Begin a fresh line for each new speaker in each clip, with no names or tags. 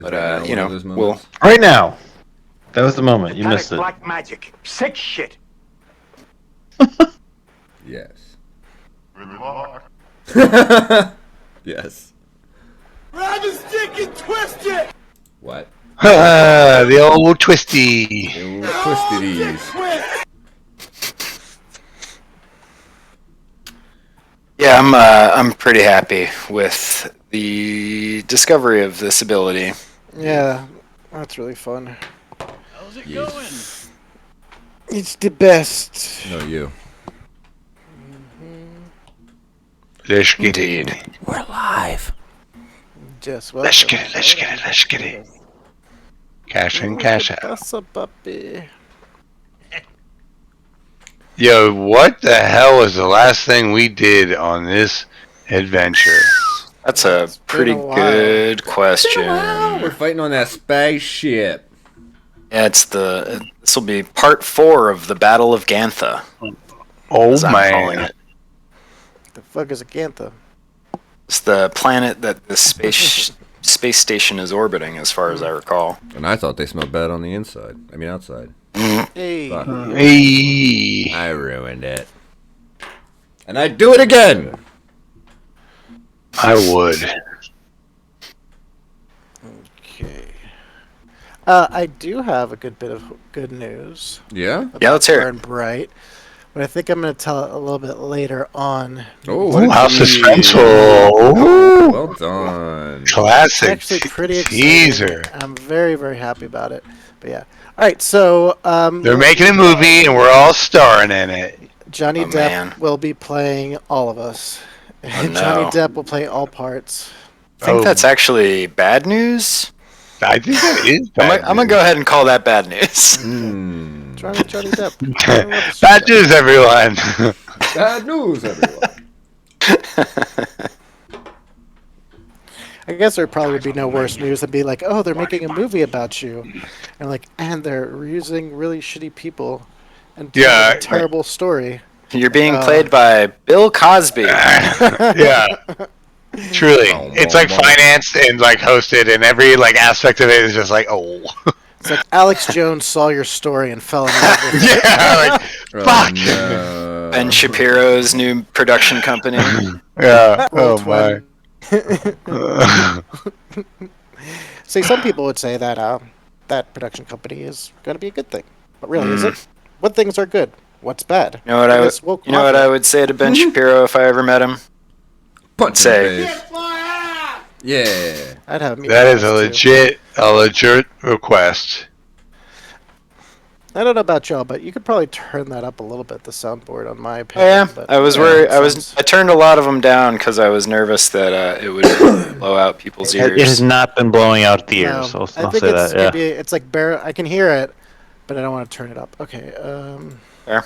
But you know, we'll
right now. That was the moment. You missed it.
Black magic. Sick shit.
Yes.
Relax.
Yes.
Grab his dick and twist it.
What?
The old twisty.
They were twisted.
Yeah, I'm pretty happy with the discovery of this ability.
Yeah, that's really fun.
How's it
Yes.
going?
It's the best.
No, you.
Let's get it.
We're live.
Just
Let's get it. Let's get it. Let's get it. Cash in, cash out.
That's a puppy.
Yo, what the hell was the last thing we did on this adventure?
That's a pretty good question.
We're fighting on that spaceship.
Yeah, this will be part 4 of the Battle of Gantha.
Oh
as I'm calling
man.
it.
The fuck is a Gantha?
It's the planet that the space station is orbiting, as far as I recall.
And I thought they smelled bad on the inside. I mean, outside.
Hey.
Fuck.
Hey.
I ruined it. And I'd do it again!
I would.
Okay. I do have a good bit of good news.
Yeah?
Yeah, let's hear it.
And Bryte, but I think I'm going to tell it a little bit later on.
Oh,
Ooh, how suspenseful.
Well done.
Classic
Actually, pretty exciting.
teaser.
I'm very, very happy about it. But yeah. All right, so
They're making a movie and we're all starring in it.
Johnny
Oh,
Depp
man.
will be playing all of us.
Oh,
Johnny
no.
Depp will play all parts.
I think
Oh.
that's actually bad news.
I think that is
I'm
bad.
gonna go ahead and call that bad news.
Hmm.
Johnny Depp. I love this
Bad
shit.
news, everyone.
Bad news, everyone.
I guess there probably would be no worse news than be like, oh, they're making a movie about you, and they're using really shitty people, and telling
Yeah,
a terrible story.
You're being played by Bill Cosby.
Yeah. Truly. It's like financed and like hosted and every like aspect of it is just like, oh.
It's like Alex Jones saw your story and fell in love with it.
Yeah, like fuck.
No.
Ben Shapiro's new production company.
Yeah.
Roll
Oh my.
See, some people would say that that production company is going to be a good thing, but really, is it? What things are good? What's bad?
You know what I would say to Ben Shapiro if I ever met him?
Punch
Say.
in the face. Yeah.
I'd have
That is a legit request.
I don't know about y'all, but you could probably turn that up a little bit, the soundboard, on my
Oh,
opinion.
yeah,
but,
I was worried. I turned a lot of them down because I was nervous that it would blow out people's ears.
It has not been blowing out the ears.
No,
I'll
I
say
think it's
that. Yeah.
maybe it's like I can hear it, but I don't want to turn it up. Okay.
Fair.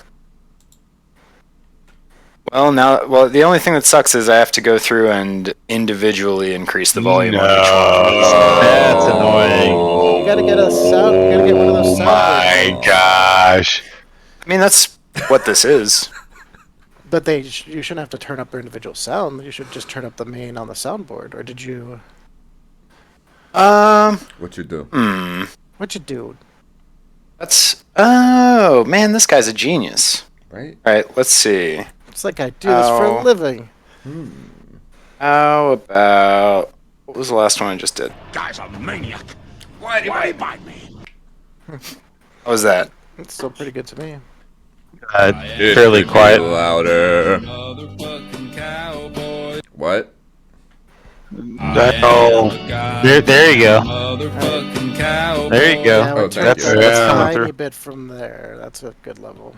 Well, the only thing that sucks is I have to go through and individually increase the volume on each one.
That's annoying.
You gotta get a sound. You gotta get one of those sound.
My gosh.
I mean, that's what this is.
But you shouldn't have to turn up their individual sound. You should just turn up the main on the soundboard. Or did you?
What you do?
What'd you do?
Oh man, this guy's a genius.
Right?
All right, let's see.
It's like I do this for a living.
How about what was the last one I just did?
Guy's a maniac. Why do you bite me?
What was that?
It's still pretty good to me.
Fairly quiet.
Louder. What?
No.
There you go. There you go.
Yeah,
Oh,
that's
thank you.
a
Yeah.
tiny bit from there. That's a good level.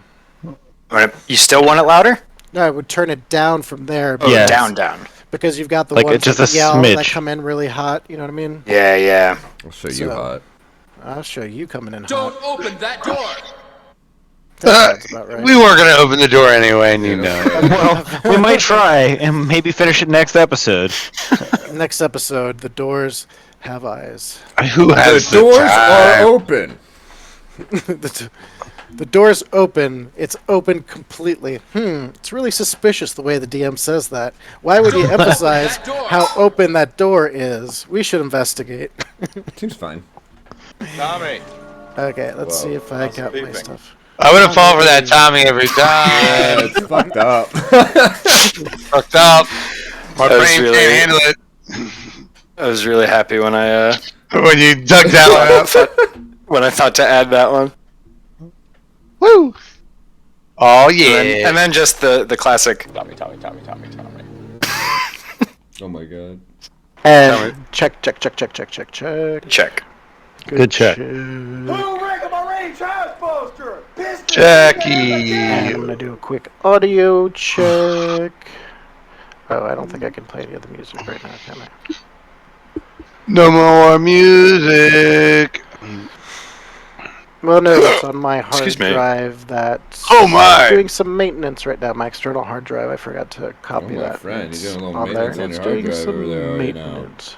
You still want it louder?
No, I would turn it down from there.
Oh,
Yeah.
down.
Because you've got the
Like,
ones
just
that
a
yell that
smidge.
come in really hot. You know what I mean?
Yeah.
I'll show you
So-
hot.
I'll show you coming in
Don't
hot.
open that door!
That sounds about right.
We weren't gonna open the door anyway, and you know.
Well, we might try and maybe finish it next episode.
Next episode, the doors have eyes.
Who has
The doors
time?
are open.
The door's open. It's open completely. It's really suspicious the way the DM says that. Why would he emphasize how open that door is? We should investigate.
Seems fine.
Tommy.
Okay, let's see if I got my
beeping?
stuff.
I would have fallen for that Tommy every
Yeah,
time.
it's fucked up.
Fucked up. My
That was
brain
really-
can't handle it.
I was really happy when I
When you dug that one up.
thought to add that one.
Woo! Oh
And
yeah.
then just the classic.
Tommy.
Oh my god.
And check.
Check.
Good check.
Who rigged my range house poster? Business.
And
Jackie.
I'm gonna do a quick audio check. Oh, I don't think I can play any of the music right now, can I?
No more music.
Well, no, it's on my hard
Excuse me.
drive that's
Oh my.
doing some maintenance right now. My external hard drive. I forgot to copy
Oh, my
that.
friend,
It's
you're doing a little
on there.
maintenance on
It's
your hard
doing
drive
some
over there right now.
maintenance.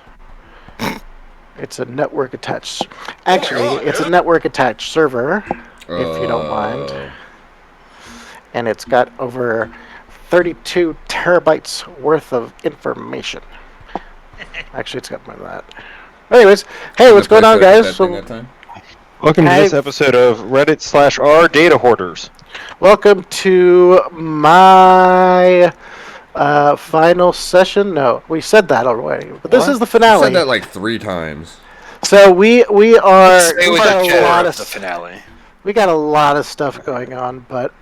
It's a network attached. Actually, it's a network attached server, if you don't mind. And it's got over 32 terabytes worth of information. Actually, it's got more than that. Anyways, hey, what's going on, guys? So,
Welcome to
Hey.
this episode of Reddit/r Data Hoarders.
welcome to my final session. No, we said that already, but this
What?
is the
I
finale.
said that like 3 times.
So we are
Say
we
with
got
the
a lot
the
of
finale.
we got a lot of stuff going on, but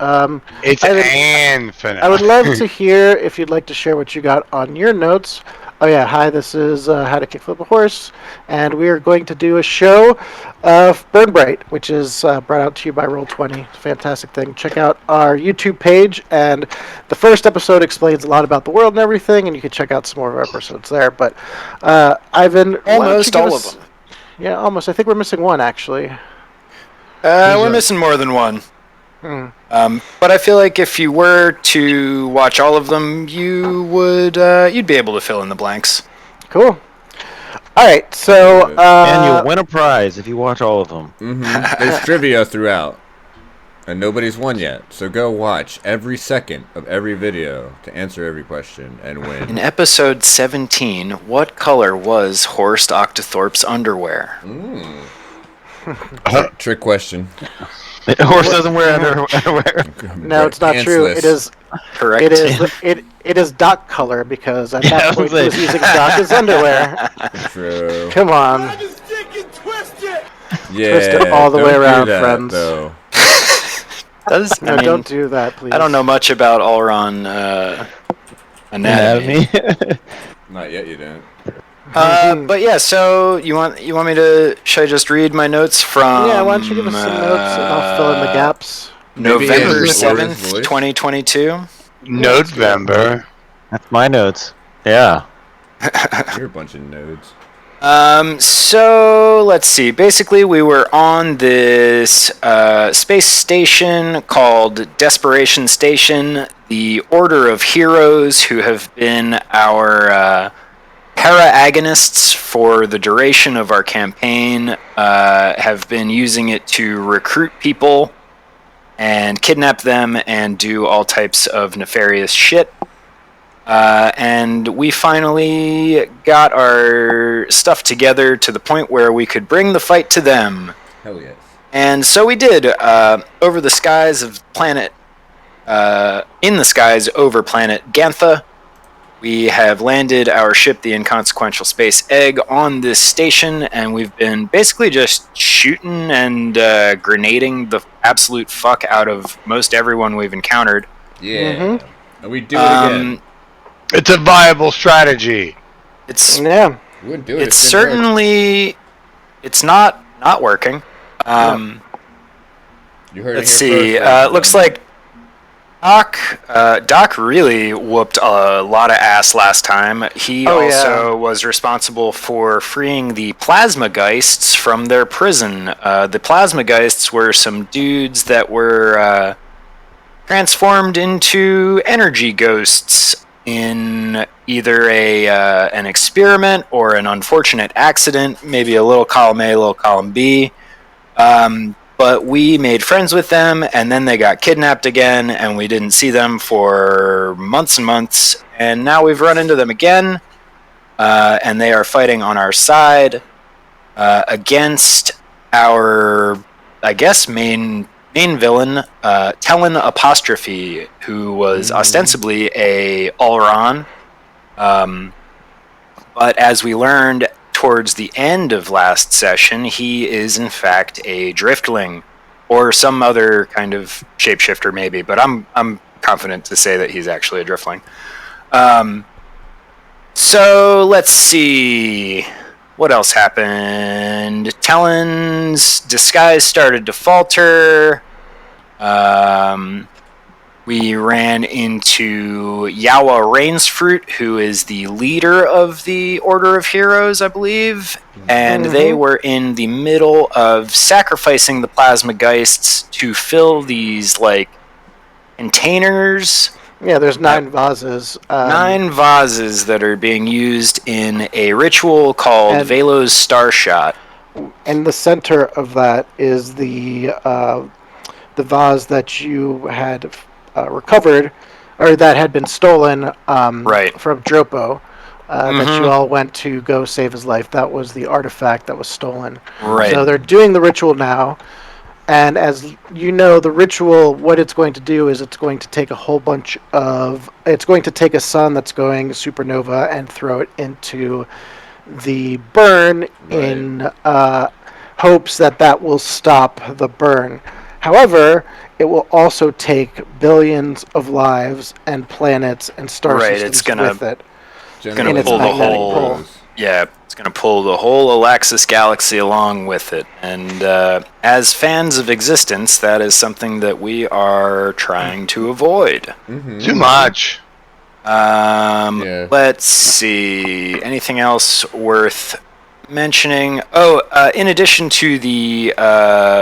It's
I would-
an finale.
I would love to hear if you'd like to share what you got on your notes. Oh yeah, hi, this is How to Kickflip a Horse, and we are going to do a show of Bryte, which is brought out to you by Roll20. Fantastic thing. Check out our YouTube page, and the first episode explains a lot about the world and everything, and you can check out some more of our episodes there. But Ivan, why don't you
Almost
give
all
us-
of them.
Yeah, almost. I think we're missing one actually.
We're missing more than one. But I feel like if you were to watch all of them, you would you'd be able to fill in the blanks.
Cool. All right, so
And you'll win a prize if you watch all of them.
There's trivia throughout. And nobody's won yet. So go watch every second of every video to answer every question and win.
In episode 17, what color was Horst Octothorpe's underwear?
Trick question.
Horse doesn't wear underwear.
no, it's not true.
Pantsless.
It is.
Correct.
It is. It is Doc color because at
Yeah,
that
I
point
was
he was
like-
using Doc as underwear.
True.
Come on.
Grab his dick and twist it.
Yeah.
Twist it all the way
don't do
around,
that,
friends.
Though.
Does,
No,
I mean,
don't do that, please.
I don't know much about Allron anatomy.
Not yet. You don't.
But yeah, so you want me to? Should I just read my notes from?
Yeah, why don't you give us some notes and I'll fill in the gaps.
November
his
7th,
voice.
2022.
November.
That's my notes. Yeah.
You're a bunch of nodes.
So let's see. Basically, we were on this space station called Desperation Station. The Order of Heroes, who have been our para-agonists for the duration of our campaign, have been using it to recruit people and kidnap them and do all types of nefarious shit. And we finally got our stuff together to the point where we could bring the fight to them.
Hell yes.
And so we did, over the skies of planet, in the skies over planet Gantha. We have landed our ship, the Inconsequential Space Egg, on this station, and we've been basically just shooting and grenading the absolute fuck out of most everyone we've encountered.
Yeah. And we do it again.
It's a viable strategy.
It's
Yeah.
We wouldn't do it.
it's
if it didn't work.
certainly it's not working.
You heard
Let's
it here
see.
first,
Looks like Doc really whooped a lot of ass last time. He
Oh, yeah.
also was responsible for freeing the Plasmageists from their prison. The Plasmageists were some dudes that were transformed into energy ghosts in either an experiment or an unfortunate accident, maybe a little column A, a little column B. But we made friends with them, and then they got kidnapped again, and we didn't see them for months and months. And now we've run into them again, and they are fighting on our side. against our, I guess, main villain, Talon Apostrophe, who was ostensibly a Allron. But as we learned towards the end of last session, he is in fact a Driftling, or some other kind of shapeshifter, maybe. But I'm confident to say that he's actually a Driftling. So let's see. What else happened? Talon's disguise started to falter. We ran into Yawa Rainsfruit, who is the leader of the Order of Heroes, I believe. And they were in the middle of sacrificing the Plasma Geists to fill these, like, containers.
Yeah, there's 9 vases.
9 vases that are being used in a ritual called Velo's Starshot.
In the center of that is the vase that you had recovered, or that had been stolen from Dropo, that you all went to go save his life. That was the artifact that was stolen.
Right.
So they're doing the ritual now. And as you know, the ritual, what it's going to do is it's going to take a whole bunch of... It's going to take a sun that's going supernova and throw it into the burn in hopes that will stop the burn. However, it will also take billions of lives and planets and star systems with it.
It's going to pull the whole... Yeah, it's going to pull the whole Alaxis galaxy along with it. And as fans of existence, that is something that we are trying to avoid.
Too much.
Let's see. Anything else worth mentioning? Oh, in addition to the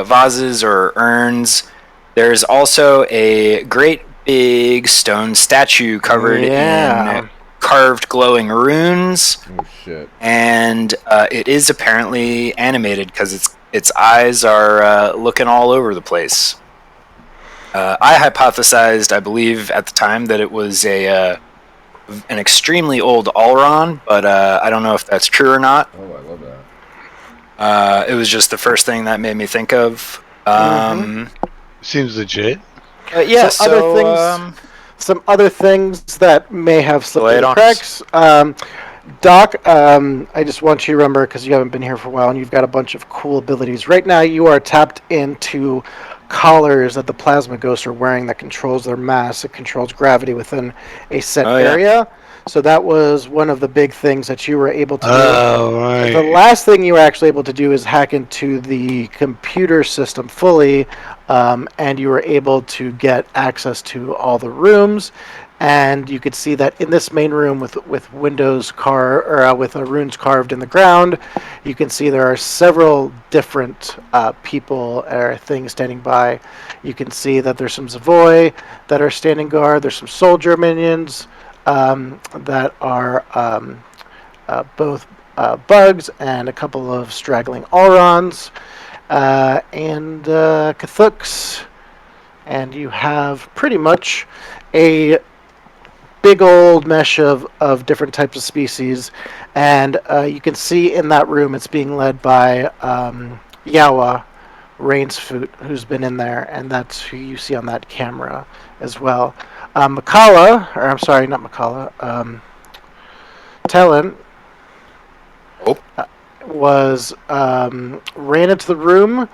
vases or urns, there's also a great big stone statue covered in carved glowing runes.
Oh shit!
And it is apparently animated because its eyes are looking all over the place. I hypothesized, I believe, at the time that it was an extremely old Allron, but I don't know if that's true or not.
Oh, I love that.
It was just the first thing that made me think of.
Seems legit.
Yeah.
Some other things that may have slipped through the cracks. Doc, I just want you to remember, because you haven't been here for a while and you've got a bunch of cool abilities. Right now you are tapped into collars that the Plasma Ghosts are wearing that controls their mass. It controls gravity within a set area. So that was one of the big things that you were able to do.
Right.
The last thing you were actually able to do is hack into the computer system fully, and you were able to get access to all the rooms. And you could see that in this main room with runes carved in the ground, you can see there are several different people or things standing by. You can see that there's some Zavoy that are standing guard. There's some soldier minions that are both bugs and a couple of straggling Aurons and Kathuks. And you have pretty much a big old mesh of different types of species. And you can see in that room it's being led by Yawa Rainsfoot, who's been in there, and that's who you see on that camera as well. Talon was ran into the room,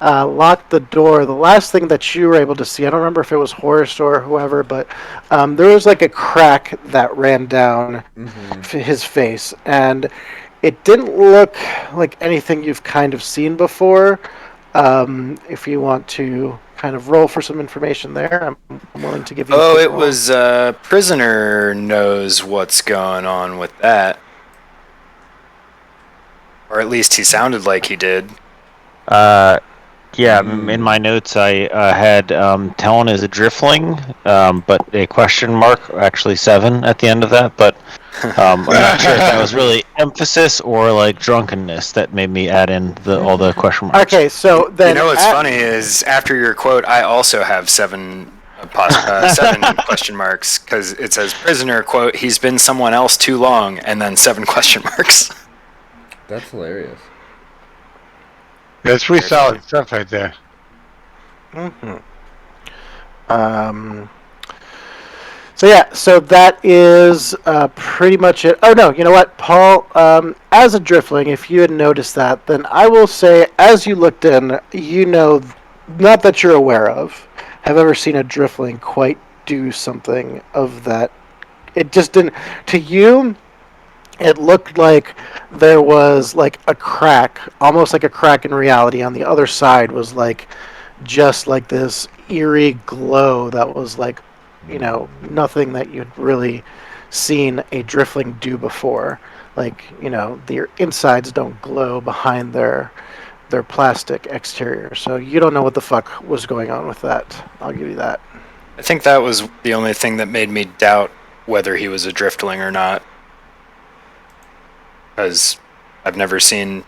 locked the door. The last thing that you were able to see, I don't remember if it was Horst or whoever, but there was like a crack that ran down his face, and it didn't look like anything you've kind of seen before. If you want to kind of roll for some information there, I'm willing to give you a
it was Prisoner knows what's going on with that. Or at least he sounded like he did.
In my notes I had Talon is a Driftling, but a question mark, actually 7 at the end of that, but I'm not sure if that was really emphasis or like drunkenness that made me add in all the question marks.
Okay, so then...
You know what's funny is, after your quote, I also have 7 question marks, because it says, Prisoner, quote, he's been someone else too long, and then 7 question marks.
That's hilarious.
That's pretty solid stuff right there.
Mm-hmm. So yeah, so that is pretty much it. Oh no, you know what, Paul? As a Driftling, if you had noticed that, then I will say, as you looked in, you know, not that you're aware of, have ever seen a Driftling quite do something of that. It just didn't. To you, it looked like there was like a crack, almost like a crack in reality. On the other side was like just like this eerie glow that was like, you know, nothing that you'd really seen a Driftling do before. Like, you know, their insides don't glow behind their plastic exterior. So you don't know what the fuck was going on with that. I'll give you that.
I think that was the only thing that made me doubt whether he was a Driftling or not. Because I've never seen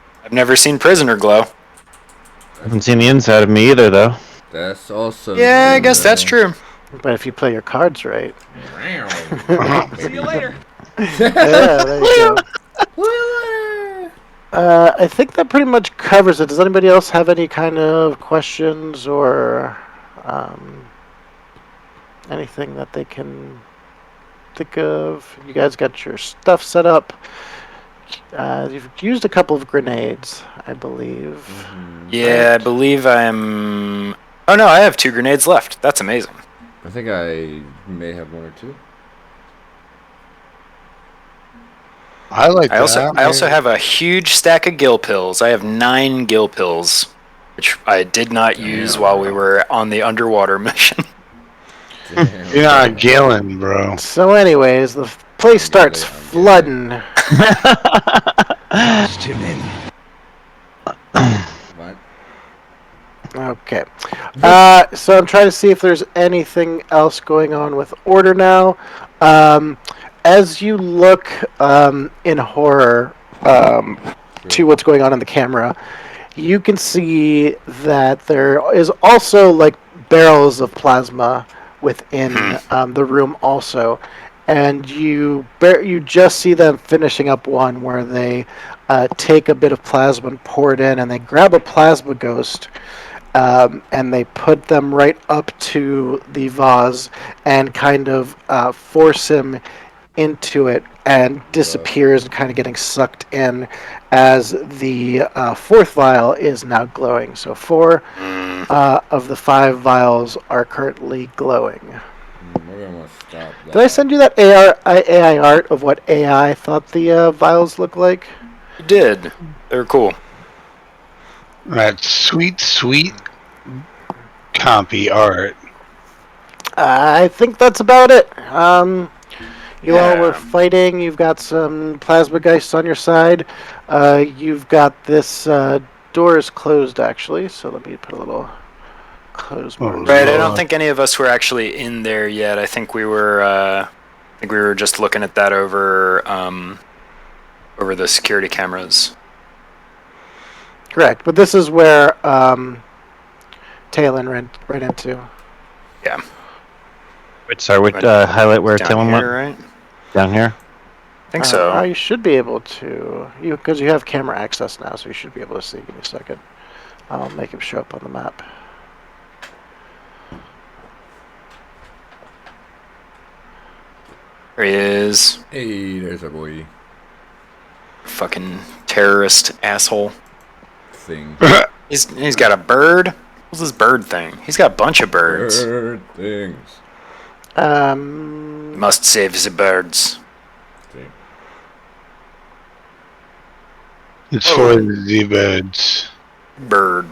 prisoner glow.
I haven't seen the inside of me either, though.
That's also.
Yeah, I guess that's true.
But if you play your cards right.
See you later.
Yeah, there you go. I think that pretty much covers it. Does anybody else have any kind of questions or anything that they can think of? You guys got your stuff set up. You've used a couple of grenades, I believe.
Yeah, I believe I'm... Oh no, I have 2 grenades left. That's amazing.
I think I may have 1 or 2.
I like that.
I also have a huge stack of gill pills. I have 9 gill pills, which I did not use while we were on the underwater mission.
Damn.
You're not Galen, bro.
So anyways, the place starts flooding.
What?
Okay. So I'm trying to see if there's anything else going on with Order now. As you look in horror to what's going on in the camera, you can see that there is also like barrels of plasma within the room also. And you just see them finishing up one where they take a bit of plasma and pour it in, and they grab a plasma ghost and they put them right up to the vase and kind of force him into it, and disappears and kind of getting sucked in as the 4th vial is now glowing. So 4 of the 5 vials are currently glowing.
We're gonna want to stop that.
Did I send you that AI art of what AI thought the vials looked like?
You did. They're cool.
That sweet, sweet compy art.
I think that's about it. You all
Yeah.
were fighting. You've got some plasma geists on your side. You've got this door is closed actually, so let me put a little close mark.
Right, I don't think any of us were actually in there yet. I think we were just looking at that over the security cameras.
Correct, but this is where Talon ran right into.
Yeah.
Wait, sorry, highlight where
Down
Talon went?
here, right?
Down here?
I think so.
You should be able to, because you have camera access now, so you should be able to see. Give me a second. I'll make him show up on the map.
There he is.
Hey, there's our boy
Fucking terrorist asshole.
thing.
He's got a bird. What's this bird thing? He's got a bunch of birds.
Bird things.
Must save the birds.
Thing.
It's for the birds.
Bird.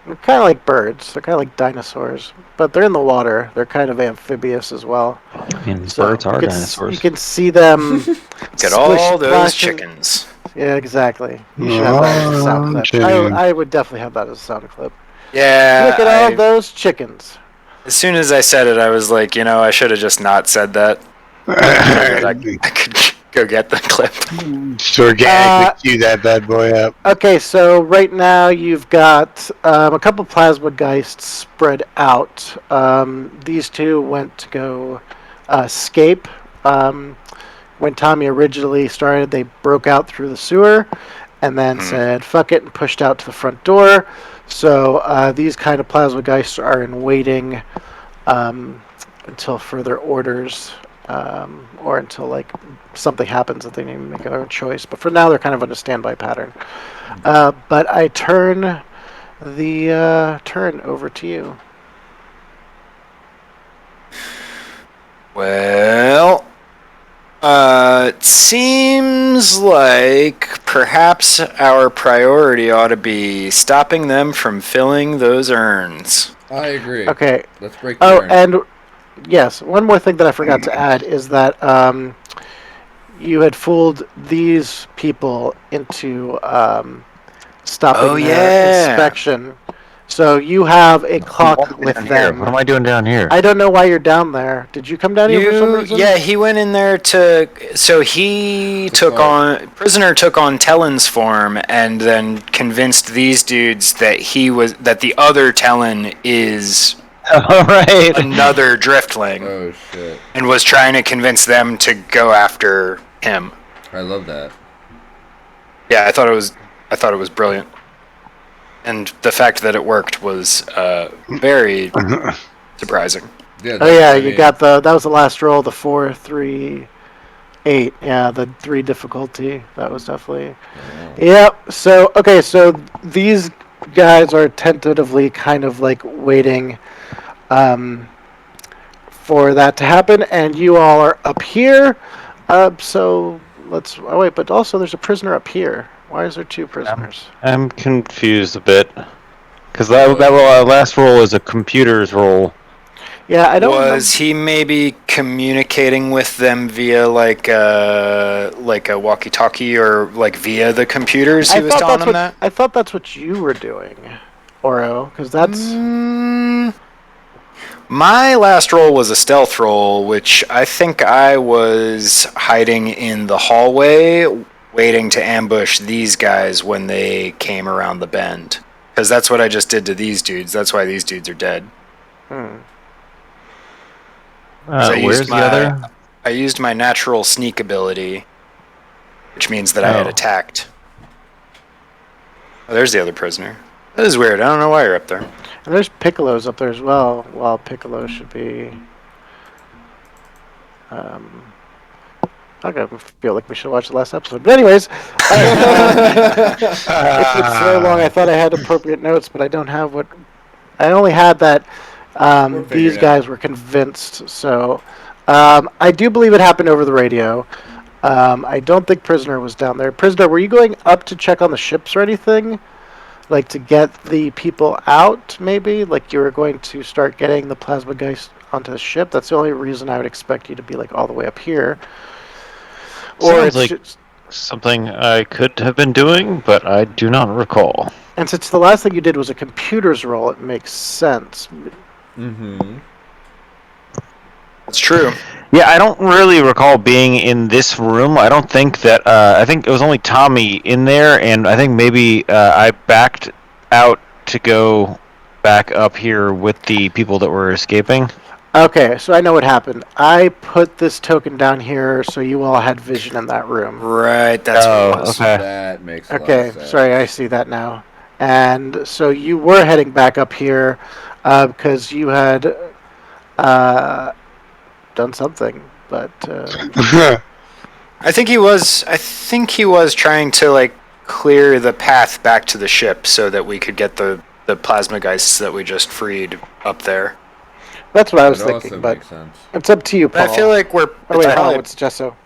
They're kind of like birds. They're kind of like dinosaurs, but they're in the water. They're kind of amphibious as well.
I mean,
So
birds are
you
dinosaurs.
can see them.
Get all those
splashing.
chickens.
Yeah, exactly. You should have that as a sound clip.
Chicken.
I would definitely have that as a sound clip.
Yeah.
Look at all those chickens.
As soon as I said it, I was like, I should have just not said that. I could go get the clip.
So organically cue that bad boy up.
Okay, so right now you've got a couple plasma geists spread out. These two went to go escape. When Tommy originally started, they broke out through the sewer, and then said "fuck it" and pushed out to the front door. So these kind of plasma geists are in waiting until further orders, or until like something happens that they need to make a choice. But for now, they're kind of on a standby pattern. But I turn the turn over to you.
Well, it seems like perhaps our priority ought to be stopping them from filling those urns.
I agree.
Okay.
Let's break the
Oh,
urn.
and yes, one more thing that I forgot to add is that you had fooled these people into stopping their inspection. So you have a clock with them.
What am I doing down here?
I don't know why you're down there. Did you come down here for some reason?
Yeah, he went in there to. So prisoner took on Tellen's form and then convinced these dudes that the other Tellen is
All right.
another driftling,
Oh shit!
and was trying to convince them to go after him.
I love that.
Yeah, I thought it was brilliant. And the fact that it worked was very surprising.
Yeah.
Oh yeah, you got that was the last roll, the 4, 3, 8. Yeah, the 3 difficulty. That was definitely. Yep. So okay, so these guys are tentatively kind of like waiting for that to happen, and you all are up here. So let's. Oh wait, but also there's a prisoner up here. Why is there 2 prisoners?
I'm confused a bit. Because that last roll is a computer's roll.
Yeah, I don't.
Was he maybe communicating with them via like a walkie-talkie or like via the computers? He was telling them that.
I thought that's what you were doing, Oro, because that's.
My last roll was a stealth roll, which I think I was hiding in the hallway, waiting to ambush these guys when they came around the bend. Because that's what I just did to these dudes. That's why these dudes are dead.
Where's the other?
I used my natural sneak ability, which means that I had attacked. Oh, there's the other prisoner. That is weird. I don't know why you're up there.
And there's Piccolo's up there as well. While Piccolo should be. I feel like we should watch the last episode. But anyways, it's been so long. I thought I had appropriate notes, but I don't have what. I only had that these guys were convinced. So I do believe it happened over the radio. I don't think Prisoner was down there. Prisoner, were you going up to check on the ships or anything? Like to get the people out, maybe? Like you were going to start getting the plasma geist onto the ship? That's the only reason I would expect you to be like all the way up here. Or
Sounds
it's
like
just,
something I could have been doing, but I do not recall.
and since the last thing you did was a computer's roll, it makes sense.
Mm-hmm.
It's true.
Yeah, I don't really recall being in this room. I don't think that. I think it was only Tommy in there, and I think maybe I backed out to go back up here with the people that were escaping.
Okay, so I know what happened. I put this token down here so you all had vision in that room.
Right, that's what it was.
Okay.
That makes a lot
Okay,
of sense.
sorry, I see that now. And so you were heading back up here because you had done something, but
I think he was trying to like clear the path back to the ship so that we could get the plasma geists that we just freed up there.
that's what I was
That also
thinking. But
makes sense.
it's up to you, Paul.
But I feel like we're.
Oh wait,
probably-
it's Jesso.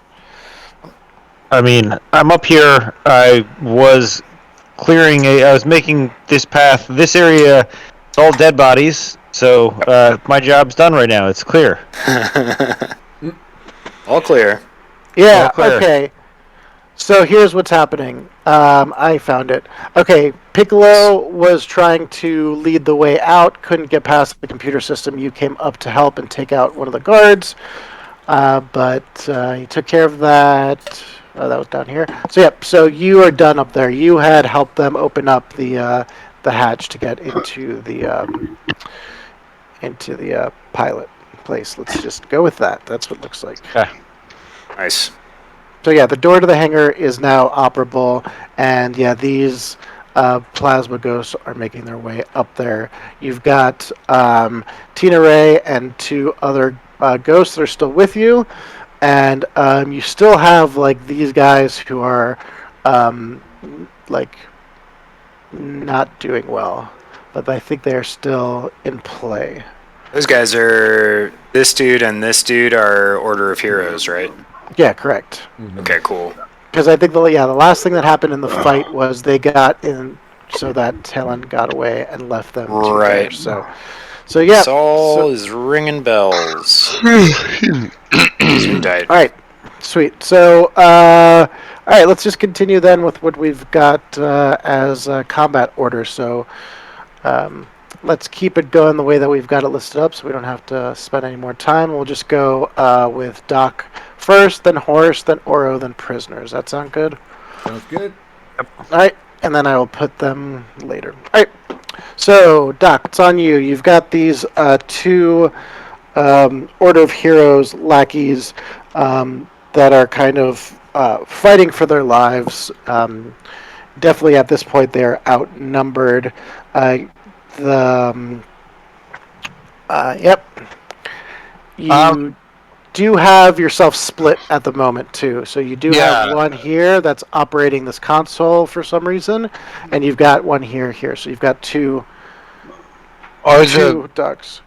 I mean, I'm up here. I was I was making this path. This area, it's all dead bodies. So my job's done right now. It's clear.
all clear.
Yeah,
All clear.
okay. So here's what's happening. I found it. Okay, Piccolo was trying to lead the way out, couldn't get past the computer system. You came up to help and take out one of the guards, but you took care of that. Oh, that was down here. So yep. So you are done up there. You had helped them open up the hatch to get into the pilot place. Let's just go with that. That's what it looks like.
Okay.
Nice.
So yeah, the door to the hangar is now operable, and yeah, these plasma ghosts are making their way up there. You've got Tina Ray and 2 other ghosts that are still with you, and you still have like these guys who are like not doing well, but I think they are still in play.
Those guys are this dude and this dude are Order of Heroes, right?
Yeah, correct.
Okay, cool.
Because I think the last thing that happened in the fight was they got in so that Talon got away and left them to
Right.
there. So yeah.
Saul is ringing bells. Who died?
All right, sweet. So all right, let's just continue then with what we've got as combat order. So let's keep it going the way that we've got it listed up, so we don't have to spend any more time. We'll just go with Doc first, then Horst, then Oro, then prisoners. That sound good?
Sounds good.
All right, and then I will put them later. All right. So Doc, it's on you. You've got these 2 Order of Heroes lackeys that are kind of fighting for their lives. Definitely at this point they are outnumbered. Yep. You do have yourself split at the moment too. So you do have one here that's operating this console for some reason, and you've got one here. So you've got two ducks.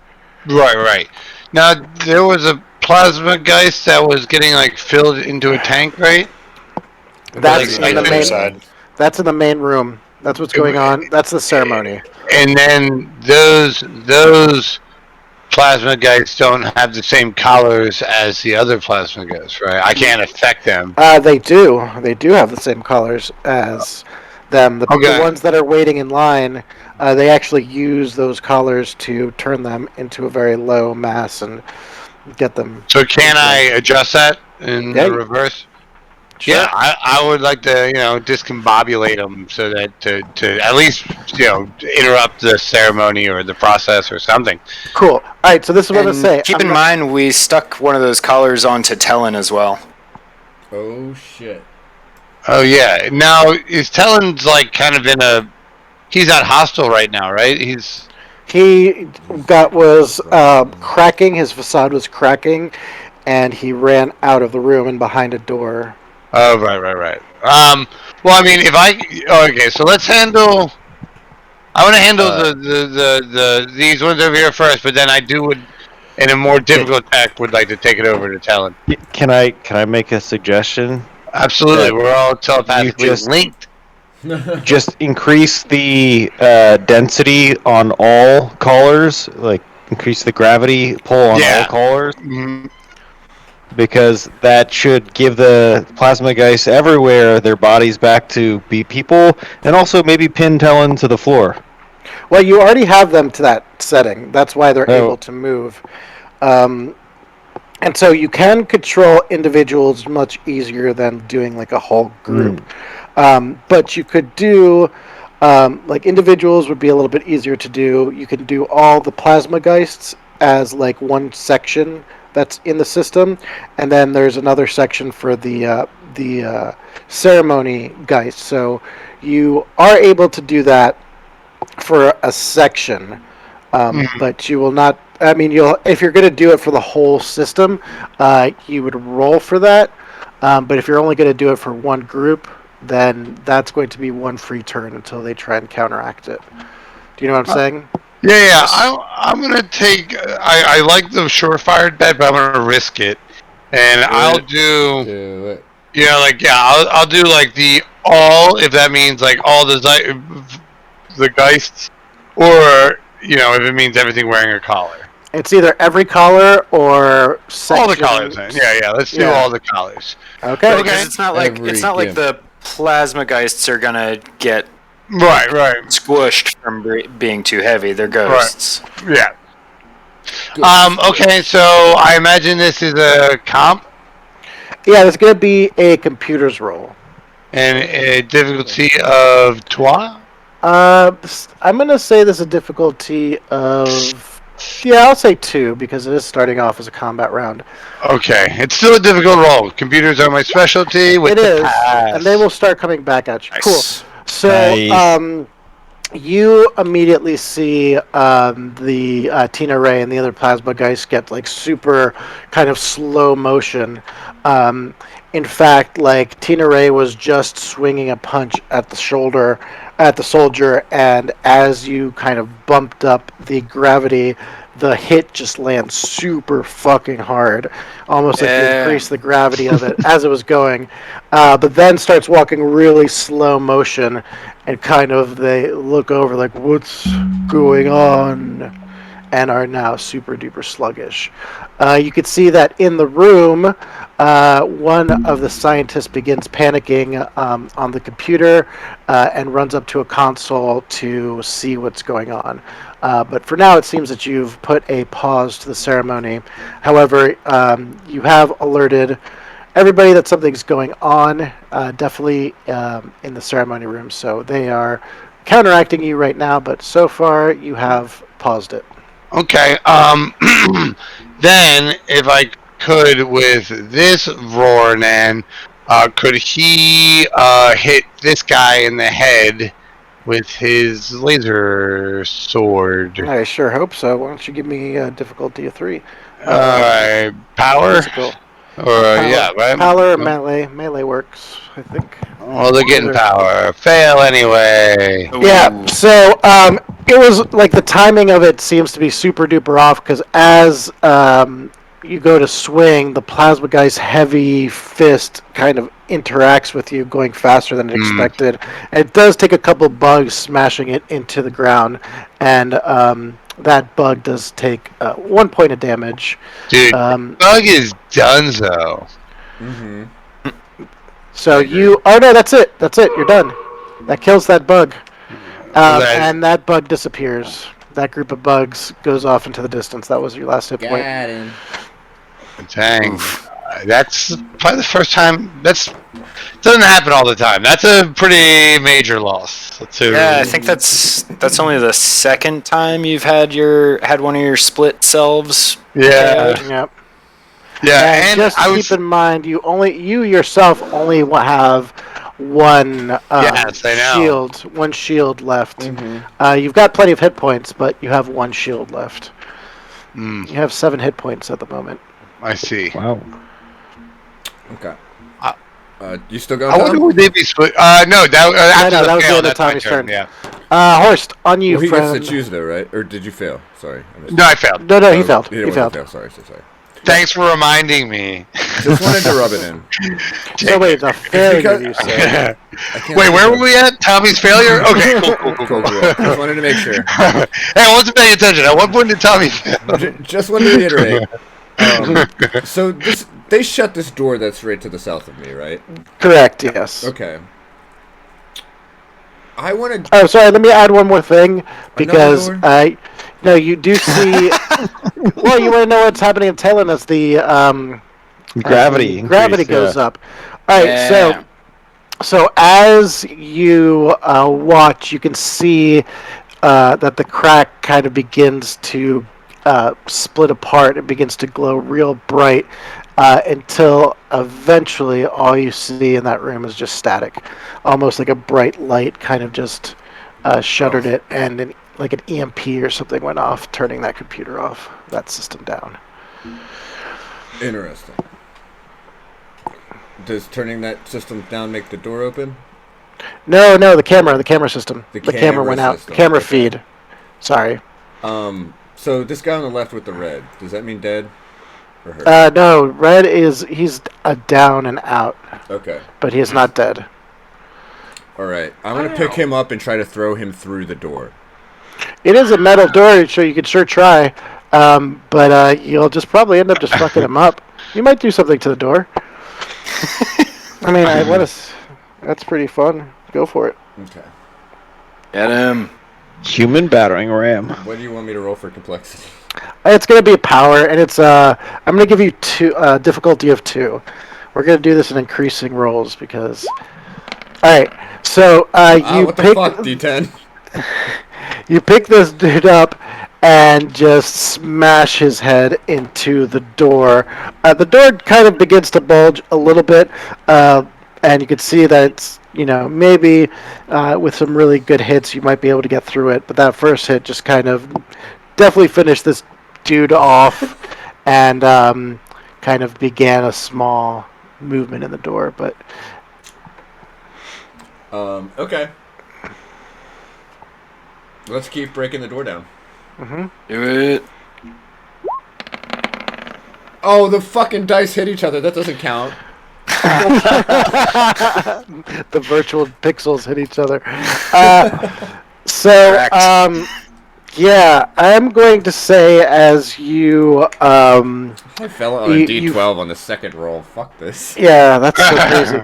Right. Now there was a plasma geist that was getting like filled into a tank, right?
That's
like,
in the
like
main.
side.
That's in the main room. That's what's going on. That's the ceremony.
And then those plasma geists don't have the same collars as the other plasma geists, right? I can't affect them.
They do. They do have the same colors as them. The ones that are waiting in line, they actually use those collars to turn them into a very low mass and get them.
So can I adjust that in the reverse?
Sure.
Yeah, I would like to, discombobulate them so that to at least, interrupt the ceremony or the process or something.
Cool. All right, so this is what I'm going to say.
Keep in mind, we stuck one of those collars onto Talon as well.
Oh, shit.
Oh, yeah. Now, is Talon's, kind of he's not hostile right now, right?
He was cracking, his facade was cracking, and he ran out of the room and behind a door.
Oh, right. Well, I mean, okay, so let's handle. I want to handle these ones over here first, but then in a more difficult attack, would like to take it over to Talon.
Can I make a suggestion?
Absolutely, we're all telepathically linked.
Just increase the density on all callers, like increase the gravity pull on all callers.
Mm-hmm.
Because that should give the plasma guys everywhere their bodies back to be people, and also maybe pin Talon to the floor.
Well, you already have them to that setting. That's why they're able to move. And so you can control individuals much easier than doing like a whole group. But you could do, individuals would be a little bit easier to do. You can do all the plasma geists as like one section that's in the system, and then there's another section for the ceremony geist. So you are able to do that for a section, but you will not. I mean, if you're going to do it for the whole system, you would roll for that. But if you're only going to do it for one group, then that's going to be one free turn until they try and counteract it. Do you know what I'm saying?
Yeah. I'm gonna take. I like the surefire bet, but I'm gonna risk it, and I'll do
it.
I'll do like the all, if that means like all the geists, or if it means everything wearing a collar.
It's either every collar or
all the collars. Then. Yeah. Let's do all the collars.
Okay.
Because it's not like the plasma geists are gonna get
right
squished from being too heavy. They're ghosts.
Right. Yeah. Okay, so I imagine this is a comp.
Yeah, it's going to be a computer's roll.
And a difficulty of 3.
I'm going to say there's a difficulty of Yeah, I'll say 2 because it is starting off as a combat round.
Okay, it's still a difficult role. Computers are my specialty. With
It
the
is,
pass.
and they will start coming back at you.
Nice.
Cool. So,
Nice.
you immediately see the Tina Ray and the other plasma guys get like super kind of slow motion. In fact, like Tina Ray was just swinging a punch at the shoulder, at the soldier, and as you kind of bumped up the gravity, the hit just lands super fucking hard, almost like you
Yeah.
increased the gravity of it as it was going, but then starts walking really slow motion, and kind of they look over like, what's going on? And are now super duper sluggish. You could see that in the room, one of the scientists begins panicking on the computer and runs up to a console to see what's going on. But for now, it seems that you've put a pause to the ceremony. However, you have alerted everybody that something's going on, definitely in the ceremony room. So they are counteracting you right now, but so far you have paused it.
Okay. Then, if I could, with this Roarnan, could he hit this guy in the head with his laser sword?
I sure hope so. Why don't you give me a difficulty of 3?
Power?
Physical.
Yeah, right?
Power or melee. Melee works, I think.
Well, they're getting
Either.
power. Fail anyway.
Yeah, so it was like the timing of it seems to be super duper off because as you go to swing, the plasma guy's heavy fist kind of interacts with you, going faster than expected. And it does take a couple bugs smashing it into the ground, and that bug does take 1 point of damage.
Dude, bug is donezo.
Mm-hmm.
So you... Oh, no, that's it. That's it. You're done. That kills that bug. And that bug disappears. That group of bugs goes off into the distance. That was your last hit point.
Got him.
Dang. That's probably the first time. Doesn't happen all the time. That's a pretty major loss.
Yeah, I think that's only the second time you've had one of your split selves.
Yeah.
Yep.
Yeah,
And just keep in mind, you yourself only have one
Yes, I know.
shield. One shield left.
Mm-hmm.
You've got plenty of hit points, but you have one shield left.
Mm,
You have 7 hit points at the moment.
I see.
Wow.
Okay. You still going?
I wonder
Tom?
would they be split? No, after
no, that
the
was the
fail,
end of
that's my
Tommy's turn.
Yeah.
Horst, on you,
Well, he
friend.
gets to choose though, right? Or did you fail? Sorry. I missed
No, I failed.
No, he
Oh,
failed.
He
He
didn't
failed.
fail. Sorry, so sorry.
Thanks for reminding me.
Just wanted to rub it in.
So wait, the failure you said.
I can't
Wait, where
remember.
were we at? Tommy's failure? Okay, cool.
Cool. Just wanted to make sure.
Hey, I wasn't paying attention. At what point did Tommy fail?
Just wanted to reiterate. So they shut this door that's right to the south of me, right?
Correct, yes.
Okay. I want to.
Oh, sorry, let me add one more thing, because
door?
no, you do see... well, you want to know what's happening in Talon as the...
Gravity
gravity
increase,
goes
yeah.
up. All right,
Yeah.
so as you watch, you can see that the crack kind of begins to split apart. It begins to glow real bright until eventually all you see in that room is just static, almost like a bright light kind of just shuttered it, and like an EMP or something went off, turning that computer off, that system down.
Interesting. Does turning that system down make the door open?
No, the camera system.
The
The camera
camera
went out.
system,
Camera
okay.
feed. Sorry.
So this guy on the left with the red, does that mean dead? Or hurt?
No, Red he's down and out,
Okay.
but he is not dead.
All right. I'm gonna pick him up and try to throw him through the door.
It is a metal door, so you could sure try, but you'll just probably end up just fucking him up. You might do something to the door. I mean, that's pretty fun. Go for it.
Okay.
Get him.
Human battering ram.
What do you want me to roll for complexity?
It's gonna be a power, and it's I'm gonna give you difficulty of 2. We're gonna do this in increasing rolls because. All right, so you
what the
pick
fuck, D10?
you pick this dude up, and just smash his head into the door. The door kind of begins to bulge a little bit, and you can see that it's, maybe with some really good hits you might be able to get through it, but that first hit just kind of definitely finished this dude off and kind of began a small movement in the door, but...
Okay. Let's keep breaking the door down.
Do it.
Oh, the fucking dice hit each other. That doesn't count.
The virtual pixels hit each other. So, yeah, I'm going to say as you...
I fell on a
you-
D12 on the second roll. Fuck this.
Yeah, that's so crazy.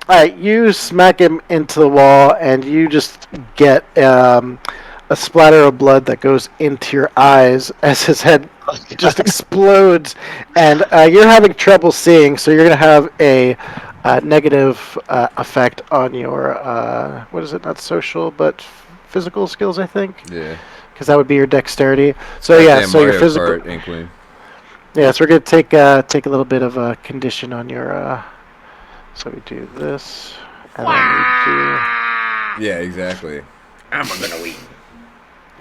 Alright, you smack him into the wall, and you just get a splatter of blood that goes into your eyes as his head just explodes, and you're having trouble seeing, so you're going to have a negative effect on your, what is it, not social, but physical skills, I think?
Yeah.
Because that would be your dexterity. So yeah,
Damn
so your
Mario
physical...
Kart, Inkling.
Yeah, so we're going to take a little bit of a condition on your... So we do this, and then we
Yeah, exactly.
I'm gonna win.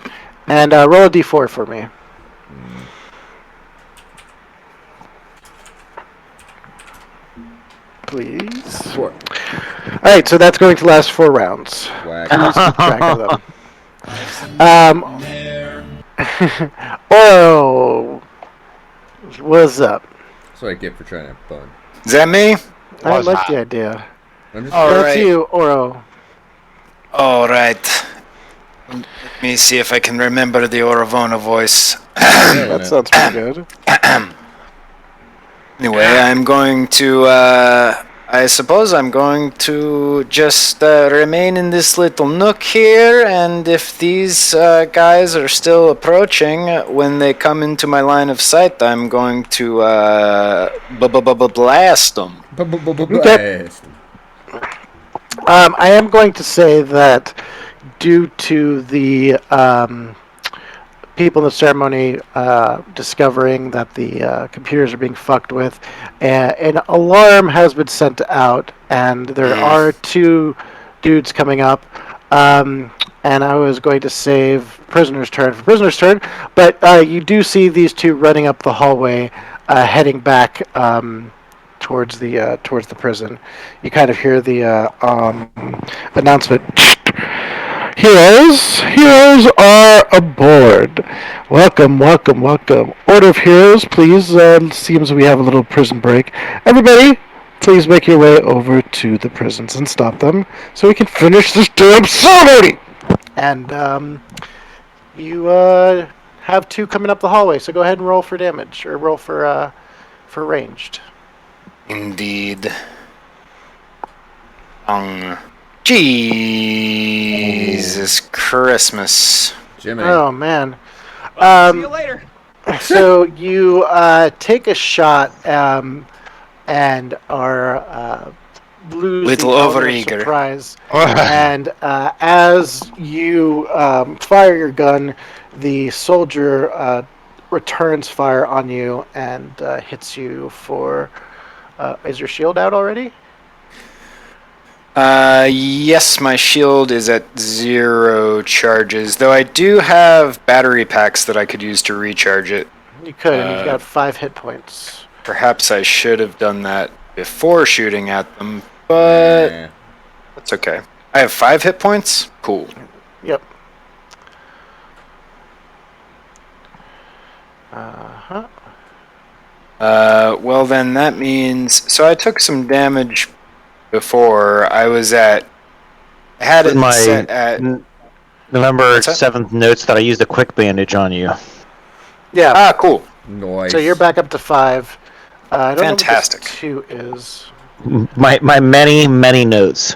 do... And roll a d4 for me. Please.
4.
Alright, so that's going to last 4 rounds.
Whack.
Keep track of them. Oh, what's up?
That's what I get for trying to have fun.
Is that me?
I like the idea.
I'm just
All
That's
right.
you, Oro.
All right. Let me see if I can remember the OraVona voice.
That sounds pretty good.
Anyway, I'm going to, I suppose I'm going to just remain in this little nook here, and if these guys are still approaching, when they come into my line of sight, I'm going to blast them.
Blast.
I am going to say that due to the people in the ceremony discovering that the computers are being fucked with, an alarm has been sent out, and there are 2 dudes coming up. And I was going to save prisoner's turn for prisoner's turn, but you do see these 2 running up the hallway, heading back towards the prison. You kind of hear the announcement. Heroes are aboard. Welcome. Order of heroes, please. Seems we have a little prison break. Everybody, please make your way over to the prisons and stop them so we can finish this damn ceremony. And you have 2 coming up the hallway, so go ahead and roll for damage, or roll for ranged.
Indeed. Jesus Christmas.
Jimmy.
Oh man.
See you later.
So you take a shot and are lose
Little
the element of
overeager.
surprise. And as you fire your gun, the soldier returns fire on you and hits you for... is your shield out already?
Yes, my shield is at 0 charges, though I do have battery packs that I could use to recharge it.
You could, and you've got 5 hit points.
Perhaps I should have done that before shooting at them, but
Yeah.
that's okay. I have 5 hit points? Cool.
Yep. Uh-huh.
Well then that means... So I took some damage before. I had it
My
set at...
November
What's that?
7th notes that I used a quick bandage on you.
Yeah.
Ah, cool.
Nice.
So you're back up to 5. I don't
Fantastic.
know what this 2 is.
My many notes.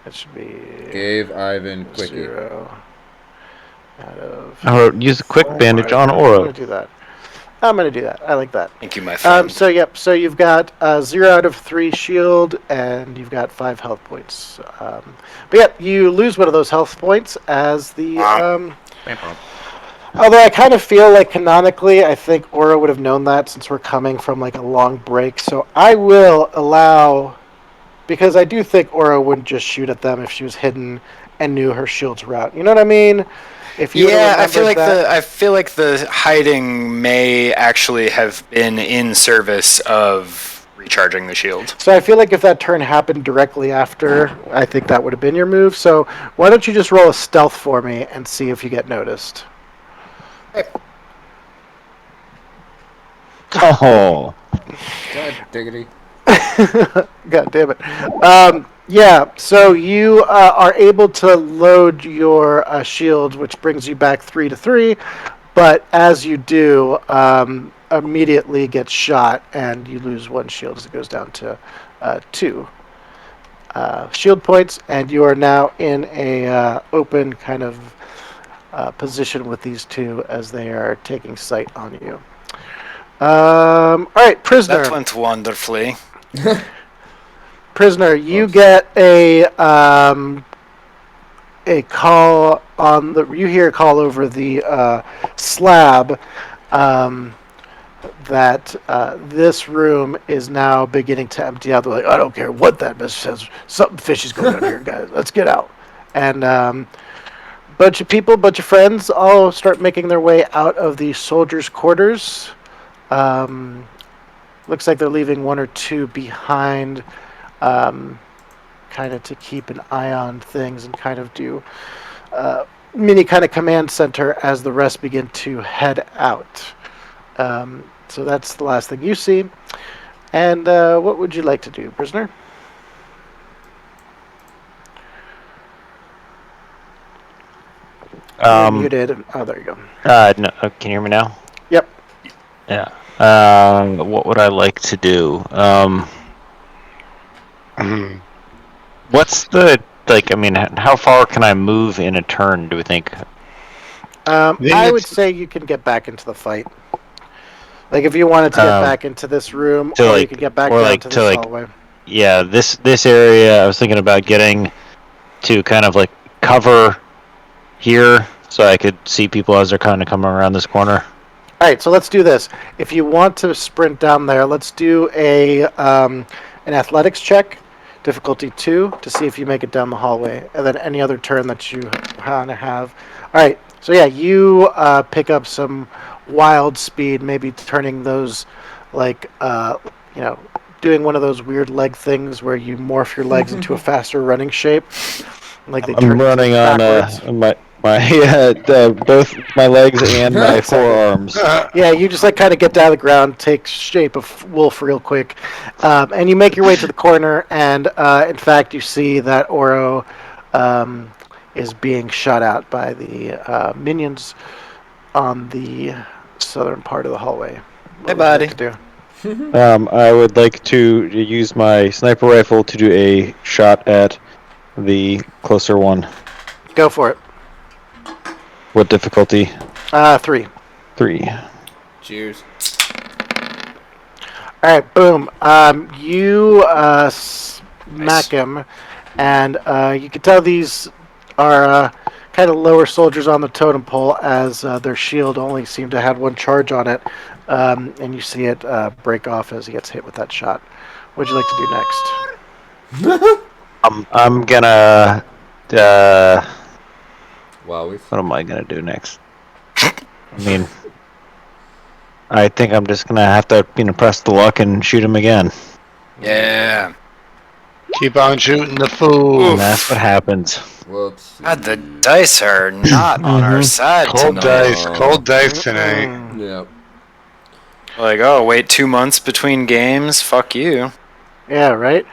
It should be
Gave Ivan quickie.
0 out of...
I wrote, use a quick bandage on
I'm
Oro.
going to do that. I'm going to do that. I like that.
Thank you, my friend.
So you've got 0 out of 3 shield, and you've got 5 health points. But yeah, you lose one of those health points as the Although I kind of feel like canonically, I think Aura would have known that since we're coming from like a long break. So I will allow, because I do think Aura wouldn't just shoot at them if she was hidden and knew her shield's route. You know what I mean? If you
Yeah, I feel like
that,
I feel like the hiding may actually have been in service of recharging the shield.
So I feel like if that turn happened directly after, I think that would have been your move. So why don't you just roll a stealth for me and see if you get noticed?
Oh.
God diggity.
God damn it. Yeah, so you are able to load your shield, which brings you back 3 to 3, but as you do, immediately get shot, and you lose 1 shield as it goes down to 2 shield points, and you are now in a open kind of position with these 2 as they are taking sight on you. All right, prisoner.
That went wonderfully.
Prisoner, you get a call on the. You hear a call over the slab that this room is now beginning to empty out. They're like, I don't care what that message says. Something fishy's going on here, guys. Let's get out. And bunch of people, bunch of friends, all start making their way out of the soldiers' quarters. Looks like they're leaving 1 or 2 behind. Kind of to keep an eye on things and kind of do mini kind of command center as the rest begin to head out. So that's the last thing you see. And what would you like to do, prisoner? You're muted. Oh, there you go.
No, can you hear me now?
Yep.
Yeah. What would I like to do? What's the I mean, how far can I move in a turn? Do we think?
I would say you can get back into the fight. Like if you wanted to get back into this room, or you could get back down to this hallway.
Yeah, this area. I was thinking about getting to kind of cover here, so I could see people as they're kind of coming around this corner.
All right, so let's do this. If you want to sprint down there, let's do a an athletics check, difficulty 2, to see if you make it down the hallway, and then any other turn that you want to have. All right, so yeah, you pick up some wild speed, maybe turning those doing one of those weird leg things where you morph your legs into a faster running shape. Like they
I'm running on my both my legs and my forearms.
Yeah, you just kind of get down to the ground, take shape of wolf real quick, and you make your way to the corner. And in fact, you see that Oro is being shot out by the minions on the southern part of the hallway.
Hey, buddy.
I would like to use my sniper rifle to do a shot at the closer one.
Go for it.
What difficulty?
3.
3.
Cheers.
All right, boom. You smack him, and you can tell these are kind of lower soldiers on the totem pole, as their shield only seemed to have 1 charge on it, and you see it break off as he gets hit with that shot. What'd you like to do next?
I'm gonna.
Wow.
What am I gonna do next? I mean, I think I'm just gonna have to, press the luck and shoot him again.
Yeah.
Keep on shooting the fool.
And that's what happens.
Whoops.
God, the dice are not on our side tonight.
Cold dice tonight.
Yep.
Wait 2 months between games? Fuck you.
Yeah, right?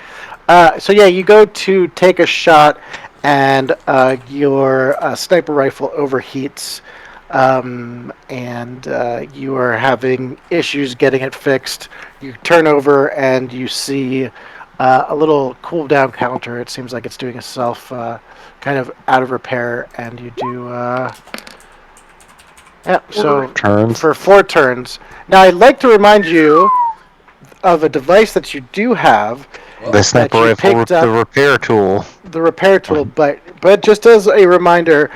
So yeah, you go to take a shot, and your sniper rifle overheats, and you are having issues getting it fixed. You turn over, and you see a little cooldown counter. It seems like it's doing itself kind of out of repair, and you do... so
turns.
For 4 turns. Now, I'd like to remind you of a device that you do have.
The sniper rifle with the repair tool.
The repair tool, but just as a reminder,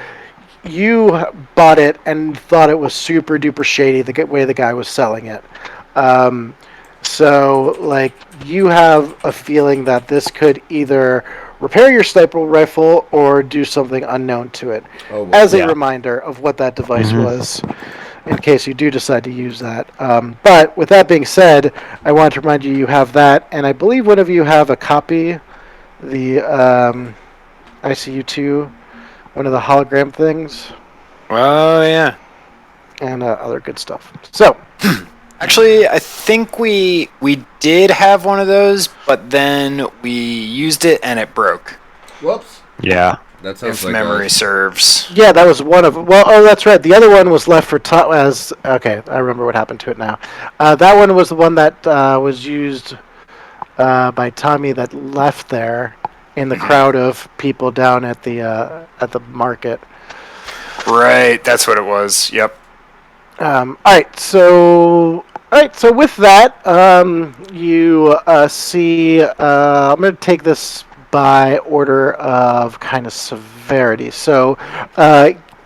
you bought it and thought it was super duper shady the way the guy was selling it. So, like, you have a feeling that this could either repair your sniper rifle or do something unknown to it.
Oh, well,
as a
yeah.
reminder of what that device was, in case you do decide to use that. But with that being said, I want to remind you have that, and I believe one of you have a copy, the ICU-2, one of the hologram things,
Oh yeah.
and other good stuff. So,
Actually, I think we did have one of those, but then we used it and it broke.
Whoops.
Yeah.
That sounds
If
like
memory
us.
serves.
yeah, that was one of. Well, oh, that's right. The other one was left for as. Okay, I remember what happened to it now. That one was the one that was used by Tommy that left there in the crowd of people down at the market.
Right, that's what it was. Yep.
All right, so with that, you see. I'm going to take this by order of kind of severity. So,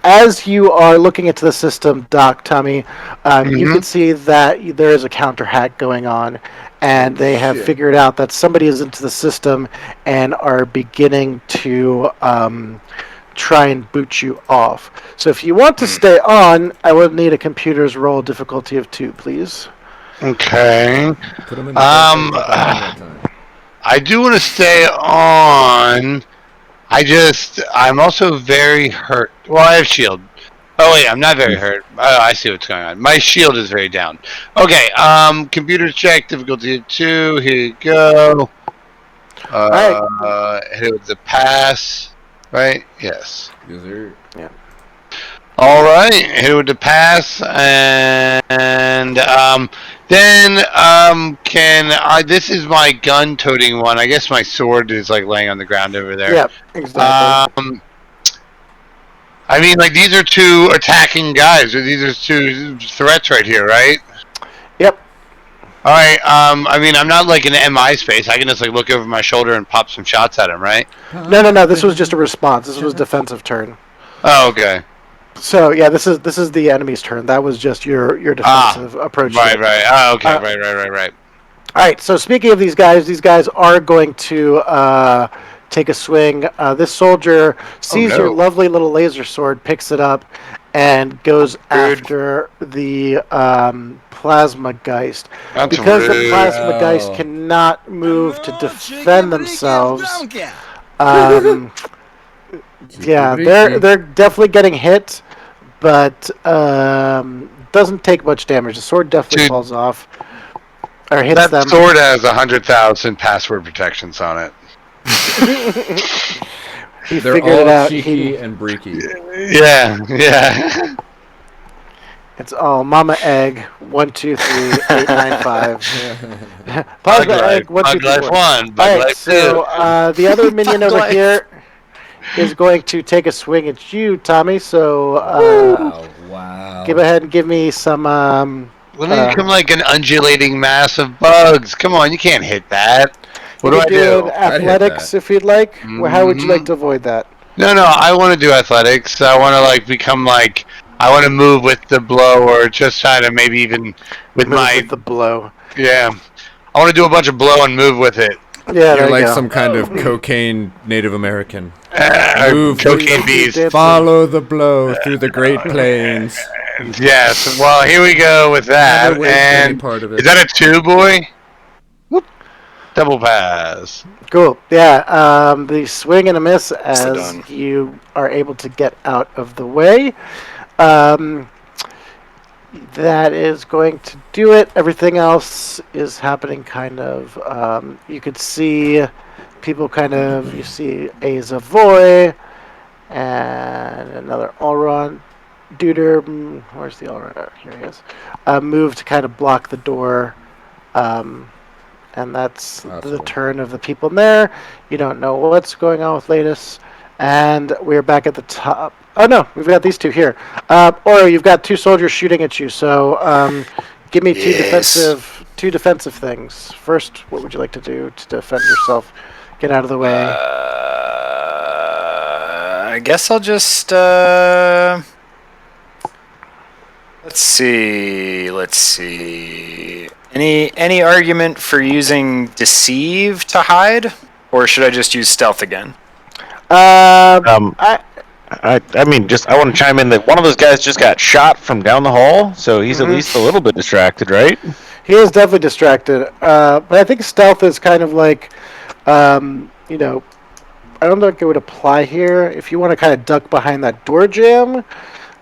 as you are looking into the system, Doc, Tommy, you can see that there is a counter hack going on, and they have figured out that somebody is into the system and are beginning to try and boot you off. So if you want to stay on, I would need a computer's roll difficulty of 2, please.
Okay.
Put them in the one more time.
I do want to stay on. I'm also very hurt. Well, I have shield. Oh wait, I'm not very hurt. Oh, I see what's going on. My shield is very down. Okay. Computer check difficulty of 2. Here you go. Hit it with the pass. Right? Yes.
Yes, sir.
Yeah.
All right. Hit it with the pass, and then can I? This is my gun-toting one. I guess my sword is like laying on the ground over there.
Yeah, exactly.
I mean, like these are 2 attacking guys, or these are 2 threats right here, right?
Yep.
All right. I mean, I'm not like in the MI space. I can just like look over my shoulder and pop some shots at him, right?
No. This was just a response. This was defensive turn.
Oh, okay.
So yeah, this is the enemy's turn. That was just your defensive approach.
Right. Oh, okay. Right.
All right. So speaking of these guys are going to take a swing. This soldier sees your lovely little laser sword, picks it up, and goes after the plasma geist.
That's
because
rude.
the plasma geist cannot move to defend themselves. Yeah, they're definitely getting hit, but doesn't take much damage. The sword definitely falls off or hits
That
them.
sword has 100,000 password protections on it.
He
They're
figured
all
it out.
cheeky and breaky.
Yeah.
It's all Mama Egg 1 2 3 8 9 5. Plasma Egg 1 2 3
Bug
4.
Life 1. Bug
All right,
Life 2.
so the other minion over here is going to take a swing at you, Tommy. So
Wow.
give ahead and give me some.
Let me become like an undulating mass of bugs. Come on, you can't hit that. What do
you
I
can
do?
an athletics if you'd like. Well, how would you like to avoid that?
No, I want to do athletics. I want to like become like. I want to move with the blow, or just try to maybe even with
Move
my.
with the blow.
Yeah. I want to do a bunch of blow and move with it.
Yeah, there
You're
you
like
go.
some kind of cocaine Native American. Move
cocaine
with-
bees.
Follow the blow through the Great Plains.
Yes. Well, here we go with that.
Never waste any
And
part of it.
is that a 2, boy? Whoop. Double pass.
Cool. Yeah. The swing and a miss as
done.
you are able to get out of the way. That is going to do it. Everything else is happening kind of. You could see people kind of. You see a Zavoy and another Allron. Duder. Where's the Allron? Here he is. Move to kind of block the door. And that's the
cool.
turn of the people in there. You don't know what's going on with Latest. And we're back at the top. Oh no, we've got these 2 here. Or you've got 2 soldiers shooting at you. So give me two defensive things. First, what would you like to do to defend yourself? Get out of the way.
I guess I'll just let's see. Any argument for using deceive to hide, or should I just use stealth again?
I
I mean, I want to chime in that one of those guys just got shot from down the hall, so he's at least a little bit distracted, right?
He is definitely distracted. But I think stealth is kind of like, you know, I don't think it would apply here. If you want to kind of duck behind that door jam,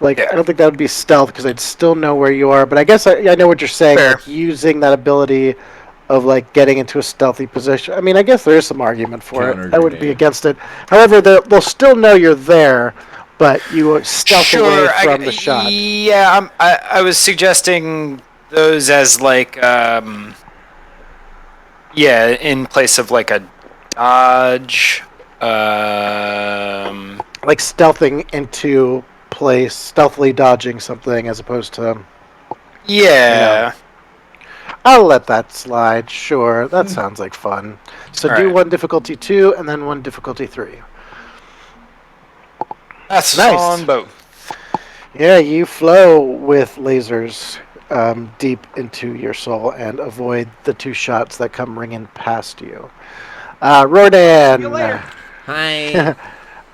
like, I don't think that would be stealth because I'd still know where you are. But I guess I know what you're saying,
Fair.
like using that ability of like getting into a stealthy position. I mean, I guess there is some argument for it. I wouldn't be against it. However, they'll still know you're there, but you stealth away from the shot.
Yeah, I was suggesting those as like, yeah, in place of like a dodge.
Like stealthing into place, stealthily dodging something as opposed to...
Yeah.
I'll let that slide, sure. That sounds like fun. So do
Alright.
one difficulty 2 and then one difficulty 3.
That's
Nice.
on both.
Yeah, you flow with lasers deep into your soul and avoid the 2 shots that come ringing past you. Rodan.
See you later.
Hi.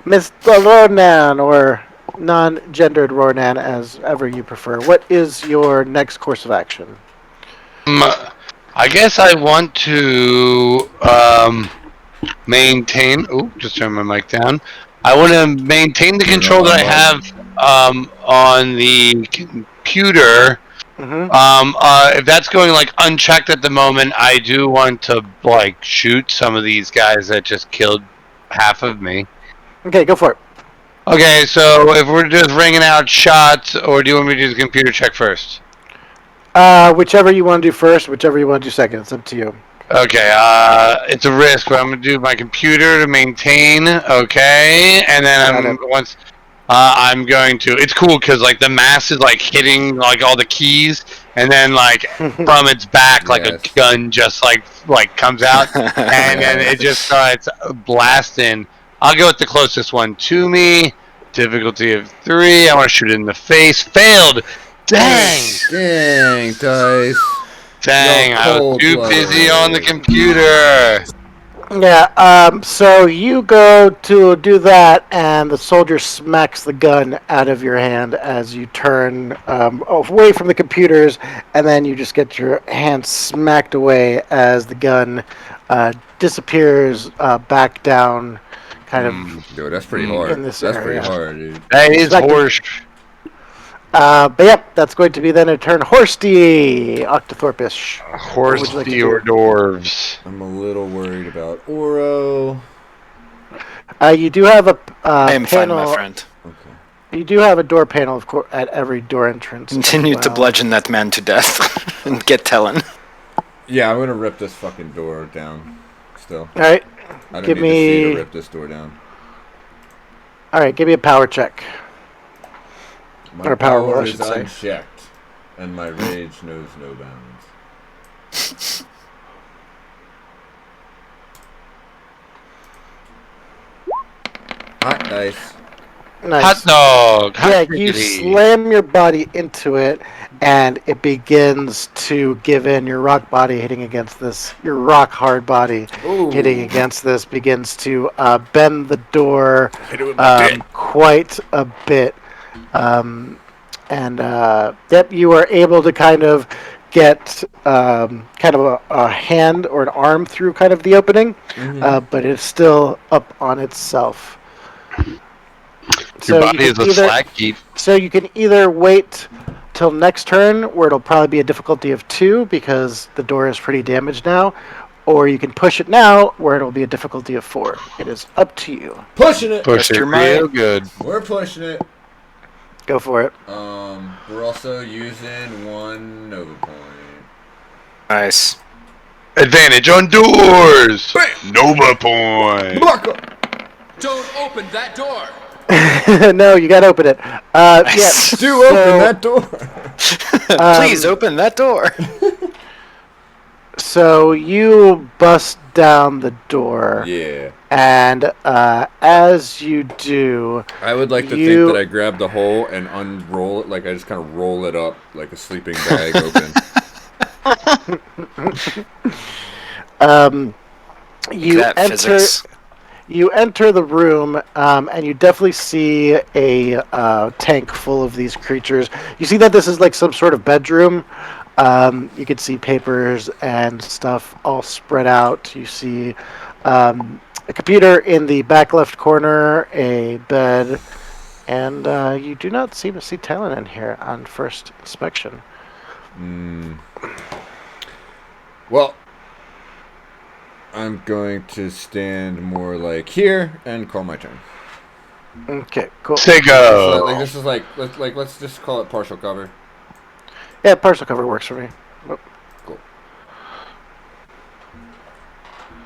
Mr. Ronan, or non-gendered Ronan, as ever you prefer. What is your next course of action?
I guess I want to maintain. Oh, just turn my mic down. I want to maintain the control that I have on the computer. If that's going like unchecked at the moment, I do want to like shoot some of these guys that just killed half of me.
Okay, go for it.
Okay, so if we're just ringing out shots, or do you want me to do the computer check first?
Whichever you want to do first, whichever you want to do second. It's up to you.
Okay, it's a risk, but I'm gonna do my computer to maintain. Okay, and then I'm going to. It's cool because like the mass is like hitting like all the keys, and then like from its back, like a gun just like comes out, and then it just starts blasting. I'll go with the closest one to me. Difficulty of 3. I want to shoot it in the face. Failed. Dang.
Dang, dice.
Dang, I was too busy on the computer.
Yeah, so you go to do that, and the soldier smacks the gun out of your hand as you turn away from the computers, and then you just get your hand smacked away as the gun disappears back down, kind of.
Dude, that's pretty hard.
In this
That's
area.
pretty hard, dude.
That is Horst.
But yep, that's going to be then a turn. Horsty, Octothorpish.
Horst
like to
the hors
do?
d'oeuvres.
I'm a little worried about Oro.
You do have a
I am fine,
panel.
my friend.
Okay.
You do have a door panel, of course, at every door entrance.
Continue
as
to
well.
bludgeon that man to death and get telling.
Yeah, I'm gonna rip this fucking door down. Still.
All right,
I don't
give
need to see
me.
to rip this door down.
All right, give me a power check.
My
Or power roll, I
is
should say.
unchecked, and my rage knows no bounds. Hot dice.
Nice.
Hot dog. Hot
Yeah, you
diggity.
slam your body into it, and it begins to give in. Your rock body hitting against this, your rock hard body hitting against this begins to bend the door quite a bit. Yep, you are able to kind of get kind of a hand or an arm through kind of the opening, but it's still up on itself.
Your body is a slack heap.
So you can either wait till next turn, where it'll probably be a difficulty of 2 because the door is pretty damaged now, or you can push it now, where it'll be a difficulty of 4. It is up to you.
Pushing it.
Push it
your
real
mind.
good.
We're pushing it.
Go for it.
We're also using 1 Nova point.
Nice.
Advantage on doors. Nova point.
Don't open that door.
No, you gotta open it.
Nice.
Do open that door.
Please open that door.
So you bust down the door,
Yeah.
and as you do,
I would like to think that I grab the hole and unroll it, like I just kind of roll it up like a sleeping bag open.
you
That
enter.
physics.
You enter the room, and you definitely see a tank full of these creatures. You see that this is like some sort of bedroom. You can see papers and stuff all spread out. You see a computer in the back left corner, a bed, and you do not seem to see Talon in here on first inspection.
Well, I'm going to stand more like here and call my turn.
Okay, cool.
Say go.
Like this is like let's just call it partial cover.
Yeah, partial cover works for me.
Cool.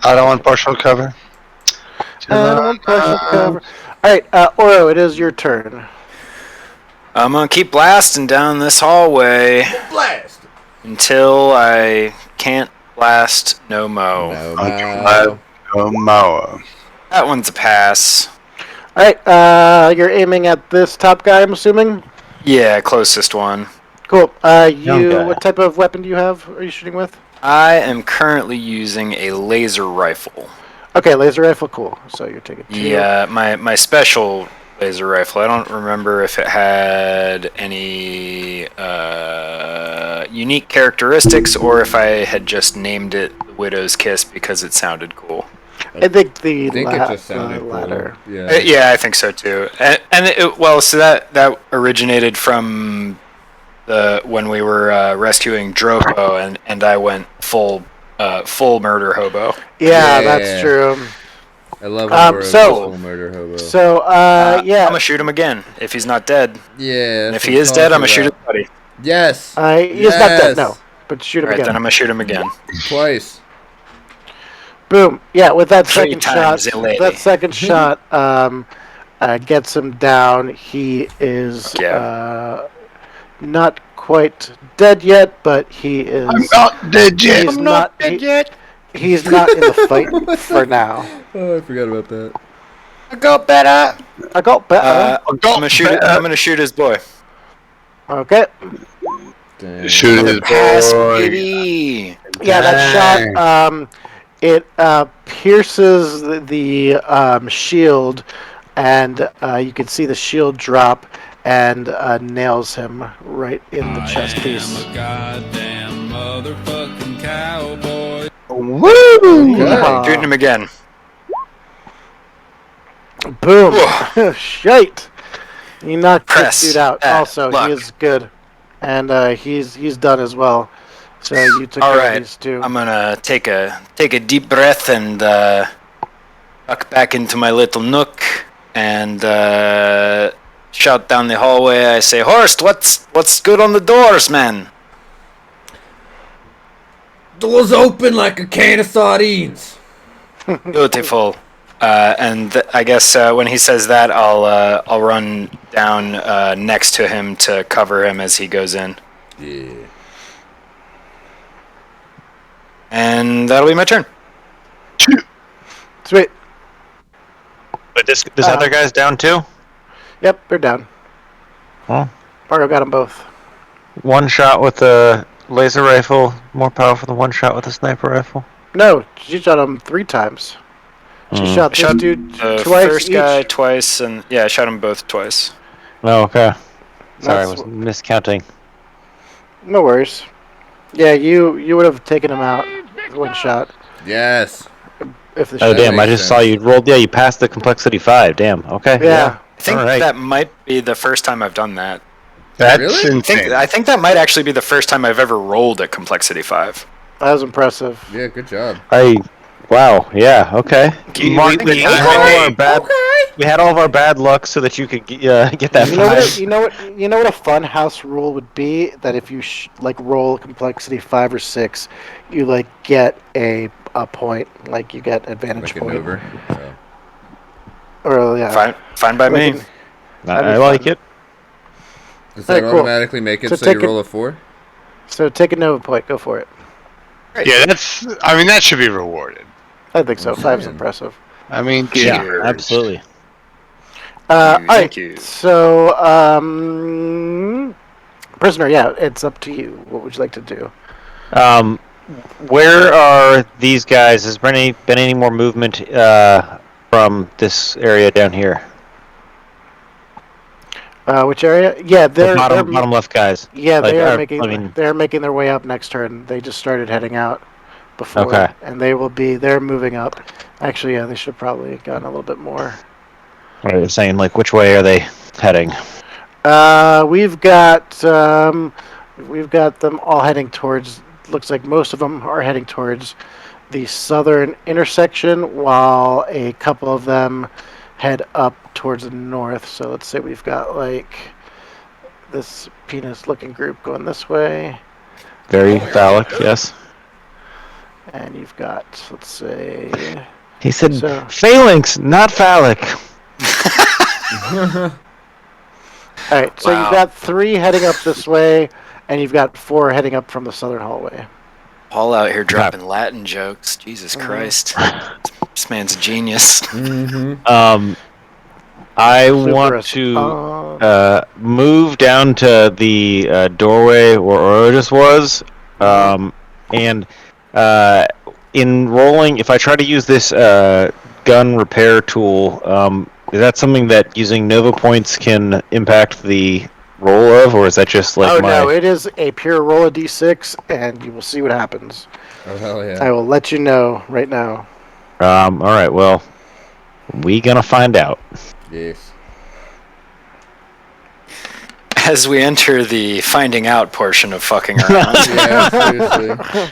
I don't want partial cover.
Partial cover. All right, Oro, it is your turn.
I'm gonna keep blasting down this hallway
Blast.
until I can't blast no mo.
Moa.
That one's a pass.
All right, you're aiming at this top guy, I'm assuming.
Yeah, closest one.
Cool.
Young guy.
What type of weapon do you have? Are you shooting with?
I am currently using a laser rifle.
Okay, laser rifle. Cool. So you're taking 2.
Yeah, my special laser rifle. I don't remember if it had any unique characteristics or if I had just named it the Widow's Kiss because it sounded cool.
I think the
I think it just sounded
latter.
cool. Yeah.
Yeah, I think so too. So that originated from when we were rescuing Dropo, and I went full murder hobo.
Yeah,
Yeah.
that's true.
I love when we're a
so-
full murder hobo.
So,
I'm
yeah.
gonna shoot him again if he's not dead.
Yeah.
And if
that's
he
what
is
I'm
dead, I'm
talking
gonna shoot his
about.
buddy.
Yes.
He's not dead, no. But shoot him
All right,
again.
then I'm gonna shoot him again.
Twice.
Boom. Yeah, with that
3
second
times,
shot,
you lady.
that second shot gets him down. He is not quite dead yet, but he is.
I'm not dead yet.
He's not dead yet. He's not in the fight for now.
Oh, I forgot about that.
I got better.
I'm gonna shoot his boy.
Okay.
Damn.
Shoot his
Pass,
boy.
baby.
Yeah, that shot. It pierces the shield, and you can see the shield drop and nails him right in the chest piece.
Goddamn motherfucking cowboy.
Woo!
Shooting him again.
Boom! Shite! You knocked
Press
this dude out.
that
Also,
luck.
he is good, and he's done as well. So you took
All
care of
right,
these two.
I'm gonna take a deep breath and duck back into my little nook and shout down the hallway. I say, Horst, what's good on the doors, man?
Doors open like a can of sardines.
Beautiful. I guess when he says that, I'll run down next to him to cover him as he goes in,
Yeah.
and that'll be my turn.
Sweet.
But this other guy's down too?
Yep, they're down.
Huh?
Bargo got them both.
One shot with a laser rifle more powerful than one shot with a sniper rifle?
No, she shot him 3 times. She shot this
Shot
dude
The
twice
first
each.
guy twice, and yeah, I shot them both twice.
Oh, okay. Sorry, I
That's-
was miscounting.
No worries. Yeah, you would have taken him out with 1 shot
Yes.
if the
Oh,
shot.
damn, I
makes
just saw
sense.
you rolled. Yeah, you passed the complexity 5. Damn, okay.
Yeah.
I think
All right.
that might be the first time I've done that.
That's
Really?
insane.
I think that might actually be the first time I've ever rolled at complexity 5.
That was impressive.
Yeah, good job.
Wow, yeah, okay.
We-
We had all of our bad luck so that you could get that
You know
5.
you know what a fun house rule would be, that if you roll complexity 5 or 6, you get a point, you get advantage
Like an
point.
over. Oh.
Or yeah.
Fine by me.
That'd
I
be
like
fun.
it.
Does that
Alright, cool.
automatically make it
So
so you
take it-
roll a 4?
So take a Nova point. Go for it.
Yeah, I mean, that should be rewarded.
I think so.
I'm
5's
saying.
impressive.
I mean,
Yeah,
cheers.
absolutely.
All
Thank
right.
you.
So, prisoner, yeah, it's up to you. What would you like to do?
Where are these guys? Has there been any more movement from this area down here?
Which area? Yeah,
The
they're
bottom left guys.
yeah,
Like,
they are
or,
making
I mean,
they're making their way up next turn. They just started heading out before,
Okay.
and they're moving up. Actually, yeah, they should have probably gotten a little bit more.
what are you saying? Like, which way are they heading?
We've got them all heading towards. Looks like most of them are heading towards the southern intersection, while a couple of them head up towards the north. So let's say we've got like this penis-looking group going this way,
Very phallic, yes.
and you've got, let's say,
He said
So-
phalanx, not phallic.
all right. So
Wow.
you've got 3 heading up this way, and you've got 4 heading up from the southern hallway.
Paul out here dropping Latin jokes. Jesus Christ. This man's a genius.
I
Super
want
res-
to move down to the doorway where Oro just was, and in rolling, if I try to use this gun repair tool, is that something that using Nova points can impact the roll of, or is that just like
no, it is a pure roll of d6, and you will see what happens.
Oh, hell
I
yeah.
will let you know right now.
All right, well, we gonna find out.
Yes.
As we enter the finding out portion of fucking around.
Yeah, seriously.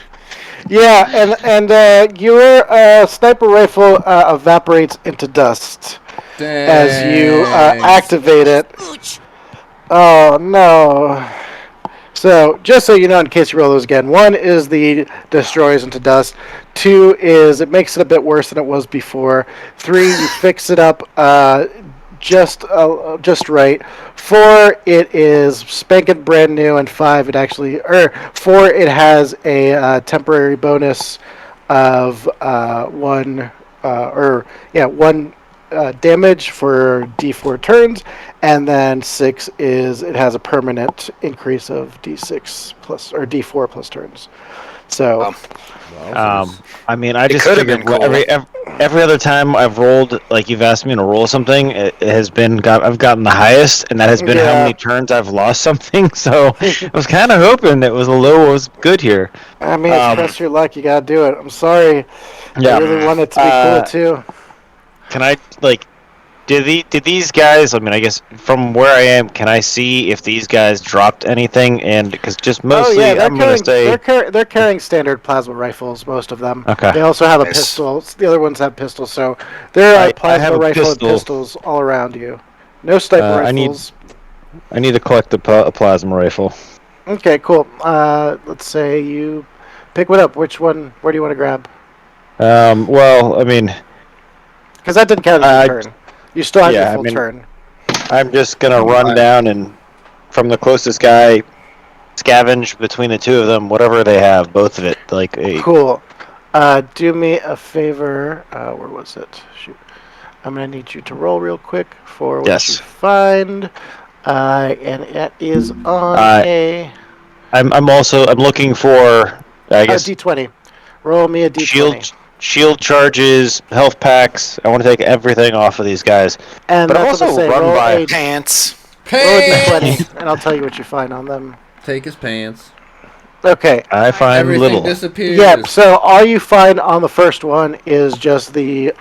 Yeah, and your sniper rifle evaporates into dust as you activate it. Oh no! So just so you know, in case you roll those again, 1 is the destroys into dust. 2 is it makes it a bit worse than it was before. 3, you fix it up just right. 4, it is spanking brand new, and 5, it actually 4, it has a temporary bonus of 1 damage for D4 turns, and then 6 is it has a permanent increase of D6 plus or D4 plus turns. So,
I mean, I just
could have
figured
been cool.
every other time I've rolled, like you've asked me to roll something, it has been I've gotten the highest, and that has been how
Yeah.
many turns I've lost something. So I was kind of hoping that was good here.
I mean, it's press your luck. You gotta do it. I'm sorry.
Yeah.
I really want it to be cool too.
Can I did these guys? I mean, I guess from where I am, can I see if these guys dropped anything? And because just mostly, I'm gonna say
they're carrying standard plasma rifles. Most of them.
Okay.
They also have a
Nice.
pistol. The other ones have pistols. So there
I
are plasma
have a
rifle
pistol.
and pistols all around you. No sniper
I need-
rifles.
I need to collect a plasma rifle.
Okay, cool. Let's say you pick one up. Which one? Where do you want to grab?
Well, I mean,
Because that didn't count as your turn. You still have
yeah,
your
I
full
mean-
turn.
I'm just gonna run down and from the closest guy, scavenge between the two of them, whatever they have, both of it. Like a
Cool. Do me a favor. Where was it? Shoot. I'm gonna need you to roll real quick for what
Yes.
you find. And it is on
I'm looking for, I guess,
D20. Roll me a D20.
shield charges, health packs. I want to take everything off of these guys.
And
But I'm
that's what
also
I say.
run
Roll
by-
a
Pants.
roll a D20, and I'll tell you what you find on them.
Take his pants.
Okay.
I find
Everything
little.
disappears.
Yep. So all you find on the first one is just the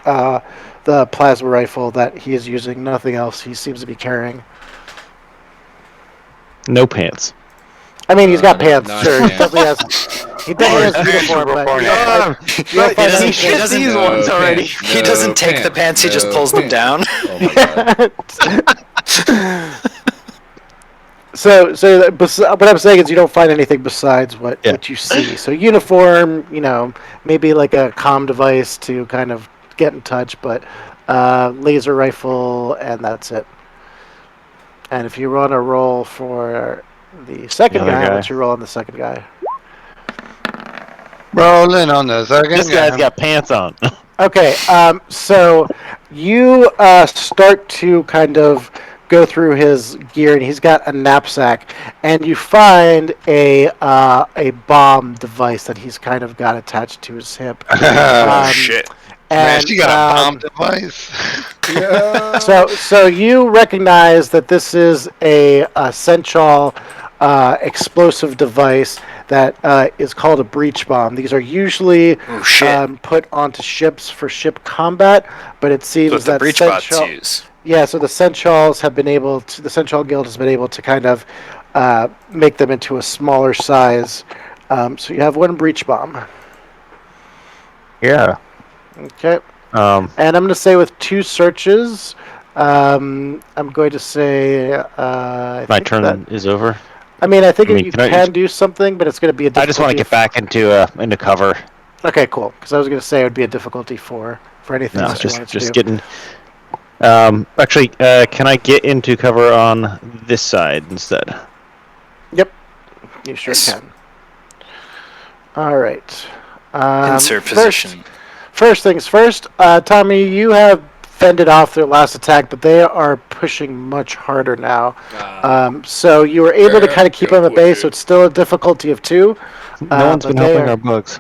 plasma rifle that he is using. Nothing else he seems to be carrying.
No pants.
I mean, he's got
not-
pants.
not
Sure, he
pants.
definitely has. He definitely has uniform, but you don't find
He doesn't,
anything.
he doesn't,
these
No
ones already.
pants,
he
no
doesn't take the pants, he just pulls them down.
Oh my god.
So what I'm saying is you don't find anything besides what you see. So uniform, maybe like a comm device to kind of get in touch, but laser rifle, and that's it. And if you run a roll for the second
The other
guy,
guy.
what's your roll on the second guy?
Rolling on the second.
This guy's
gun.
got pants on.
Okay, so you start to kind of go through his gear, and he's got a knapsack, and you find a bomb device that he's kind of got attached to his hip.
Shit.
Man,
And
she got a bomb device.
Yeah.
so you recognize that this is a Senchal explosive device that is called a breach bomb. These are usually
Oh, shit.
put onto ships for ship combat, but it seems
That's what the
that
breach bots
Senchal,
use.
yeah, so the Senchals have been able to, the Senchal Guild has been able to kind of make them into a smaller size. So you have one breach bomb.
Yeah.
Okay.
Um,
And I'm going to say with 2 searches, I'm going to say I
my
think
turn
that-
is over.
I mean, I think
I mean,
you
can I-
can do something, but it's going to be a difficulty.
I just want to get back into cover.
Okay, cool. Because I was going to say it would be a difficulty for anything
No,
else you wanted
just
to do.
getting. Actually, can I get into cover on this side instead?
Yep, you sure
Nice.
can. All right.
Insert position.
First things first, Tommy, you have fended off their last attack, but they are pushing much harder now. So you were able to kind of keep them at bay, so it's still a difficulty of 2.
No one's
but
been
they
helping
are-
our bugs.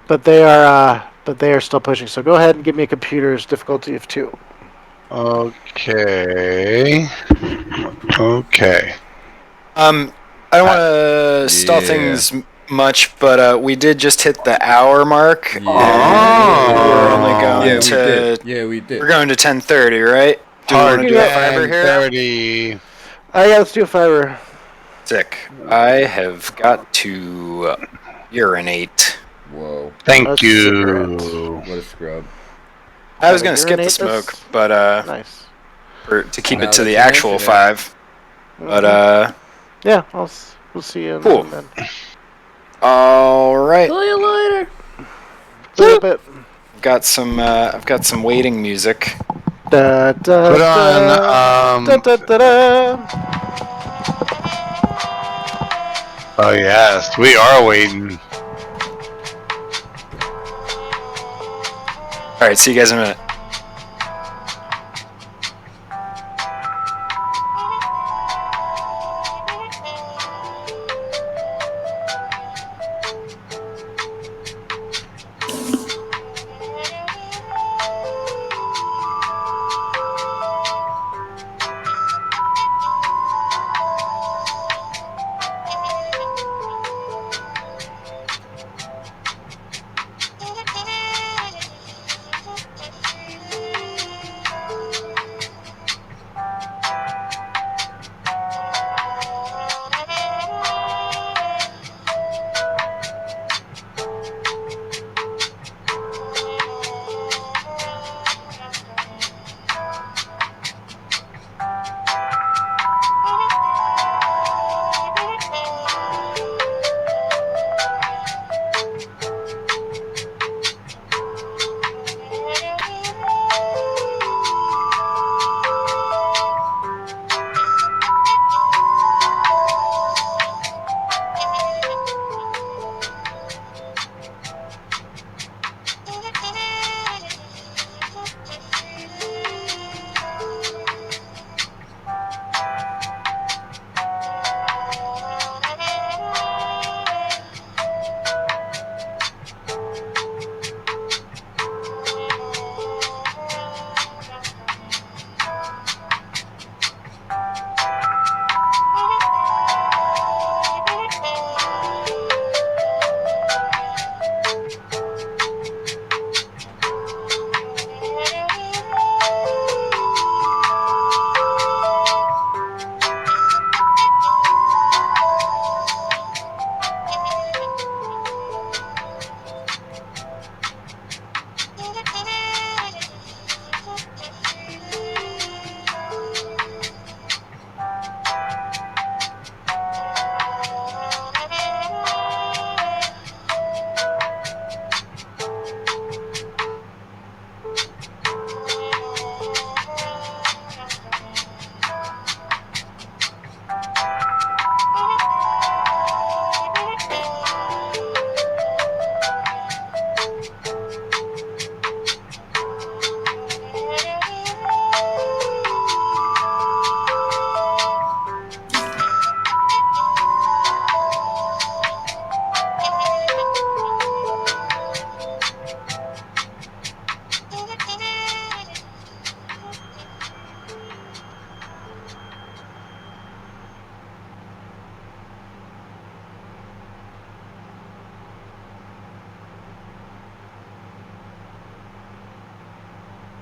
But they are still pushing. So go ahead and give me a computer's difficulty of 2.
Okay. Okay.
I don't want to stall
Yeah.
things much, but we did just hit the hour mark.
Yeah.
We're only going
Yeah, we
to
did. Yeah, we did.
we're going to 10:30, right? Do we want to do a fiber here?
30.
Oh yeah, let's do a fiber.
Sick. I have got to urinate.
Whoa.
Thank
Let's
you.
cigarette.
What a scrub.
I was gonna skip the
Urinate
smoke,
this?
but
Nice.
to keep
Now
it to
that
the
you
actual
mention it.
5. But
Yeah, we'll see you in
Cool.
then.
all right.
See you later.
A little bit.
I've got some waiting music.
Da, da,
Put
da,
on,
da, da, da, da.
oh yes, we are waiting.
All right, see you guys in a minute.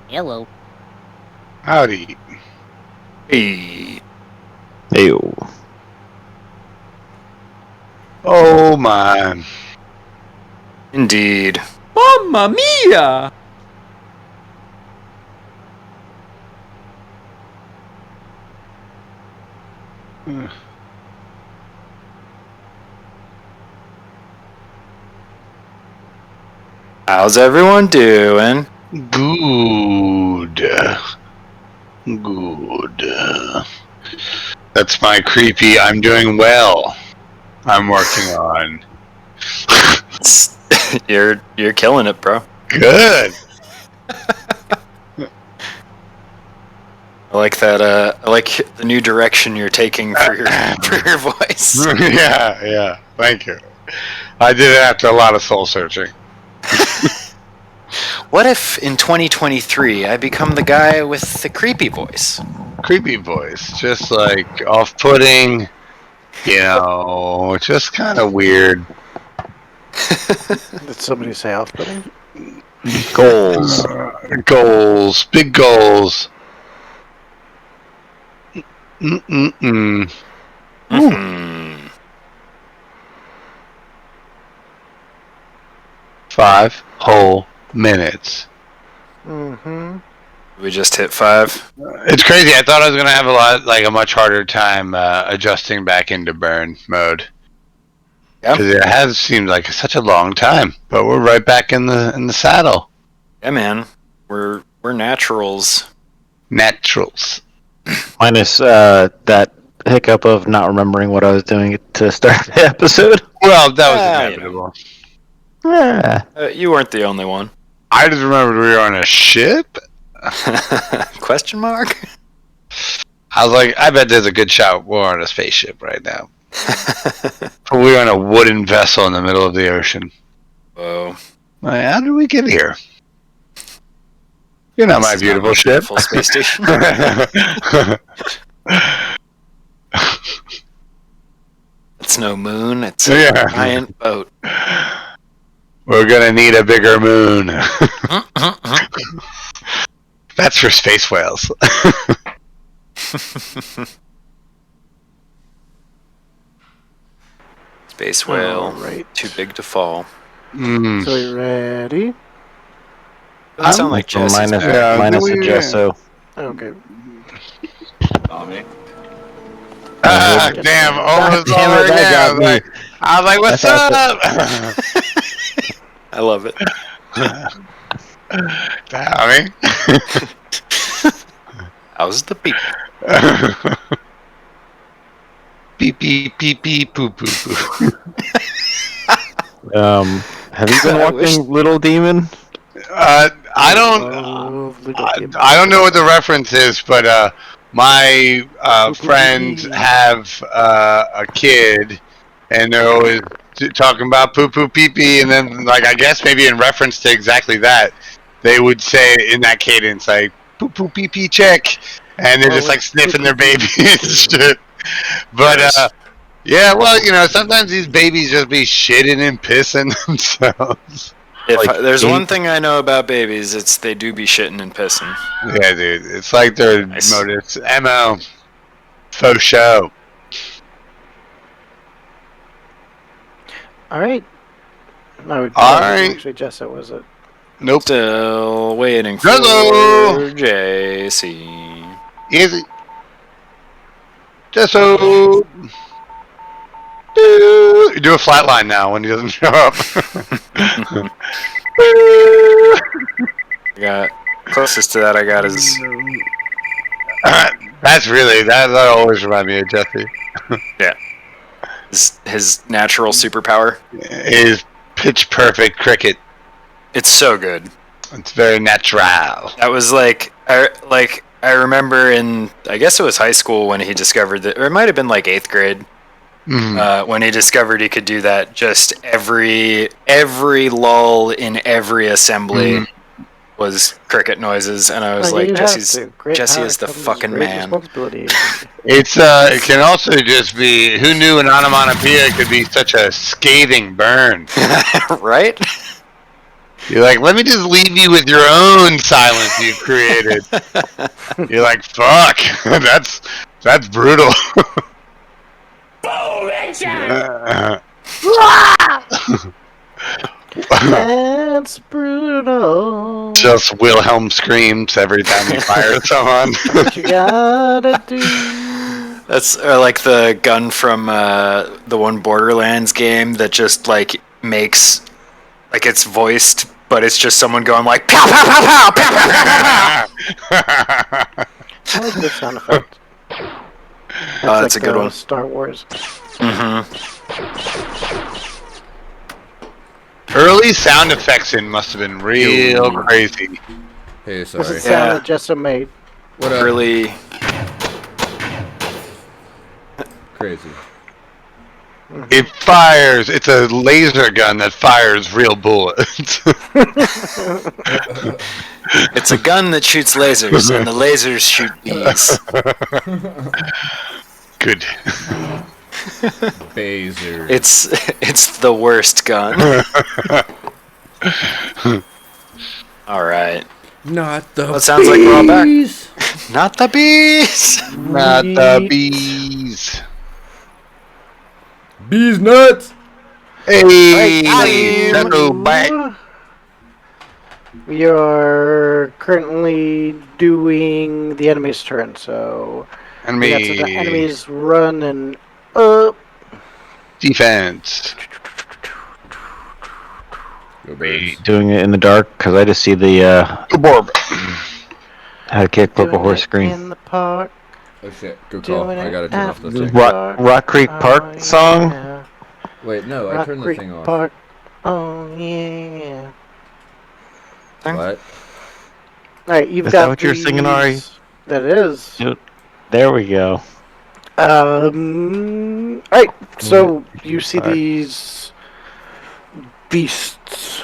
Hello.
Howdy.
Hey.
Ew.
Oh my.
Indeed.
Mamma mia!
How's everyone doing?
Good. Good. That's my creepy. I'm doing well. I'm working on.
You're killing it, bro.
Good.
I like that. I like the new direction you're taking for your voice.
Yeah. Thank you. I did it after a lot of soul searching.
What if in 2023 I become the guy with the creepy voice?
Creepy voice, just like off-putting. You know, just kind of weird.
Did somebody say off-putting?
Goals.
Goals, big goals. Mm-mm-mm.
Mm-hmm.
5 whole minutes.
Mm-hmm.
We just hit 5.
It's crazy. I thought I was gonna have a much harder time adjusting back into burn mode.
Yeah.
Because it has seemed like such a long time, but we're right back in the saddle.
Yeah, man. We're naturals.
Naturals.
Minus that hiccup of not remembering what I was doing to start the episode.
Well, that was
Ah,
inevitable.
Yeah.
You weren't the only one.
I just remembered we were on a ship.
Question mark?
I was like, I bet there's a good shot we're on a spaceship right now. But we're on a wooden vessel in the middle of the ocean.
Whoa.
Like, how did we get here? You're not my
This is
beautiful
not
ship.
beautiful space station. It's no moon. It's a
Yeah.
giant boat.
We're gonna need a bigger moon. That's for space whales.
Space whale.
Alright.
Too big to fall.
Mm.
So you ready?
Doesn't sound like
From
Jesse's
minus
back.
minus
we-
a gesso.
Okay.
Damn, almost
damn it,
over
that
now.
got me.
I was like, what's
I
up?
I love it.
I mean,
How's the beep?
beep beep beep beep poo poo poo.
Have you been
I wish-
watching Little Demon?
I don't.
Oh, legal game.
I don't know what the reference is, but my friends have a kid, and they're always talking about poo poo pee pee, and then like I guess maybe in reference to exactly that, they would say it in that cadence like poo poo pee pee check, and they're just like sniffing their baby and shit. But yeah, well, you know, sometimes these babies just be shitting and pissing themselves.
If
Like
there's
eight-
one thing I know about babies, it's they do be shitting and pissing.
Yeah, dude, it's like their
Nice.
modus MO faux show.
Alright. No,
Alright.
actually, Jessa was it.
Nope.
Still waiting for
Hello.
JC.
Easy. Just so. You do a flat line now when he doesn't show up.
I got closest to that I got is
that always reminds me of Jesse.
his natural superpower.
Is pitch perfect cricket.
It's so good.
It's very natural.
That was like I remember in I guess it was high school when he discovered that, or it might have been like 8th grade. When he discovered he could do that, just every lull in every assembly was cricket noises, and I was like, Jesse is the fucking man.
It's it can also just be who knew an onomatopoeia could be such a scathing burn.
Right?
You're like, let me just leave you with your own silence you've created. You're like, fuck, that's brutal.
That's brutal.
Just Wilhelm screams every time he fires someone.
What you gotta do?
That's like the gun from the one Borderlands game that just like makes like it's voiced, but it's just someone going like pow pow pow pow pow pow pow pow.
I like this sound effect.
That's a good one.
Star Wars.
Early sound effects in must have been real crazy.
Hey,
This
sorry.
is the sound that Jessa made.
What up?
Really,
Crazy.
It fires. It's a laser gun that fires real bullets.
it's a gun that shoots lasers, and the lasers shoot bees.
Good.
Baser.
It's the worst gun. All right.
Not the.
Well, it sounds like we're all back. Not the bees.
Not the bees.
Bees nuts.
Hey,
Right,
hello, back.
We are currently doing the enemy's turn, so we got the
Enemy
enemies running up.
defense.
Go birds.
Doing it in the dark because I just see the how to kick flip a
Doing
horse
it
screen.
in the park.
Oh shit. Good call.
Doing
I
it
gotta turn off the
after
thing.
dark.
Rock Creek Park
Oh,
song.
yeah.
Wait, no. I
Rock
turned the
Creek
thing off.
Park. Oh yeah.
What?
Alright, you've
Is
got
that what you're singing, Ari?
these- That is.
There we go.
Alright, so you see these beasts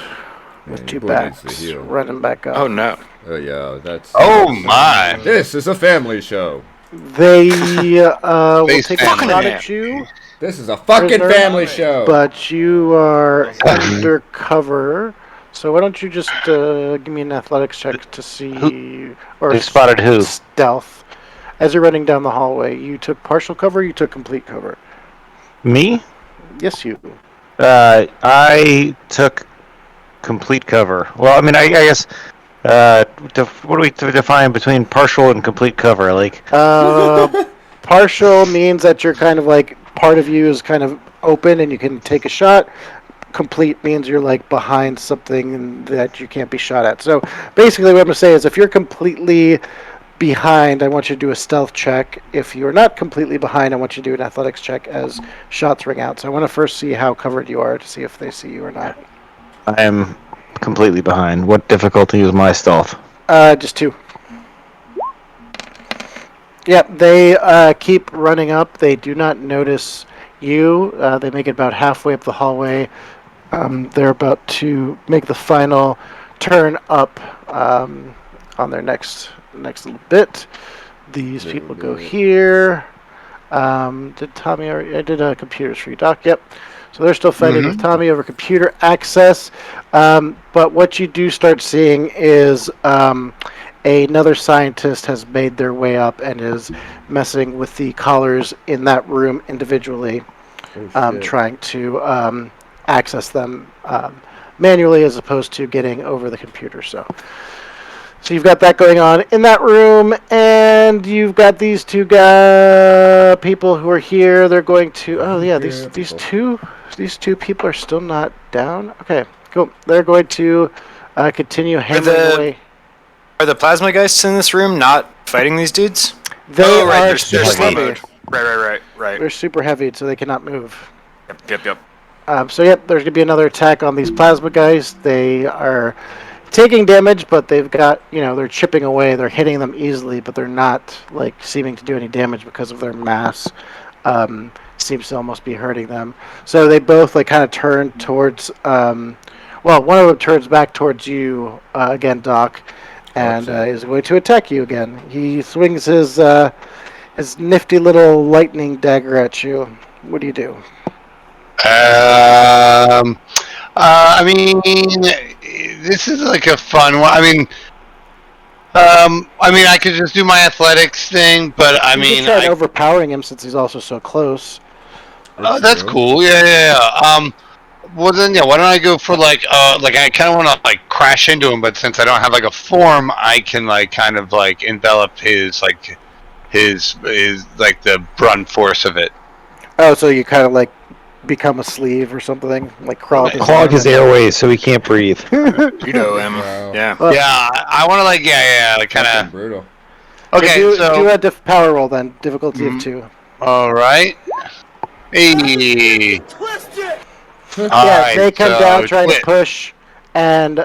with
Man,
two
boy needs to
backs
heal.
running back up.
Oh no.
Oh yeah, that's.
Oh my!
This is a family show.
They will
Face
take a
family.
shot at you,
This is a fucking
Prisoner.
family show.
but you are undercover. So why don't you just give me an athletics check to see, or
Who spotted who?
stealth. As you're running down the hallway, you took partial cover. You took complete cover.
Me?
Yes, you.
I took complete cover. Well, I mean, I guess. What do we define between partial and complete cover? Like,
Partial means that you're kind of like part of you is kind of open and you can take a shot. Complete means you're like behind something that you can't be shot at. So basically, what I'm gonna say is, if you're completely behind, I want you to do a stealth check. If you're not completely behind, I want you to do an athletics check as shots ring out. So I want to first see how covered you are to see if they see you or not.
I am completely behind. What difficulty is my stealth?
Just 2. Yep, they keep running up. They do not notice you. They make it about halfway up the hallway. They're about to make the final turn up on their next little bit. These people go here. Did Tommy already? I did computers for you, Doc. Yep. So they're still fighting with Tommy over computer access. But what you do start seeing is another scientist has made their way up and is messing with the collars in that room individually, trying to access them manually as opposed to getting over the computer. So you've got that going on in that room, and you've got these two people who are here. They're going to. Oh yeah, these two people are still not down. Okay, cool. They're going to continue hammering away.
Are the plasma geists in this room not fighting these dudes?
They
Oh, right,
are
they're
super
sleep
heavy.
mode. Right.
They're super heavy, so they cannot move.
Yep.
So yep, there's gonna be another attack on these plasma guys. They are taking damage, but they've got, they're chipping away. They're hitting them easily, but they're not like seeming to do any damage because of their mass. Seems to almost be hurting them. So they both like kind of turn towards. One of them turns back towards you again, Doc, and is going to attack you again. He swings his nifty little lightning dagger at you. What do you do?
I mean, this is like a fun one. I mean, I could just do my athletics thing, but I
You
mean,
could try overpowering him since he's also so close.
that's cool. Yeah. Well then, yeah. Why don't I go for like I kind of want to like crash into him, but since I don't have like a form, I can like kind of like envelop his like the brunt force of it.
Oh, so you kind of like become a sleeve or something, like crawl.
Clog his airways so he can't breathe.
Judo him.
Wow.
Yeah.
Well,
Yeah, I want to like
Fucking
kind of.
brutal.
Okay,
do
so
a power roll then, difficulty of 2.
all right. Hey.
Twist it!
Alright,
they come
so
down trying
twist.
to push, and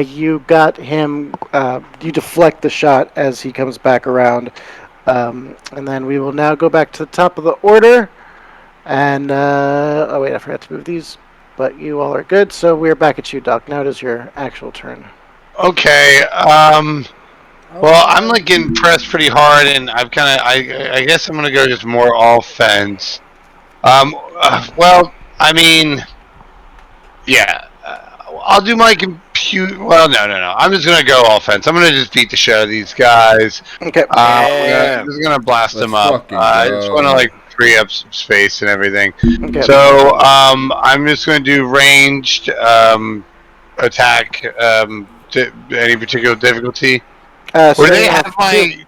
you got him. You deflect the shot as he comes back around, and then we will now go back to the top of the order. And oh wait, I forgot to move these, but you all are good. So we're back at you, Doc. Now it is your actual turn.
Okay. Well, I'm like getting pressed pretty hard, and I've kind of. I guess I'm gonna go just more offense. Well, I mean, yeah. I'll do my compute. Well, no. I'm just gonna go offense. I'm gonna just beat the shit out of these guys.
Okay.
I'm just gonna blast them up. I just want to like free up some space and everything.
Okay.
So, I'm just gonna do ranged attack. Any particular difficulty?
So
Or they have my.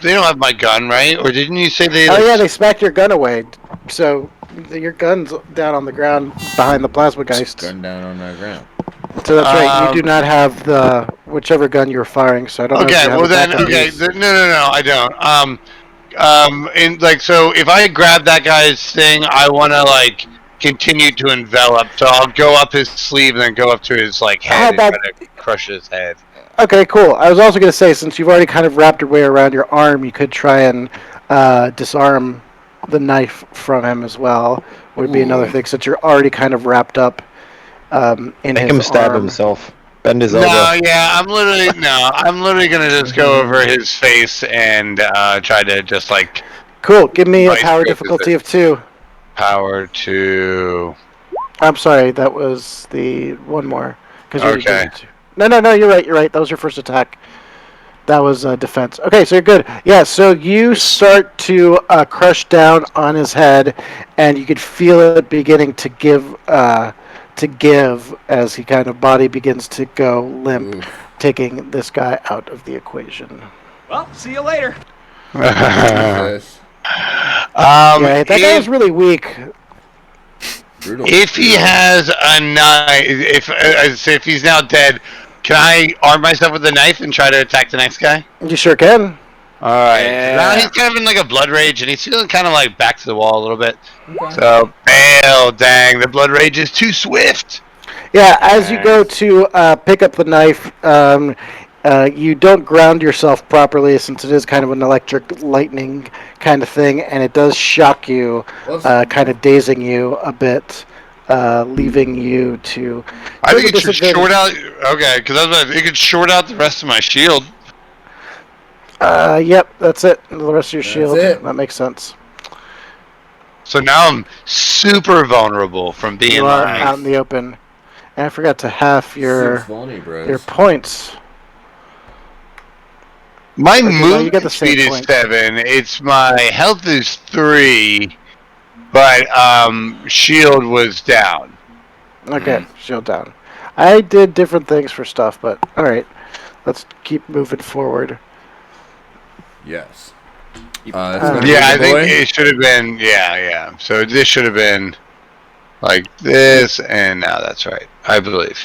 They don't have my gun, right? Or didn't you say they?
Oh yeah, they smacked your gun away. So your gun's down on the ground behind the plasma geist.
Gun down on the ground.
So that's right. You do not have the whichever gun you're firing. So I don't know. If you have it back on these.
No, I don't. And like, so if I grab that guy's thing, I want to like continue to envelop. So I'll go up his sleeve and then go up to his like head and try to crush his head.
Okay, cool. I was also going to say, since you've already kind of wrapped your way around your arm, you could try and disarm the knife from him as well. Would be another thing, since you're already kind of wrapped up in
Make
his
him stab
arm.
himself. Bend his elbow.
No, yeah, I'm literally gonna just go over his face and try to just like
Cool. Give me a
Right,
power
go
difficulty
with
of 2.
power to.
I'm sorry, that was the one more.
Okay.
No, you're right. That was your first attack. That was defense. Okay, so you're good. Yeah, so you start to crush down on his head, and you could feel it beginning to give as he kind of body begins to go limp, taking this guy out of the equation.
Well, see you later.
Jesus.
Yeah, that guy is really weak.
Brutal.
If he has a knife, if he's now dead, can I arm myself with a knife and try to attack the next guy?
You sure can.
All right.
Yeah.
Now he's kind of in like a blood rage, and he's feeling kind of like back to the wall a little bit. So, dang, the blood rage is too swift.
Yeah, as you go to pick up the knife, you don't ground yourself properly since it is kind of an electric lightning kind of thing, and it does shock you, kind of dazing you a bit, leaving you to...
I think it should short out... Okay, because it could short out the rest of my shield.
Yep, that's it. The rest of your shield.
it.
That makes sense.
So now I'm super vulnerable from being
You are
like...
out in the open. And I forgot to half your
Bros.
points.
My
you
movement
get the same
speed is
point.
7. It's my health is 3, but shield was down.
Okay, shield down. I did different things for stuff, but alright. Let's keep moving forward.
Yes.
I think it should have been. Yeah. So this should have been like this, and now that's right. I believe.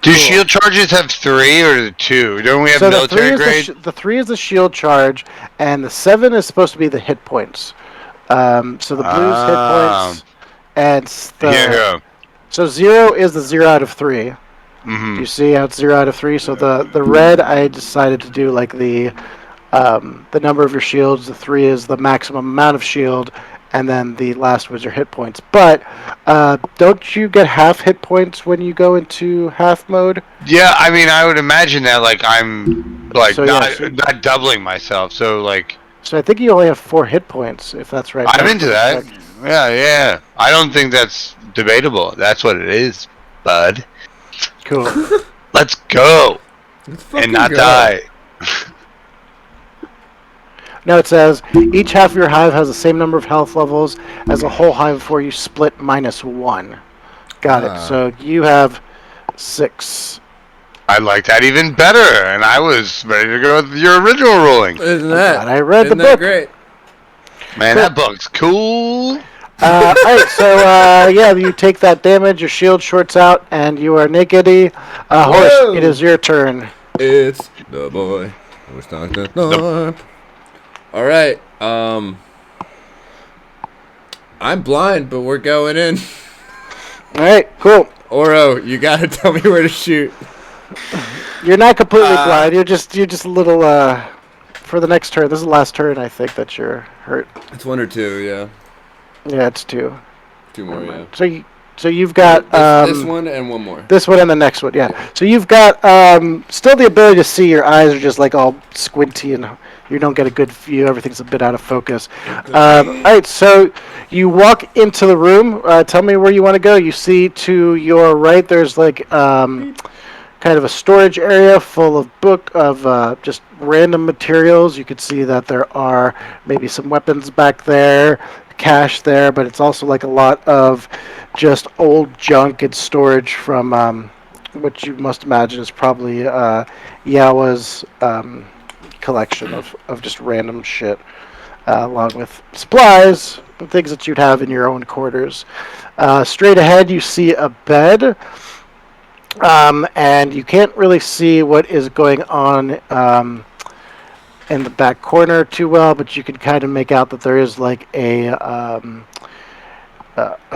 Do shield charges have 3 or the 2? Don't we have military grade?
The 3 is the shield charge, and the 7 is supposed to be the hit points. So the blue's hit points, and so 0 is the 0 out of 3.
Mm-hmm.
You see how it's 0 out of 3. So the red, I decided to do like the number of your shields. The 3 is the maximum amount of shield, and then the last was your hit points. But don't you get half hit points when you go into half mode?
Yeah, I mean, I would imagine that like I'm like
So,
not doubling myself. So like.
So I think you only have 4 hit points, if that's right.
I'm into that. Yeah. I don't think that's debatable. That's what it is. bud.
Cool.
Let's go
Let's fucking
and not
go.
die.
Now it says each half of your hive has the same number of health levels as a whole hive before you split -1. Got it. So you have 6.
I like that even better, and I was ready to go with your original ruling.
Isn't that?
glad I read the
isn't that
book.
great?
Man, that book's cool.
All right, so yeah, you take that damage. Your shield shorts out, and you are naked. Horst,
Whoa.
it is your turn.
It's the boy. We're starting to All right. I'm blind, but we're going in.
All right, cool.
Oro, you gotta tell me where to shoot.
You're not completely blind. You're just a little. For the next turn, this is the last turn. I think that you're hurt.
It's 1 or 2, yeah.
Yeah, it's 2.
2 more, yeah.
So you've got
this one and one more.
This one and the next one, yeah. So you've got still the ability to see. Your eyes are just like all squinty and you don't get a good view. Everything's a bit out of focus. All right, so you walk into the room. Tell me where you want to go. You see to your right, there's like kind of a storage area full of just random materials. You could see that there are maybe some weapons back there, cash there, but it's also like a lot of just old junk and storage from what you must imagine is probably Yawa's collection of just random shit, along with supplies and things that you'd have in your own quarters. Straight ahead, you see a bed, and you can't really see what is going on in the back corner too well, but you can kind of make out that there is like a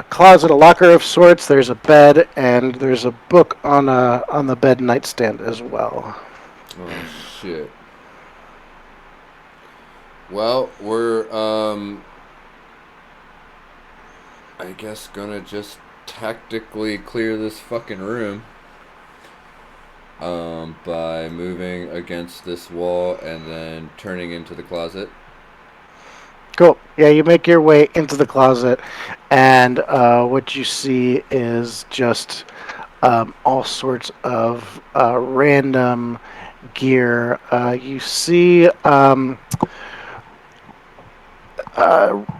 closet, a locker of sorts. There's a bed, and there's a book on the bed nightstand as well.
Oh shit. Well, we're I guess gonna just tactically clear this fucking room. By moving against this wall and then turning into the closet.
Cool. Yeah, you make your way into the closet, and what you see is just all sorts of random gear. You see,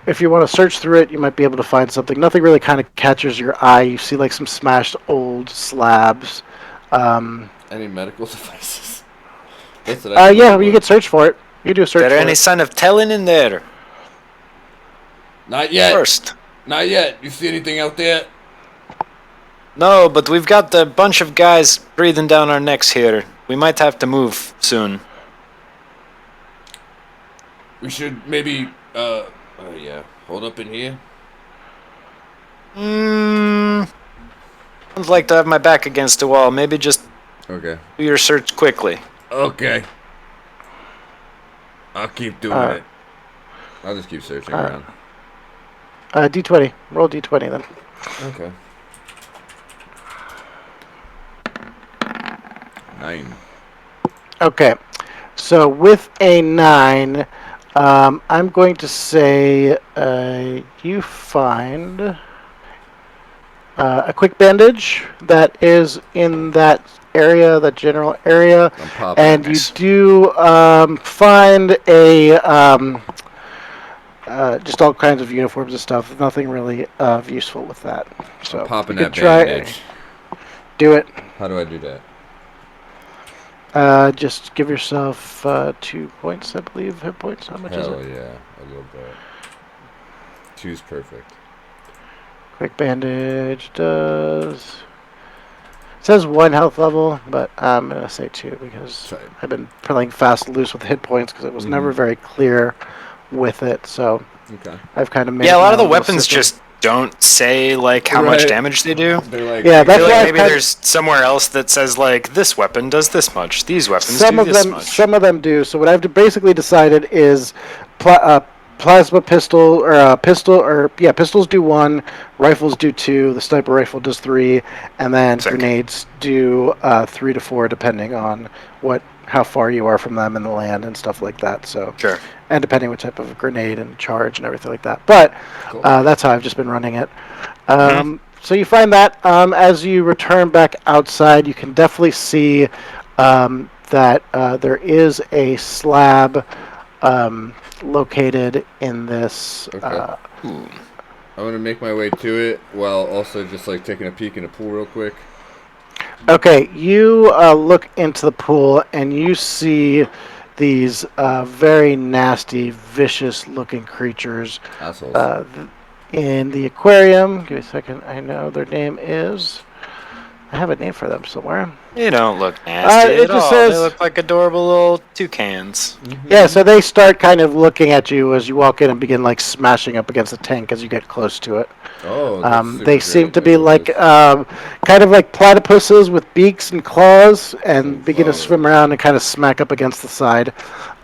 if you want to search through it, you might be able to find something. Nothing really kind of catches your eye. You see like some smashed old slabs.
Any medical devices? That's what I
Yeah, you could search for it. You do a search
Is there
for
any
it.
sign of telling in there?
Not yet.
First.
Not yet. You see anything out there?
No, but we've got a bunch of guys breathing down our necks here. We might have to move soon.
We should maybe, yeah, hold up in here.
I'd like to have my back against a wall. Maybe just
Okay.
do your search quickly.
Okay. I'll keep doing it. I'll just keep searching around.
D20. Roll D20 then.
Okay. 9.
Okay. So with a 9, I'm going to say you find a quick bandage that is in that area, that general area, and you do find a just all kinds of uniforms and stuff. Nothing really useful with that. So
I'm popping
you
that
could try
bandage.
Do it.
How do I do that?
Just give yourself 2 points, I believe. Hit points. How much is
Hell
it?
yeah, a little bit. 2's perfect.
Quick bandage does. It says 1 health level, but I'm gonna say 2 because I've been playing fast and loose with hit points because it was never very clear with it. So I've kind of made.
Yeah, a lot of the weapons just don't say like how much damage they do.
They're like,
yeah, that's why
maybe there's somewhere else that says like this weapon does this much. These weapons
some
do
of
this
them,
much.
some of them do. So what I've basically decided is, plasma pistol or pistols do 1, rifles do 2, the sniper rifle does 3, and then grenades do 3 to 4 depending on how far you are from them in the land and stuff like that. So
Sure.
And depending what type of grenade and charge and everything like that. But that's how I've just been running it. So you find that as you return back outside, you can definitely see that there is a slab located in this.
Okay. I'm gonna make my way to it while also just like taking a peek in the pool real quick.
Okay, you look into the pool and you see these very nasty, vicious-looking creatures
Assholes.
in the aquarium. Give me a second. I know their name is. I have a name for them somewhere.
They don't look nasty
it
at
just
all.
says-
They look like adorable little toucans.
Yeah, so they start kind of looking at you as you walk in and begin like smashing up against the tank as you get close to it.
Oh, that's super
They seem
great.
to be like kind of like platypuses with beaks and claws, and begin to swim around and kind of smack up against the side.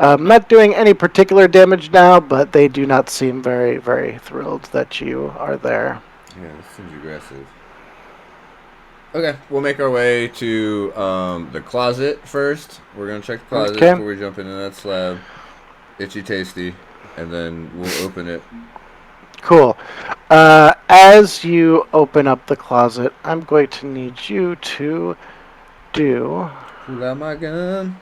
Not doing any particular damage now, but they do not seem very, very thrilled that you are there.
Yeah, this seems aggressive. Okay, we'll make our way to the closet first. We're gonna check the closet before we jump into that slab. Itchy tasty, and then we'll open it.
Cool. As you open up the closet, I'm going to need you to do.
Pull out my gun.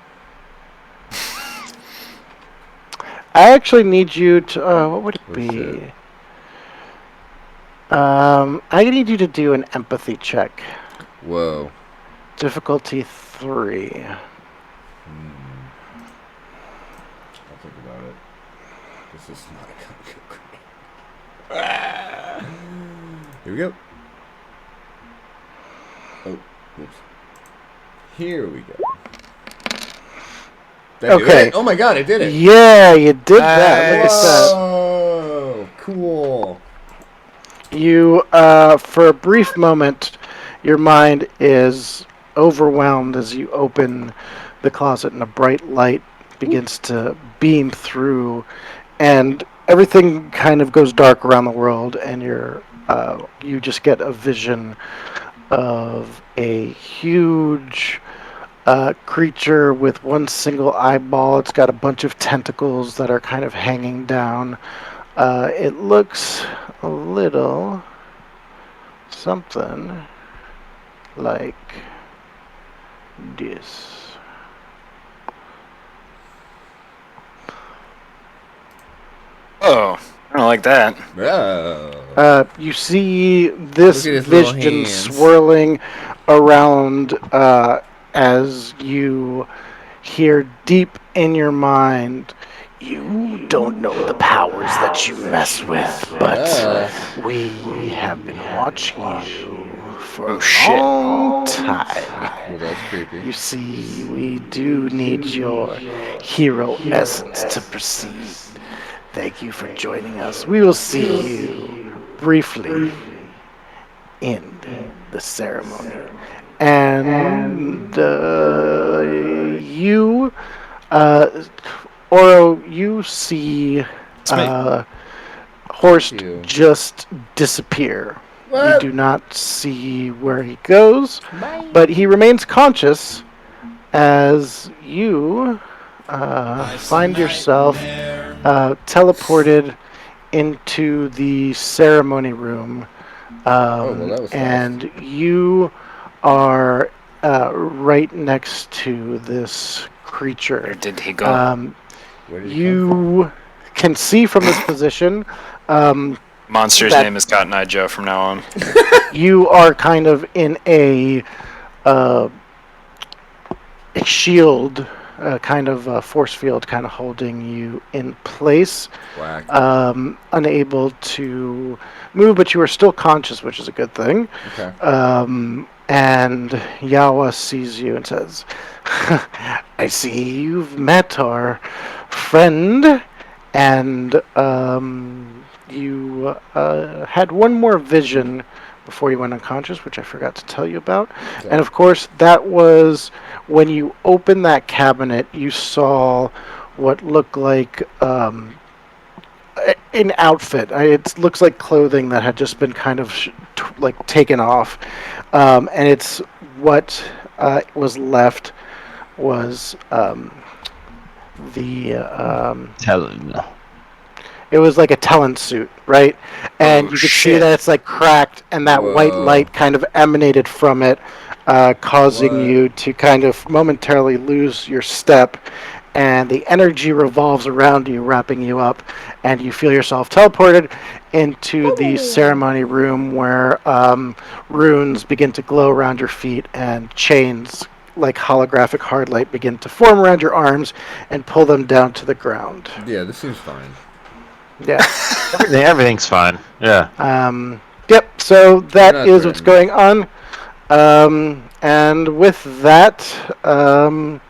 I actually need you to. What would it be? I need you to do an empathy check.
Whoa.
Difficulty 3.
I'll think about it. This is not gonna go great. Here we go. Oh, oops. Here we go. Did I do
Okay.
it? Oh my god, I did it.
Yeah, you did that. Look at that.
Oh, cool.
You, for a brief moment, your mind is overwhelmed as you open the closet and a bright light begins to beam through, and everything kind of goes dark around the world, and you just get a vision of a huge creature with one single eyeball. It's got a bunch of tentacles that are kind of hanging down. It looks a little something like this.
Oh, I don't like that.
Oh.
You see this
Look at his little
vision
hands.
swirling around as you hear deep in your mind, you don't know the powers that you mess with, but we have been watching you for a long time.
Well, that's creepy.
You see, we do need your hero essence to proceed. Thank you for joining us. We will see you briefly in the ceremony. And you, Oro, you see Horst just disappear. You do not see where he goes, but he remains conscious as you find yourself teleported into the ceremony room,
well, that was
and you are right next to this creature.
Where did he go?
Where did he come
You can see from this position.
Monster's
that-
name is Cotton Eye Joe from now on.
You are kind of in a shield, kind of a force field, kind of holding you in place.
Whack.
Unable to move, but you are still conscious, which is a good thing.
Okay.
And Yawa sees you and says, I see you've met our friend, and you had one more vision before you went unconscious, which I forgot to tell you about.
Okay.
And of course, that was when you opened that cabinet, you saw what looked like an outfit. It looks like clothing that had just been kind of like taken off. And it's what was left was the...
Helen.
it was like a talent suit, right? And you could see that it's like cracked, and that white light kind of emanated from it, causing you to kind of momentarily lose your step. And the energy revolves around you, wrapping you up, and you feel yourself teleported into the ceremony room where runes begin to glow around your feet, and chains like holographic hard light begin to form around your arms and pull them down to the ground.
Yeah, this seems fine.
Yeah.
Everything's fine. Yeah.
Yep, so that is what's going on. And with that, I'm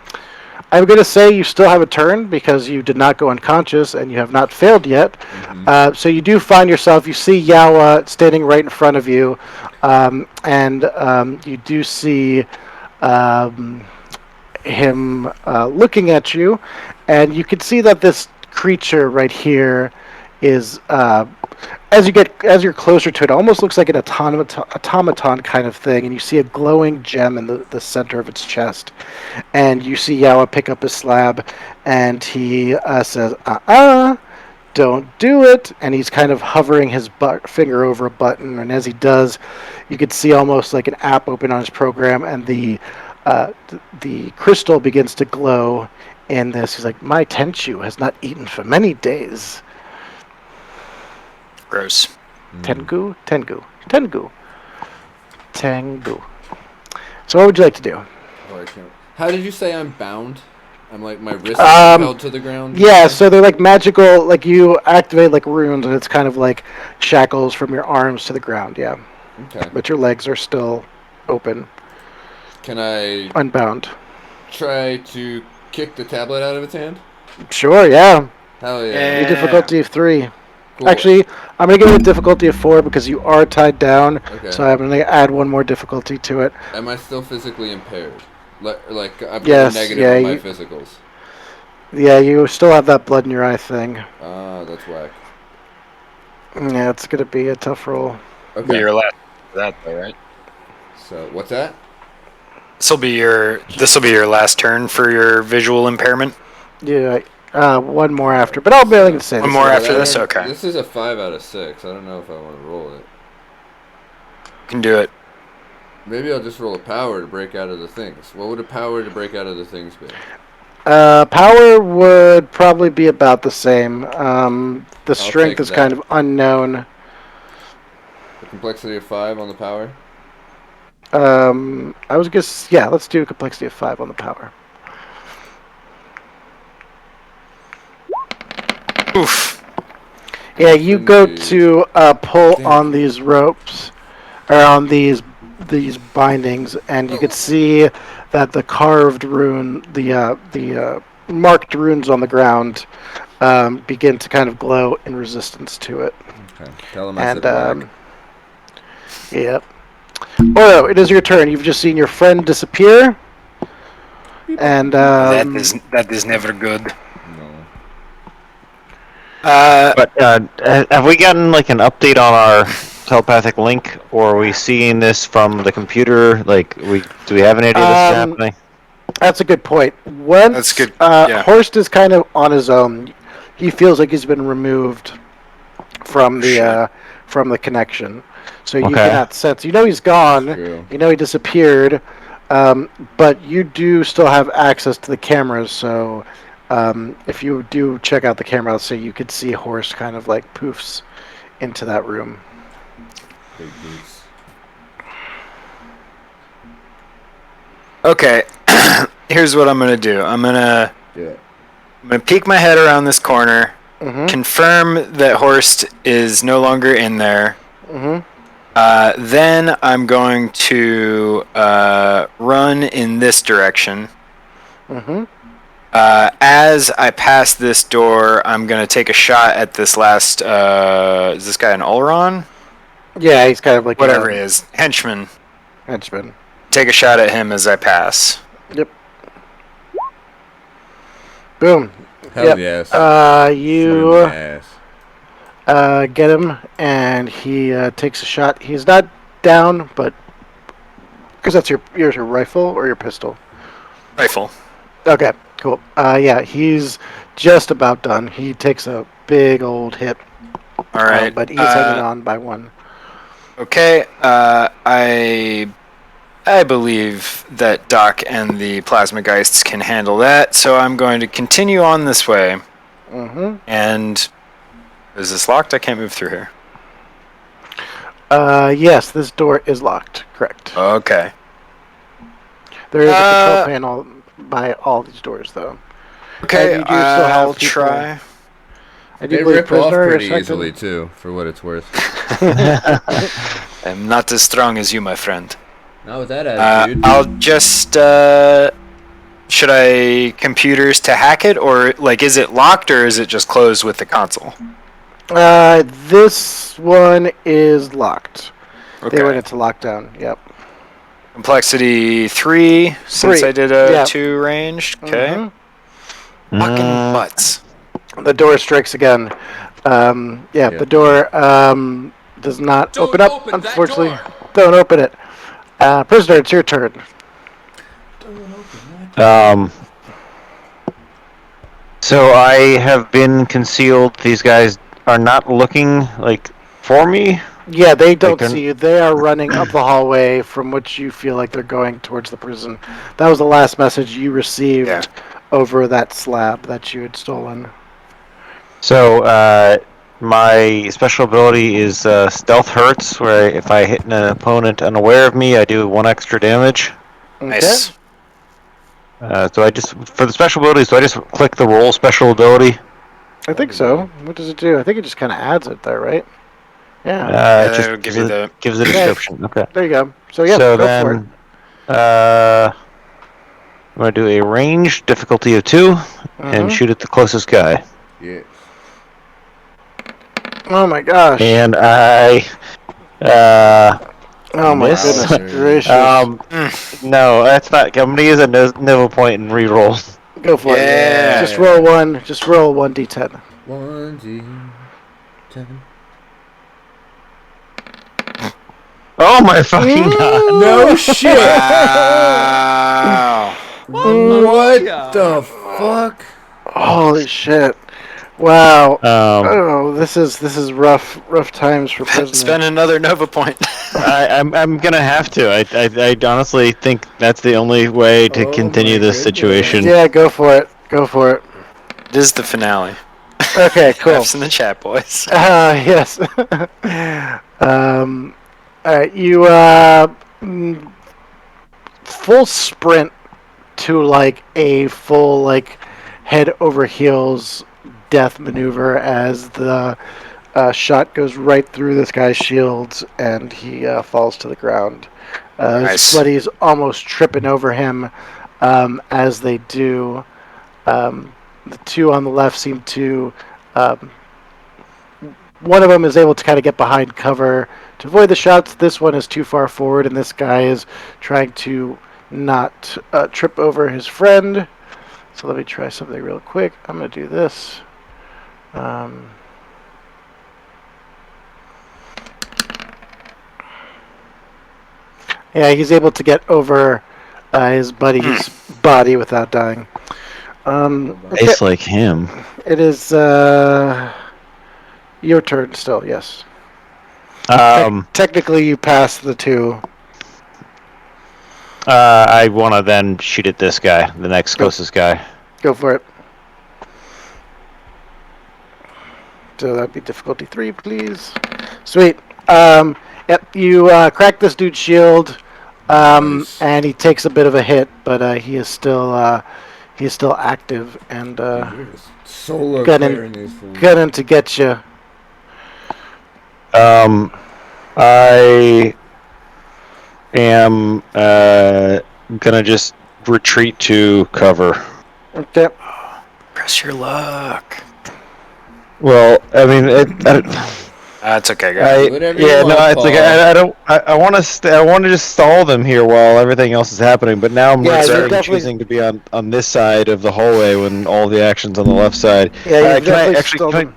going to say you still have a turn because you did not go unconscious and you have not failed yet.
Mm-hmm.
So you do find yourself, you see Yawa standing right in front of you, and you do see him looking at you, and you can see that this creature right here is, as you're closer to it, almost looks like an automaton kind of thing, and you see a glowing gem in the center of its chest. And you see Yawa pick up his slab, and he says, don't do it. And he's kind of hovering his finger over a button, and as he does, you could see almost like an app open on his program, and the crystal begins to glow in this. He's like, my Tenchu has not eaten for many days.
Gross.
Tengu. So what would you like to do?
Oh, I can't. How did you say I'm bound? I'm like, my wrist is held to the ground?
Yeah, so they're like magical, like you activate like runes, and it's kind of like shackles from your arms to the ground, yeah.
Okay.
But your legs are still open.
Can I
unbound
try to kick the tablet out of its hand?
Sure, yeah.
Hell yeah.
The difficulty of 3.
Cool.
Actually, I'm going to give you a difficulty of 4 because you are tied down,
Okay.
so I'm going to add one more difficulty to it.
Am I still physically impaired? Like I'm
Yes,
negative
yeah,
on my physicals.
Yeah, you still have that blood in your eye thing.
Ah, that's whack.
Yeah, it's going to be a tough roll.
Okay.
Your last for that though, right?
So what's that?
This will be your last turn for your visual impairment.
Yeah, one more after, but I'll be able to say
One
this.
more after this, okay.
This is a 5 out of 6. I don't know if I want to roll it.
Can do it.
Maybe I'll just roll a power to break out of the things. What would a power to break out of the things be?
Power would probably be about the same. The strength is kind of unknown.
The complexity of 5 on the power?
I was guess yeah. Let's do a complexity of 5 on the power.
Oof.
Yeah, you go to pull on these ropes, or on these bindings, and you could see that the carved rune, the marked runes on the ground, begin to kind of glow in resistance to it.
Okay. Tell him I said black.
Yep. Oro, it is your turn. You've just seen your friend disappear, and
that is never good.
No.
But have we gotten like an update on our telepathic link, or are we seeing this from the computer? Like, do we have any idea this is happening?
That's a good point. Once
That's good. Yeah.
Horst is kind of on his own. He feels like he's been removed from the connection. So you cannot sense. You know he's gone.
True.
You know he disappeared. But you do still have access to the cameras. So if you do check out the camera, so you could see Horst kind of like poofs into that room.
Big boots.
Okay. Here's what I'm gonna do. I'm gonna peek my head around this corner, confirm that Horst is no longer in there. Then I'm going to run in this direction. As I pass this door, I'm going to take a shot at this last... is this guy an Ulron?
Yeah, he's kind of like
whatever he is. Henchman. Take a shot at him as I pass.
Yep. Boom.
Hell yes.
You get him, and he takes a shot. He's not down, but because that's your rifle or your pistol.
Rifle.
Okay, cool. Yeah, he's just about done. He takes a big old hit.
All right.
But he's hanging on by one.
Okay. I believe that Doc and the Plasmageists can handle that, so I'm going to continue on this way.
Mm-hmm.
And is this locked? I can't move through here.
Yes, this door is locked. Correct.
Okay.
There is a control panel by all these doors, though.
Okay,
And you do still have
I'll
people-
try.
I do
They
believe
rip off
prisoner
pretty
is second.
easily too, for what it's worth.
I'm not as strong as you, my friend.
Not with that attitude.
I'll just. Should I computers to hack it, or like, is it locked, or is it just closed with the console?
This one is locked.
Okay.
They went into lockdown. Yep.
Complexity 3, since
3,
I did a
yeah.
2 ranged. Okay.
Mhm.
Fucking butts.
The door strikes again. The door does not
Don't
open up,
open that
unfortunately.
door.
Don't open it. Prisoner, it's your turn.
So I have been concealed. These guys are not looking like for me.
Yeah, they don't
couldn't-
see you. They are running up the hallway from which you feel like they're going towards the prison. That was the last message you received over that slab that you had stolen.
So my special ability is Stealth Hurts, where if I hit an opponent unaware of me, I do 1 extra damage.
Okay.
Nice.
So I just, for the special abilities, do I just click the roll special ability?
I think so. What does it do? I think it just kind of adds it there, right? Yeah.
It
it'll
just
give
gives
you
it, gives a description. Okay.
There you go. So, yeah,
So
go for it.
then, I'm going to do a range difficulty of 2 and shoot at the closest guy.
Yeah.
Oh, my gosh.
And I
Oh, my
miss.
goodness gracious.
No, that's not. I'm going to use a Nova point and re-roll.
Go for
Yeah.
it. Just roll one. Just roll 1d10.
1d10.
Oh my fucking god!
No shit!
Wow.
What the fuck?
Holy shit. Wow.
Um,
This is rough times for prisoners.
Spend another Nova point.
I'm gonna have to. I honestly think that's the only way to continue this situation.
Yeah, go for it. Go for it.
This is the finale.
Okay, cool.
F's in the chat, boys.
Yes. Alright, you full sprint to like a full like head over heels death maneuver as the shot goes right through this guy's shields and he falls to the ground.
Nice.
His buddies almost tripping over him as they do. The two on the left seem to... one of them is able to kind of get behind cover to avoid the shots. This one is too far forward, and this guy is trying to not trip over his friend. So let me try something real quick. I'm going to do this. Yeah, he's able to get over his buddy's body without dying.
It's like him.
It is your turn still, yes. Technically, you pass the two.
I want to then shoot at this guy, the next closest guy.
Go for it. So that'd be difficulty 3, please. Sweet. Yep, you crack this dude's shield,
Nice.
and he takes a bit of a hit, but he is still active and
Solo
gunning
clearing these fools.
to get you.
I am gonna just retreat to cover.
Okay.
Press your luck.
Well, I mean,
That's okay, guys.
Whatever you
yeah, no,
want,
it's like
Paul.
I don't. I want to. I want to just stall them here while everything else is happening. But now I'm
Yeah, you're
starting
definitely-
choosing to be on this side of the hallway when all the action's on the left side.
Yeah, you
can I actually?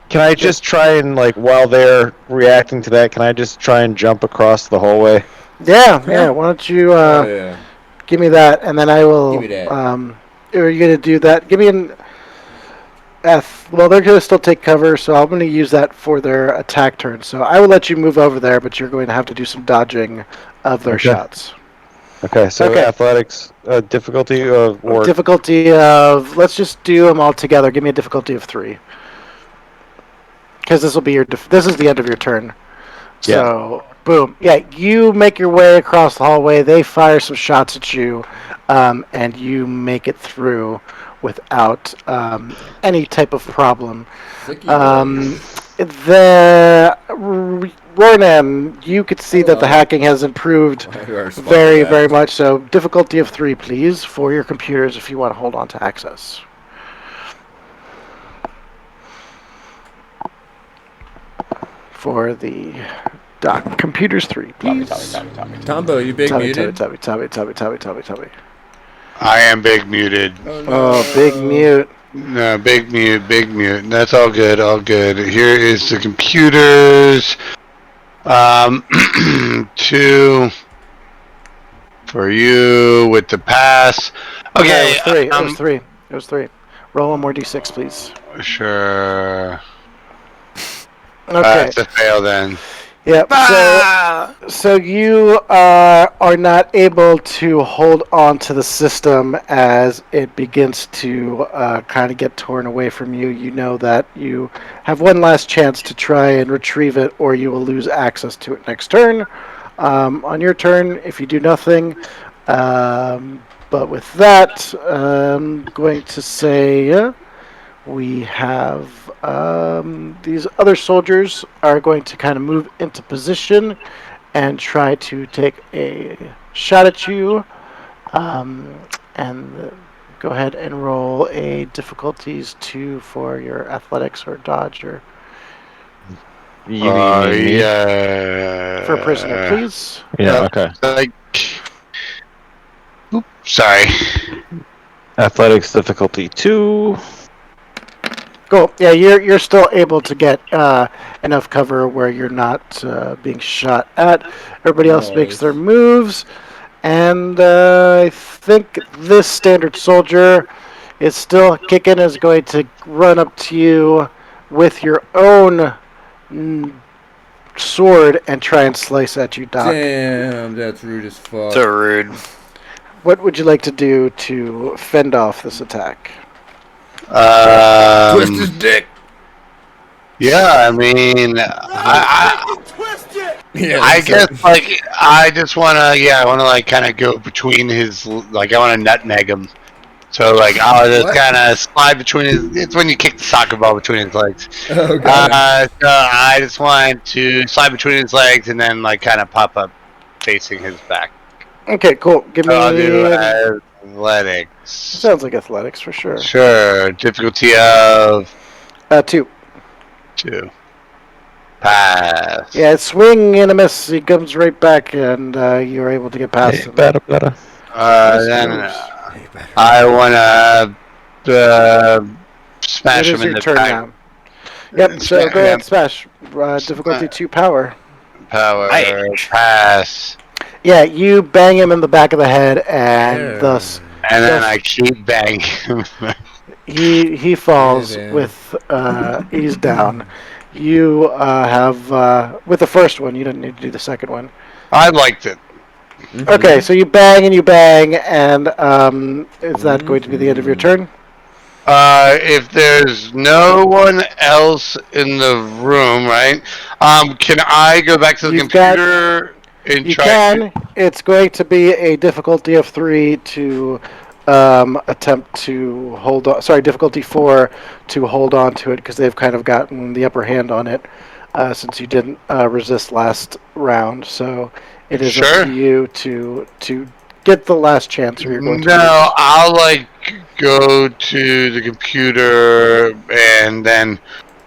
Can I just try and while they're reacting to that? Can I just try and jump across the hallway?
Yeah. Why don't you
Oh, yeah.
give me that, and then I will.
Give me that.
Are you gonna do that? Give me an. Well, they're going to still take cover, so I'm going to use that for their attack turn. So I will let you move over there, but you're going to have to do some dodging of their shots.
Okay, so athletics difficulty or
difficulty of, let's just do them all together. Give me a difficulty of 3. Because this will be this is the end of your turn. So, boom. Yeah, you make your way across the hallway. They fire some shots at you, and you make it through without any type of problem. Ronan, you could see that the hacking has improved very, very much. So, difficulty of 3, please, for your computers if you want to hold on to access. For the doc. Computers 3, please.
Tombo, you big muted?
Tubby.
I am big muted.
Oh, big mute.
No, big mute. That's all good. Here is the computers. 2 for you with the pass. Okay.
It was 3. Roll one more d6, please.
Sure.
Okay.
That's a fail then.
Yep. So you are not able to hold on to the system as it begins to kind of get torn away from you. You know that you have one last chance to try and retrieve it, or you will lose access to it next turn. On your turn, if you do nothing. But with that, I'm going to say we have these other soldiers are going to kind of move into position and try to take a shot at you. And go ahead and roll a difficulties 2 for your athletics or dodge or for a prisoner, please.
Yeah, okay.
Oops, sorry.
Athletics difficulty 2.
Cool. Yeah, you're still able to get enough cover where you're not being shot at. Everybody else makes their moves, and I think this standard soldier is still kicking. Is going to run up to you with your own sword and try and slice at you, Doc.
Damn, that's rude as fuck.
So rude.
What would you like to do to fend off this attack?
Twist his dick.
Yeah, I mean, I guess I just want to, I want to kind of go between his, I want to nutmeg him. So I'll just kind of slide between his. It's when you kick the soccer ball between his legs.
Oh god.
So I just want to slide between his legs and then kind of pop up facing his back.
Okay, cool. Give me.
I'll do athletics.
Sounds like athletics for sure.
Sure. Difficulty of
2.
2. Pass.
Yeah, swing and a miss. He comes right back, and you're able to get past him.
Better.
Then I want to smash him in the
turn
back.
now. Yep. So go ahead, smash. Difficulty 2, power.
Pass.
Yeah, you bang him in the back of the head, and thus.
And then I keep banging him.
He falls with he's down. You have with the first one. You didn't need to do the second one.
I liked it.
Mm-hmm. Okay, so you bang, and is that going to be the end of your turn?
If there's no one else in the room, right? Can I go back to the computer and
you
try?
You can. It's going to be a difficulty of 3 to attempt to hold on. Sorry, difficulty 4 to hold on to it because they've kind of gotten the upper hand on it since you didn't resist last round. So it is up to you to get the last chance, or you're going to.
No, I'll go to the computer and then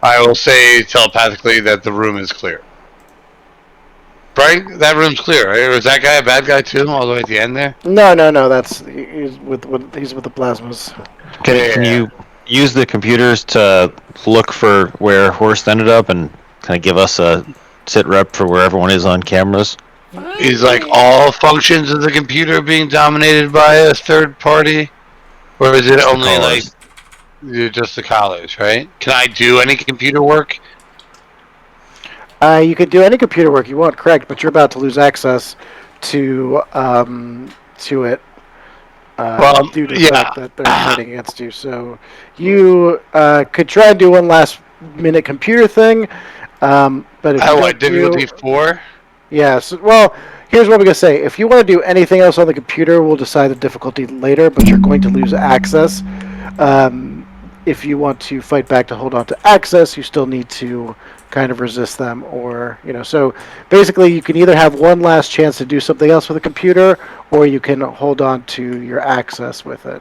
I will say telepathically that the room is clear. Right? That room's clear, right? Or is that guy a bad guy too, all the way at the end there?
No. He's with the plasmas.
Can you use the computers to look for where Horst ended up and kind of give us a sit rep for where everyone is on cameras?
Is all functions of the computer being dominated by a third party, or is it only just the college, right? Can I do any computer work?
You could do any computer work you want, correct? But you're about to lose access to it due to the fact that they're fighting against you. So you could try and do one last minute computer thing. But if you don't
difficulty 4?
Yes. Well, here's what I'm going to say. If you want to do anything else on the computer, we'll decide the difficulty later, but you're going to lose access. If you want to fight back to hold on to access, you still need to kind of resist them, or, so basically you can either have one last chance to do something else with the computer, or you can hold on to your access with it.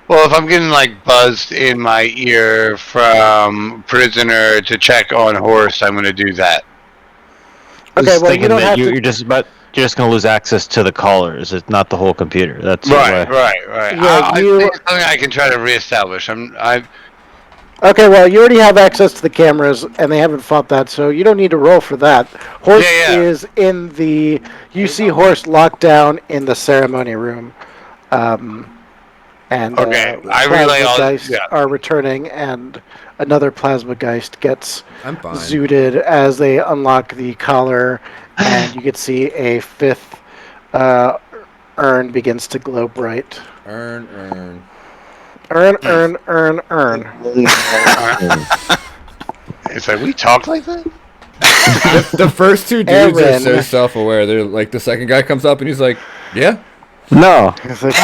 Well, if I'm getting buzzed in my ear from prisoner to check on Horst, I'm going to do that.
Okay, well, you don't have
you're just going to lose access to the callers. It's not the whole computer. That's
right.
Yeah,
I think it's something I can try to reestablish.
Okay, well, you already have access to the cameras, and they haven't fought that, so you don't need to roll for that. Horst is in the... You see Horst locked down in the ceremony room. And plasma geist are returning, and another plasma geist gets zooted as they unlock the collar, and you can see a fifth urn begins to glow bright.
Urn.
It's like, we talk like that?
The first two dudes are so self-aware. They're like, the second guy comes up and he's like, yeah.
No.
It's like,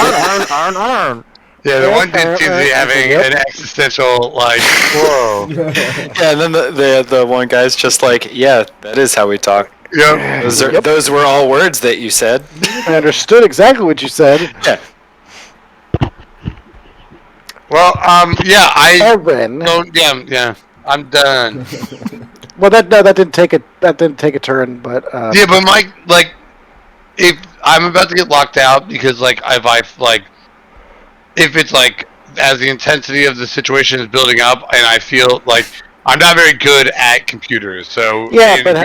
Yeah, the one dude seems to be having an existential, whoa.
Yeah, and then the one guy's just like, yeah, that is how we talk.
Yep.
Those were all words that you said.
I understood exactly what you said.
Yeah.
Well, yeah,
Yeah,
I'm done.
Well, that didn't take a turn, but
yeah, but Mike, if I'm about to get locked out because if it's as the intensity of the situation is building up, and I feel like I'm not very good at computers, so
yeah, but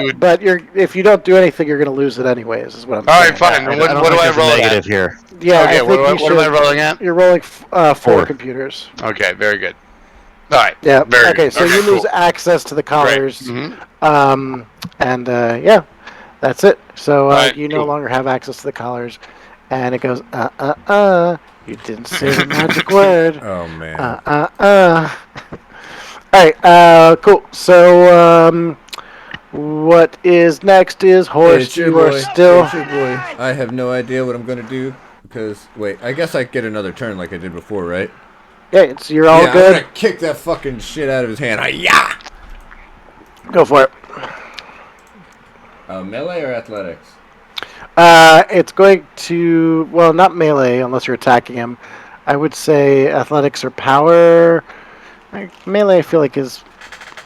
if you don't do anything, you're going to lose it anyways. Is what I'm saying.
All right, fine. What do I roll
negative here?
Yeah,
okay. What am I rolling at?
You're rolling 4 computers.
Okay, very good. All right.
Yeah.
Very
so you lose access to the collars.
Mm-hmm.
And yeah, that's it. So
right,
you no longer have access to the collars, and it goes you didn't say the magic word.
Oh man.
All right. Cool. So what is next is Horst. You are still.
I have no idea what I'm gonna do because wait, I guess I get another turn like I did before, right?
Yeah, you're all good.
I'm gonna kick that fucking shit out of his hand. Yeah.
Go for it.
Melee or athletics?
It's going to not melee unless you're attacking him. I would say athletics or power. Melee, I feel like is.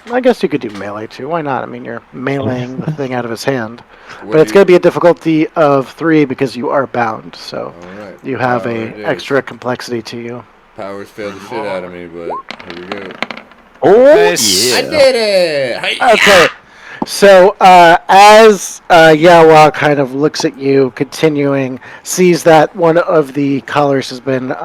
I guess you could do melee too. Why not? I mean, you're meleeing the thing out of his hand. But it's going to be a difficulty of 3 because you are bound. So you have a extra complexity to you.
Powers failed the shit out of me, but here we go.
Oh,
Nice.
yeah.
I did it!
Okay. So as Yawa kind of looks at you, continuing, sees that one of the collars has been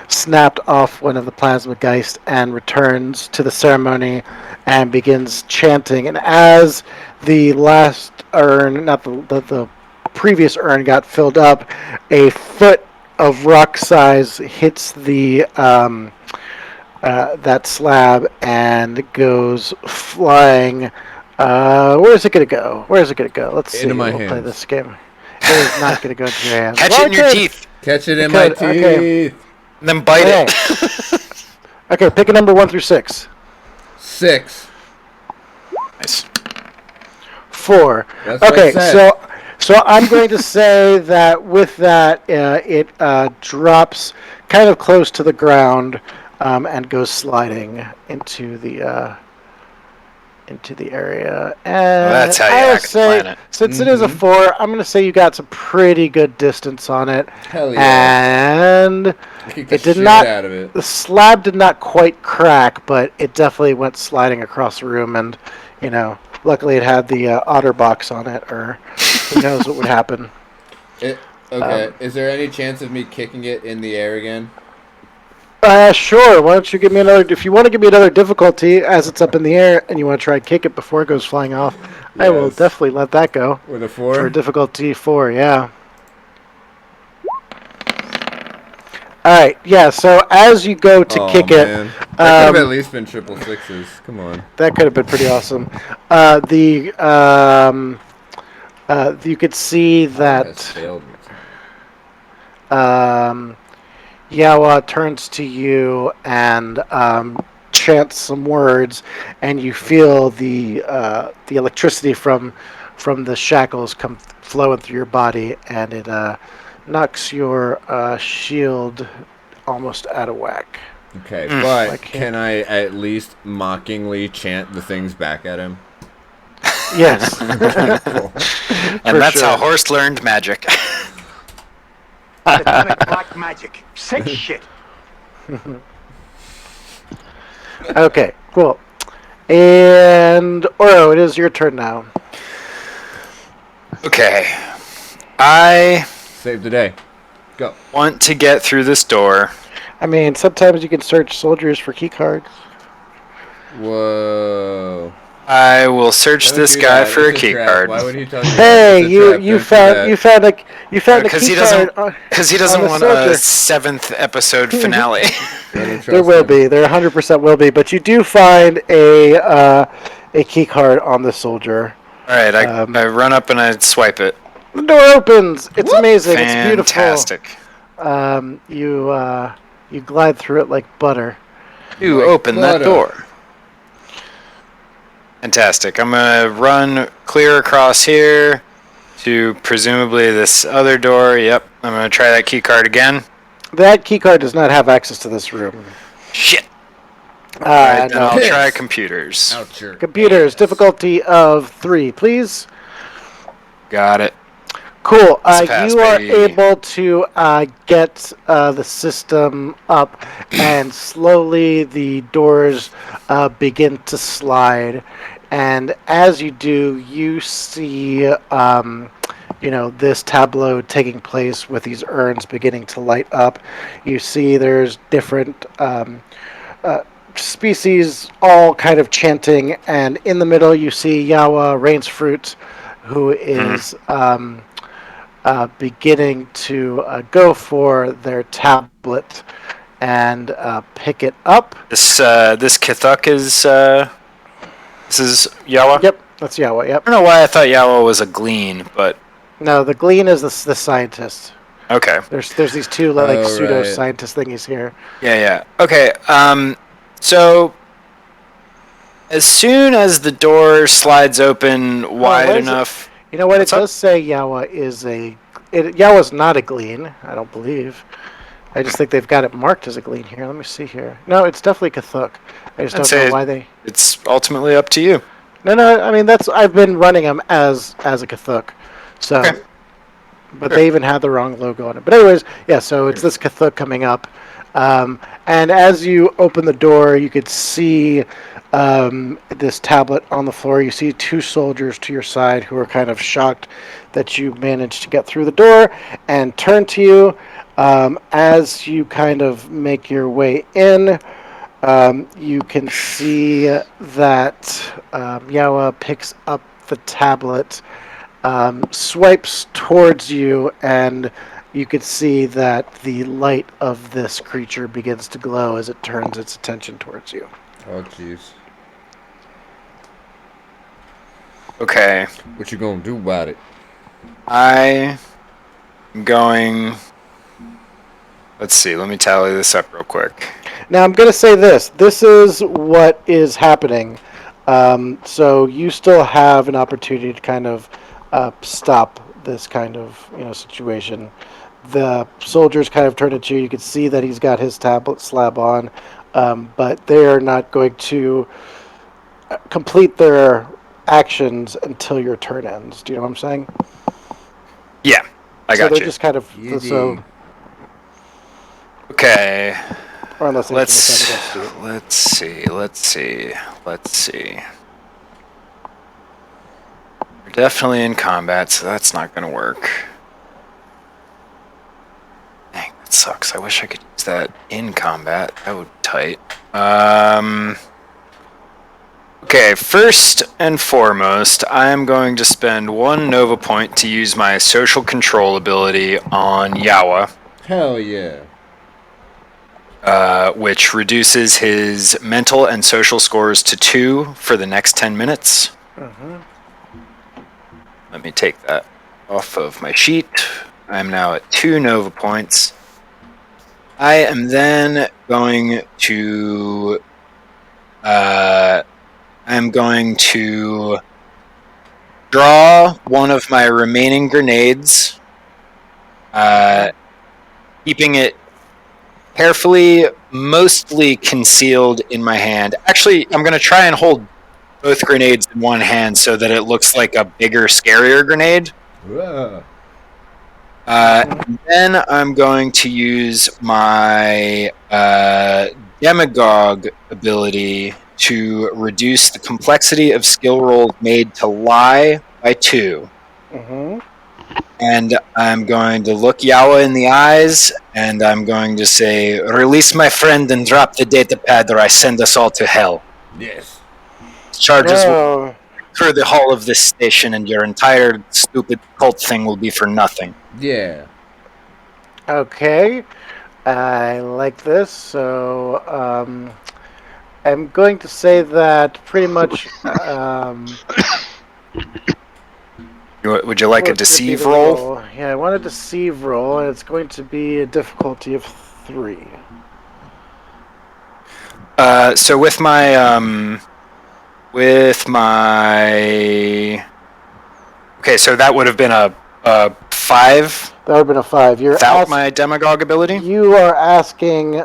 snapped off one of the plasma geist and returns to the ceremony and begins chanting. And as the last urn, not the previous urn, got filled up, a foot of rock size hits the that slab and goes flying. Where is it going to go? Let's see. We'll play this game. It is not going to go into your hands.
Catch it in your teeth.
Catch it in my teeth.
Okay.
And then bite it.
Okay, pick a number 1 through 6.
6.
Nice.
4.
That's what I said.
So I'm going to say that with that, it drops kind of close to the ground and goes sliding into the area. And
that's how you
I will
hack a
say,
planet.
since it is a 4, I'm going to say you got some pretty good distance on it.
Hell yeah.
And
it did not. Out of it.
The slab did not quite crack, but it definitely went sliding across the room. And luckily it had the otter box on it, or who knows what would happen.
Okay. Is there any chance of me kicking it in the air again?
Sure. Why don't you give me another? If you want to give me another difficulty as it's up in the air, and you want to try and kick it before it goes flying off, I will
Yes.
definitely let that go.
With a 4?
For difficulty 4, yeah. All right, yeah. So as you go to kick
man.
it,
That could have at least been triple sixes. Come on.
that could have been pretty awesome. You could see that
Has failed me.
Yawa turns to you and chants some words, and you feel the electricity from the shackles come flowing through your body, and it knocks your shield almost out of whack.
Okay, but can I at least mockingly chant the things back at him?
Yes.
Cool.
And that's how Horst learned magic.
Black magic. Sick shit.
Okay, cool. And Oro, it is your turn now.
Okay. I
Save the day. Go.
want to get through this door.
I mean, sometimes you can search soldiers for key cards.
Whoa.
I will search
Don't
this
do
guy
that.
for a
It's
key
trap.
card.
Why would he tell you that?
Hey,
It's a trap.
you
Don't do
found
that.
you found a
Because
key
he doesn't.
card.
Because he
on
doesn't
the
want
soldier.
a 7th episode finale.
I don't
There
trust
will
him.
be. There 100% will be. But you do find a key card on the soldier.
All right, I run up and I swipe it.
The door opens. It's amazing. It's beautiful.
Fantastic.
You glide through it like butter.
You
Like
open that
butter.
door. Fantastic. I'm gonna run clear across here to presumably this other door. Yep. I'm gonna try that key card again.
That key card does not have access to this room.
Shit. Alright, then
No.
I'll try computers.
Out your
Computers,
ass.
difficulty of 3, please.
Got it.
Cool.
It's a pass,
You are
baby.
able to get the system up, and slowly the doors begin to slide. And as you do, you see, this tableau taking place with these urns beginning to light up. You see there's different species all kind of chanting, and in the middle you see Yawa Rains Fruit, who is beginning to go for their tablet and pick it up.
This Kithuk is this is Yawa?
Yep, that's Yawa. Yep.
I don't know why I thought Yawa was a glean, but
No, the Glean is the scientist.
okay.
There's these two pseudo scientist thingies here.
Yeah. Okay. So as soon as the door slides open wide
what is it?
enough,
You know what?
What's
It
up?
does say Yawa is Yawa's not a Glean. I don't believe. I just think they've got it marked as a Glean here. Let me see here. No, it's definitely Kithuk. I just
I'd
don't
say
know why they.
it's ultimately up to you.
No. I mean, I've been running them as a Kithuk, so.
Okay.
But they even had the wrong logo on it. But anyways, yeah. So it's this Kithuk coming up, and as you open the door, you could see this tablet on the floor. You see two soldiers to your side who are kind of shocked that you managed to get through the door and turn to you. As you kind of make your way in, you can see that Yawa picks up the tablet, swipes towards you, and you could see that the light of this creature begins to glow as it turns its attention towards you.
Oh, jeez.
Okay.
What you gonna do about it?
I am going. Let's see. Let me tally this up real quick.
Now I'm going to say this. This is what is happening. So you still have an opportunity to kind of stop this kind of situation. The soldiers kind of turn at you. You can see that he's got his tablet slab on, but they are not going to complete their actions until your turn ends. Do you know what I'm saying?
Yeah, I got
so
you.
they're just kind of so.
Okay.
Or unless they
Let's
can decide
let's see. We're definitely in combat, so that's not going to work. Dang, that sucks. I wish I could use that in combat. That would be tight. Okay, first and foremost, I am going to spend 1 Nova point to use my social control ability on Yawa.
Hell yeah.
Which reduces his mental and social scores to 2 for the next 10 minutes. Let me take that off of my sheet. I'm now at 2 Nova points. I am then going to... I'm going to draw one of my remaining grenades, keeping it carefully, mostly concealed in my hand. Actually, I'm going to try and hold both grenades in one hand so that it looks like a bigger, scarier grenade. Then I'm going to use my Demagogue ability to reduce the complexity of skill rolls made to lie by 2. And I'm going to look Yawa in the eyes, and I'm going to say, "Release my friend and drop the data pad, or I send us all to hell."
Yes.
Charges will through the hull of this station, and your entire stupid cult thing will be for nothing.
Yeah.
Okay. I like this, so I'm going to say that pretty much.
Would you like a deceive roll?
Yeah, I want a deceive roll, and it's going to be a difficulty of 3.
So with my okay, so that would have been a 5.
That would have been a 5.
Without my demagogue ability?
You are asking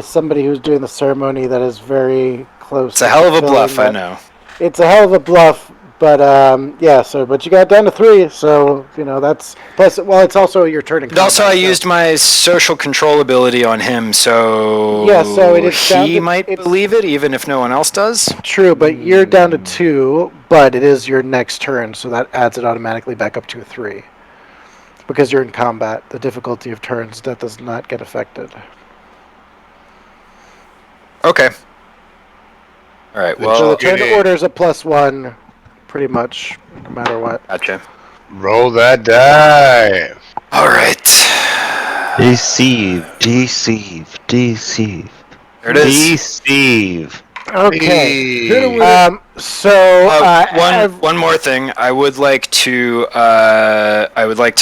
somebody who's doing the ceremony that is very close.
It's a hell of a bluff, I know.
It's a hell of a bluff, but but you got down to 3, so that's plus. Well, it's also your turn in combat.
And also, I used my social control ability on him, so
so it is
he might believe it, even if no one else does.
True, but you're down to 2, but it is your next turn, so that adds it automatically back up to a 3. Because you're in combat, the difficulty of turns, that does not get affected.
Okay. All right, well...
So the turn order is a +1, pretty much, no matter what.
Gotcha.
Roll that die.
All right.
Deceive.
There it is.
Deceive.
Okay.
One more thing. I would like to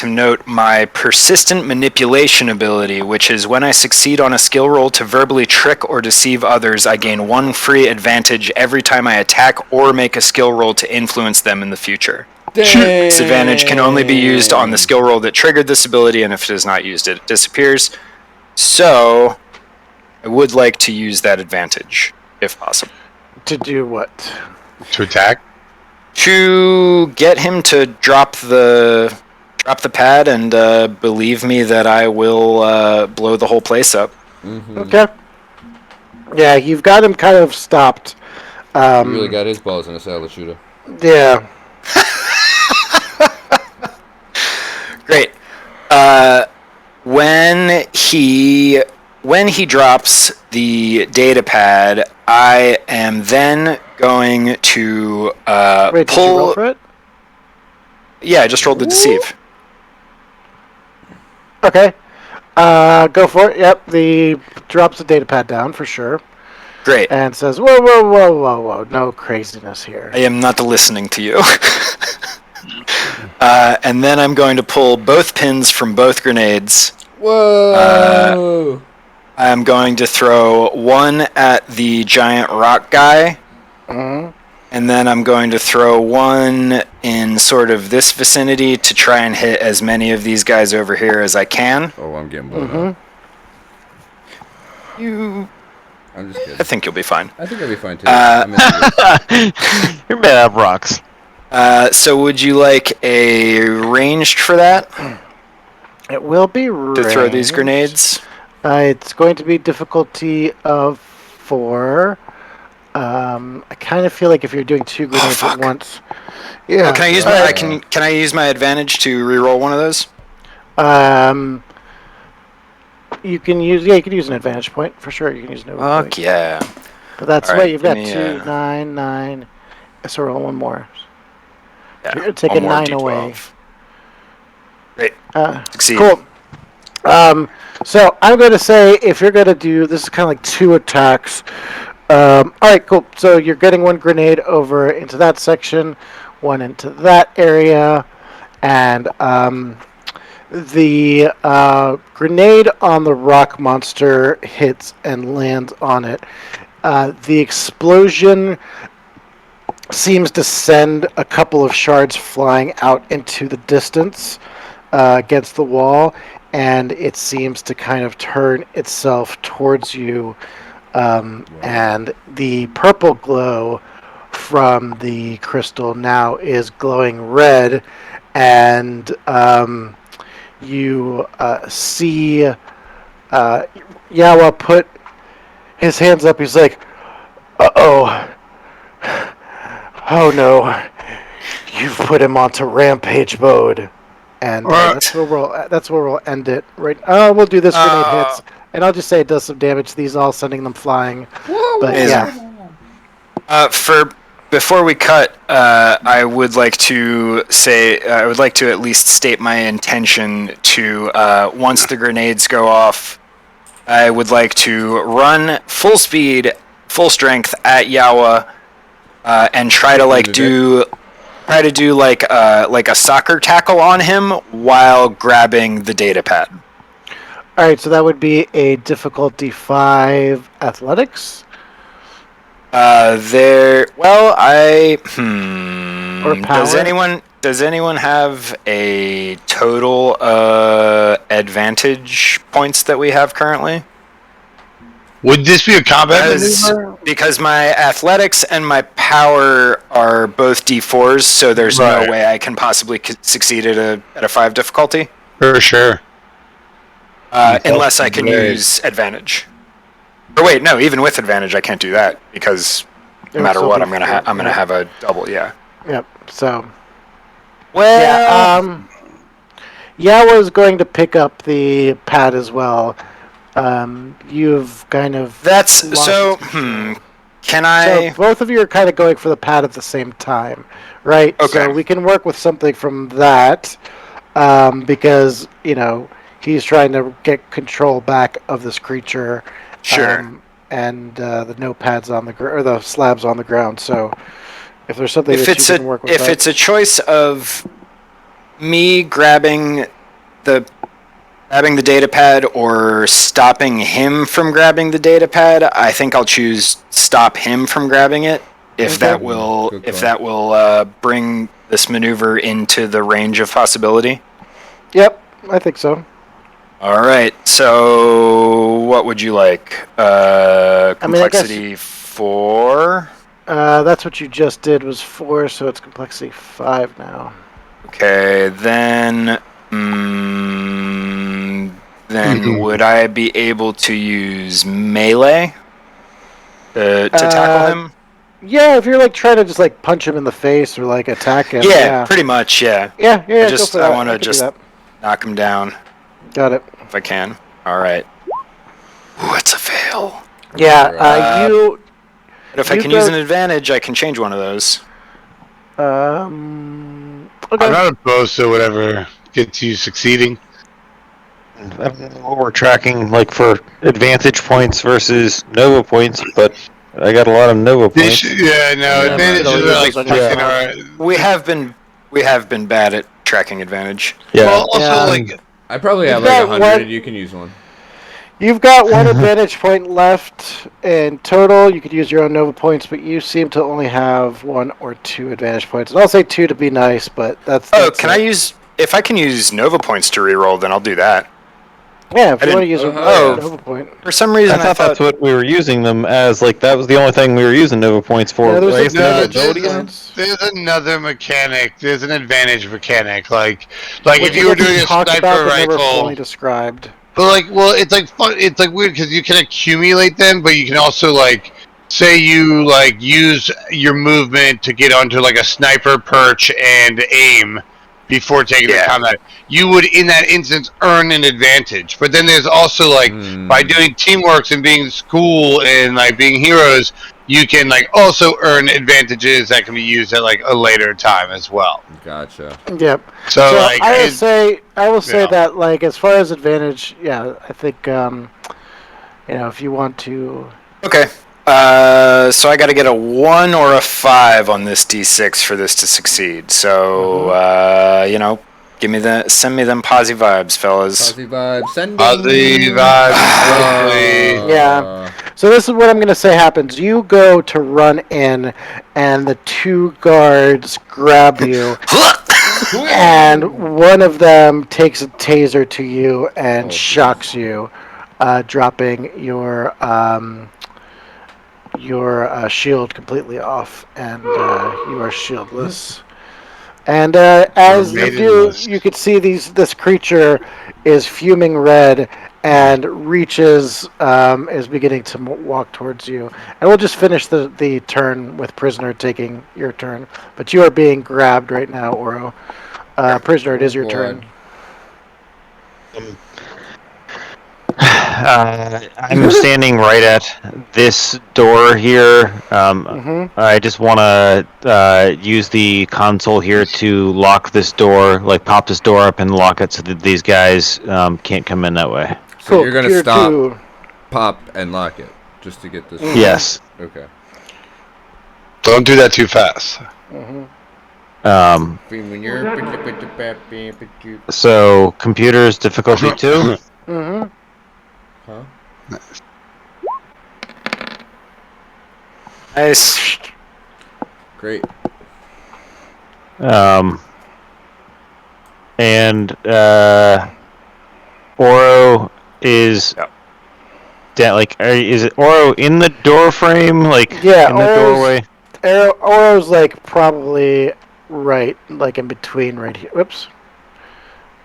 note my persistent manipulation ability, which is when I succeed on a skill roll to verbally trick or deceive others, I gain 1 free advantage every time I attack or make a skill roll to influence them in the future. This advantage can only be used on the skill roll that triggered this ability, and if it is not used, it disappears. So, I would like to use that advantage, if possible.
To do what?
To attack?
To get him to drop the pad and believe me that I will blow the whole place up.
Okay. Yeah, you've got him kind of stopped.
He really got his balls in a salad shooter.
Yeah.
Great. When he drops the data pad, I am then going to
Wait, did you roll for it?
Yeah, I just rolled the deceive.
Okay. Go for it. Yep, drops the data pad down for sure.
Great.
And says, whoa, no craziness here.
I am not listening to you. And then I'm going to pull both pins from both grenades.
Whoa!
I'm going to throw one at the giant rock guy. And then I'm going to throw one in sort of this vicinity to try and hit as many of these guys over here as I can.
Oh, I'm getting blown up. I'm just kidding.
I think you'll be fine.
I think I'll be fine too.
You're made out of rocks.
So would you like a ranged for that?
It will be ranged.
To throw these grenades?
It's going to be difficulty of 4. I kind of feel like if you're doing 2 grenades at once. Yeah.
Oh, can I use my advantage to reroll one of those?
You can use you can use an advantage point for sure. You can use an Nova point.
Fuck yeah.
But that's
All
why
right,
you've got
give me,
2, 9, 9. So roll one more.
Yeah,
You're gonna take
one
a
more
9
D12.
away.
Great. Succeed.
Cool. So I'm going to say if you're going to do this is kind of like 2 attacks. All right, cool. So you're getting 1 grenade over into that section, 1 into that area, and the grenade on the rock monster hits and lands on it. The explosion seems to send a couple of shards flying out into the distance against the wall, and it seems to kind of turn itself towards you. And the purple glow from the crystal now is glowing red, and you see Yawa put his hands up. He's like, "Uh-oh. Oh no. You've put him onto rampage mode." And that's where we'll end it. Right. We'll do this grenade hits. And I'll just say it does some damage. These all sending them flying. But yeah.
Before we cut, I would like to say I would like to at least state my intention to once the grenades go off, I would like to run full speed, full strength at Yawa, and try to do like a soccer tackle on him while grabbing the data pad.
All right, so that would be a difficulty 5 athletics.
Or
power.
Does anyone have a total advantage points that we have currently?
Would this be a combat maneuver?
Because my athletics and my power are both D4s, so there's no way I can possibly succeed at a 5 difficulty.
For sure.
Unless I can use advantage. Or wait, no, even with advantage I can't do that because no matter what I'm gonna have a double. Yeah.
Yep. So.
Well.
Yeah. Yawa's going to pick up the pad as well. You've kind of.
That's so. Can I?
So both of you are kind of going for the pad at the same time, right?
Okay.
So we can work with something from that, because he's trying to get control back of this creature.
Sure.
And the notepads on the or the slabs on the ground. So if there's something that you can work with,
if it's a choice of me grabbing the data pad or stopping him from grabbing the data pad, I think I'll choose stop him from grabbing it. If that will bring this maneuver into the range of possibility.
Yep, I think so.
All right. So, what would you like? Complexity 4.
That's what you just did was 4, so it's complexity 5 now.
Okay, then would I be able to use melee to tackle him?
Yeah, if you're trying to just punch him in the face or attack him.
Yeah, pretty much. Yeah.
Yeah.
I
go for that.
want to just knock him down.
Got it.
If I can. All right. Ooh, it's a fail.
Yeah.
But if I can use an advantage, I can change one of those.
Okay.
I'm not opposed to whatever gets you succeeding.
I don't know what we're tracking for advantage points versus Nova points, but I got a lot of Nova points.
Advantage is alright.
We have been bad at tracking advantage.
Yeah.
Well, also
I probably have 100. You can use one.
You've got 1 advantage point left in total. You could use your own Nova points, but you seem to only have 1 or 2 advantage points. And I'll say 2 to be nice, but that's
if I can use Nova points to reroll, then I'll do that.
Yeah, if you want to use a Nova point.
For some reason,
I thought that's what we were using them as. That was the only thing we were using Nova points for.
Yeah,
there's another mechanic. There's an advantage mechanic. If you were doing a sniper rifle.
Fully described.
But it's fun. It's weird because you can accumulate them, but you can also say you use your movement to get onto a sniper perch and aim, before taking the combat, you would, in that instance, earn an advantage. But then there's also like by doing teamworks and being school and like being heroes, you can like also earn advantages that can be used at like a later time as well.
Gotcha.
Yep.
So like,
I will say that like as far as advantage, I think if you want to.
Okay. So I got to get a 1 or a 5 on this D6 for this to succeed. So send me them posy vibes, fellas.
Posy vibes. Send
posy vibes.
Yeah. So this is what I'm going to say happens. You go to run in, and the 2 guards grab you, and one of them takes a taser to you and shocks you, dropping your shield completely off, and you are shieldless. And as you do, you can see this creature is fuming red and reaches, is beginning to walk towards you. And we'll just finish the turn with Prisoner taking your turn. But you are being grabbed right now, Oro. Prisoner, it is your turn.
I'm standing right at this door here. I just want to use the console here to lock this door, like pop this door up and lock it so that these guys can't come in that way.
So you're going to stop, pop, and lock it just to get this.
Yes.
Okay.
Don't do that too fast.
So computers difficulty 2.
Huh?
Nice.
Great.
And Oro is is it Oro in the door frame, like in the doorway?
Oro's like probably right, like in between right here. Whoops.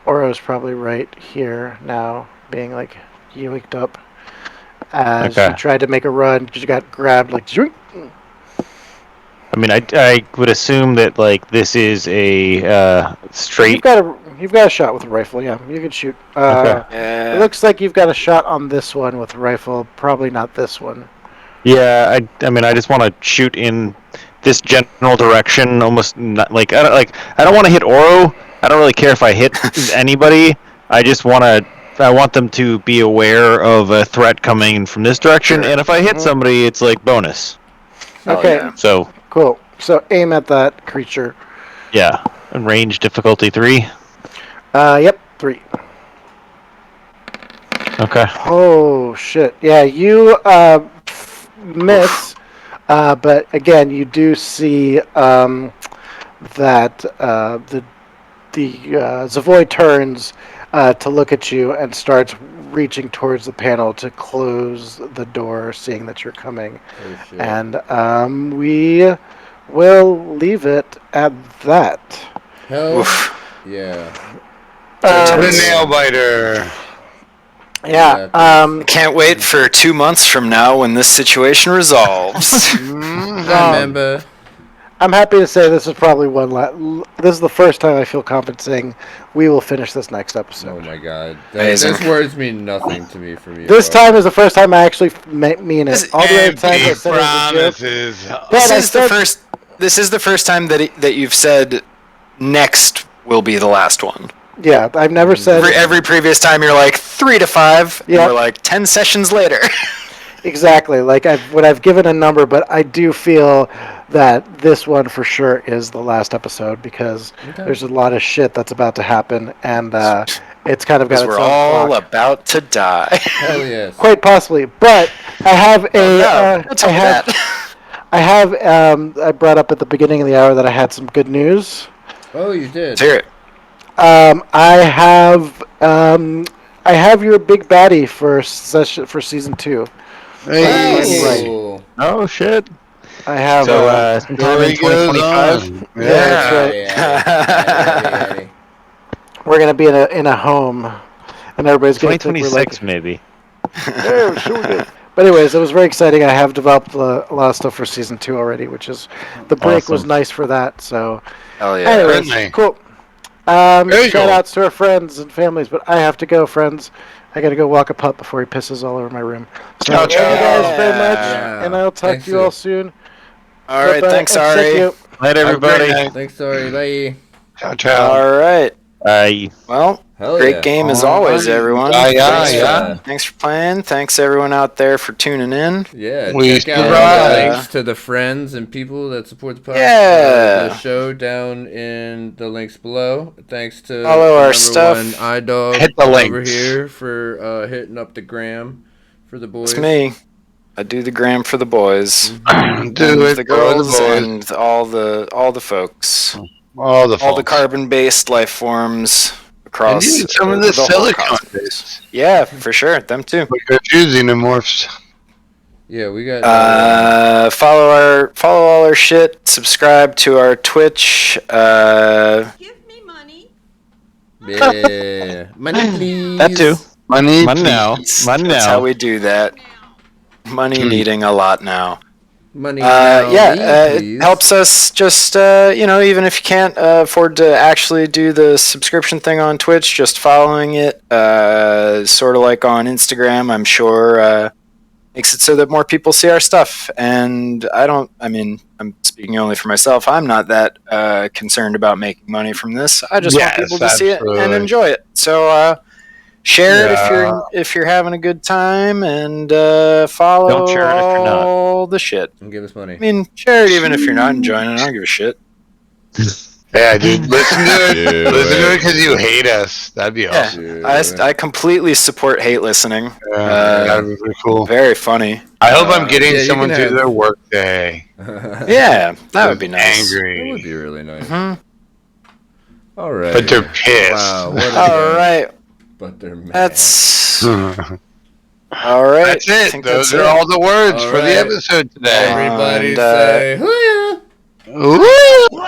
Oro's probably right here now, being like yoinked up as you tried to make a run because you got grabbed like.
I mean, I would assume that like this is a straight.
You've got a shot with a rifle. Yeah, you can shoot. It looks like you've got a shot on this one with a rifle. Probably not this one.
Yeah, I mean, I just want to shoot in this general direction. Almost not, I don't want to hit Oro. I don't really care if I hit anybody. I want them to be aware of a threat coming from this direction, and if I hit somebody, it's like bonus.
Okay.
So
cool. So aim at that creature.
Yeah. And range difficulty 3.
Yep, 3.
Okay.
Oh shit! Yeah, you miss, but again, you do see that the Zavoy turns to look at you and starts reaching towards the panel to close the door, seeing that you're coming.
Oh, shit.
And we will leave it at that.
Hell yeah.
The nail biter.
Yeah.
Can't wait for 2 months from now when this situation resolves.
I remember.
I'm happy to say this is probably this is the first time I feel confident saying we will finish this next episode.
Oh my god. Those words mean nothing to me from you.
This time is the first time I actually mean it. All the other times I said
promises.
This is the first time that you've said next will be the last one.
Yeah, I've never said...
Every previous time you're like 3 to 5, and we're like 10 sessions later.
Exactly. Like I've given a number, but I do feel that this one for sure is the last episode because there's a lot of shit that's about to happen, and it's kind of got its
we're
own
all
clock.
About to die.
Hell yes.
Quite possibly, but I have I brought up at the beginning of the hour that I had some good news.
Oh, you did.
Let's hear it.
I have your big baddie for season 2.
Hey.
Oh shit!
I have.
So sometime in 2025.
Yeah, that's right. We're gonna be in a home, and everybody's gonna think we're
2026 maybe.
Yeah, sure we did. But anyways, it was very exciting. I have developed a lot of stuff for season 2 already, which is the break was nice for that. So,
hell yeah.
anyways, cool.
There you
Shout
go.
outs to our friends and families, but I have to go, friends. I gotta go walk a pup before he pisses all over my room. So
Ciao,
thank you guys very much,
Yeah.
and I'll talk
Thanks,
to you all
Sue.
soon.
All right,
Bye-bye,
thanks,
and thank
Ari.
you.
Night,
Have a great
everybody.
night.
Thanks, sorry. Bye.
Ciao, ciao.
All right.
Bye.
Well,
Hell
great
yeah.
game as
All
always,
right.
everyone.
Yeah,
thanks,
yeah.
thanks for playing. Thanks everyone out there for tuning in.
Yeah,
We
check out
survived.
links to the friends and people that support the podcast,
Yeah.
the show down in the links below. Thanks to
Follow our
number
stuff.
one iDog
Hit the
over
links.
here for hitting up the gram for the boys.
It's me. I do the gram for the boys,
Do
and
it
the
for
girls,
the boys.
and all the folks,
All the
all the
folks.
carbon-based life forms
And
across
even some of the
whole
silicon
cosmos.
bits.
Yeah, for sure. Them too.
Like a few xenomorphs.
Yeah, we got.
Follow all our shit. Subscribe to our Twitch.
Give me money.
Yeah, money please.
That too.
Money,
Money now. Money
That's how
now.
we do that. Money needing a lot now.
Money. Now,
It
please.
helps us just, even if you can't afford to actually do the subscription thing on Twitch, just following it, sort of like on Instagram, I'm sure, makes it so that more people see our stuff. And I'm speaking only for myself. I'm not that concerned about making money from this. I just want
Yes,
people to see it and
absolutely.
enjoy it. So, share it
Yeah.
if you're having a good time, and follow
Don't share it if you're not.
all the shit.
And give us money.
I mean, share it even if you're not enjoying it. I don't give a shit.
Yeah, dude. Listen to it.
Yeah,
Listen to
right.
it because you hate us. That'd be awesome.
I completely support hate listening.
That'd be pretty cool.
Very funny.
I hope I'm getting
yeah, you
someone
can
through
have-
their work day.
Yeah, that would be nice.
That would
Angry.
be really nice.
Mhm.
All right.
But they're pissed.
Wow. What a
All right,
But they're mad.
that's
That's
all right. I
it.
think
Those
that's
are
it.
all the words
All
for the
right.
episode today.
Everybody
And,
say, hoo
Woo!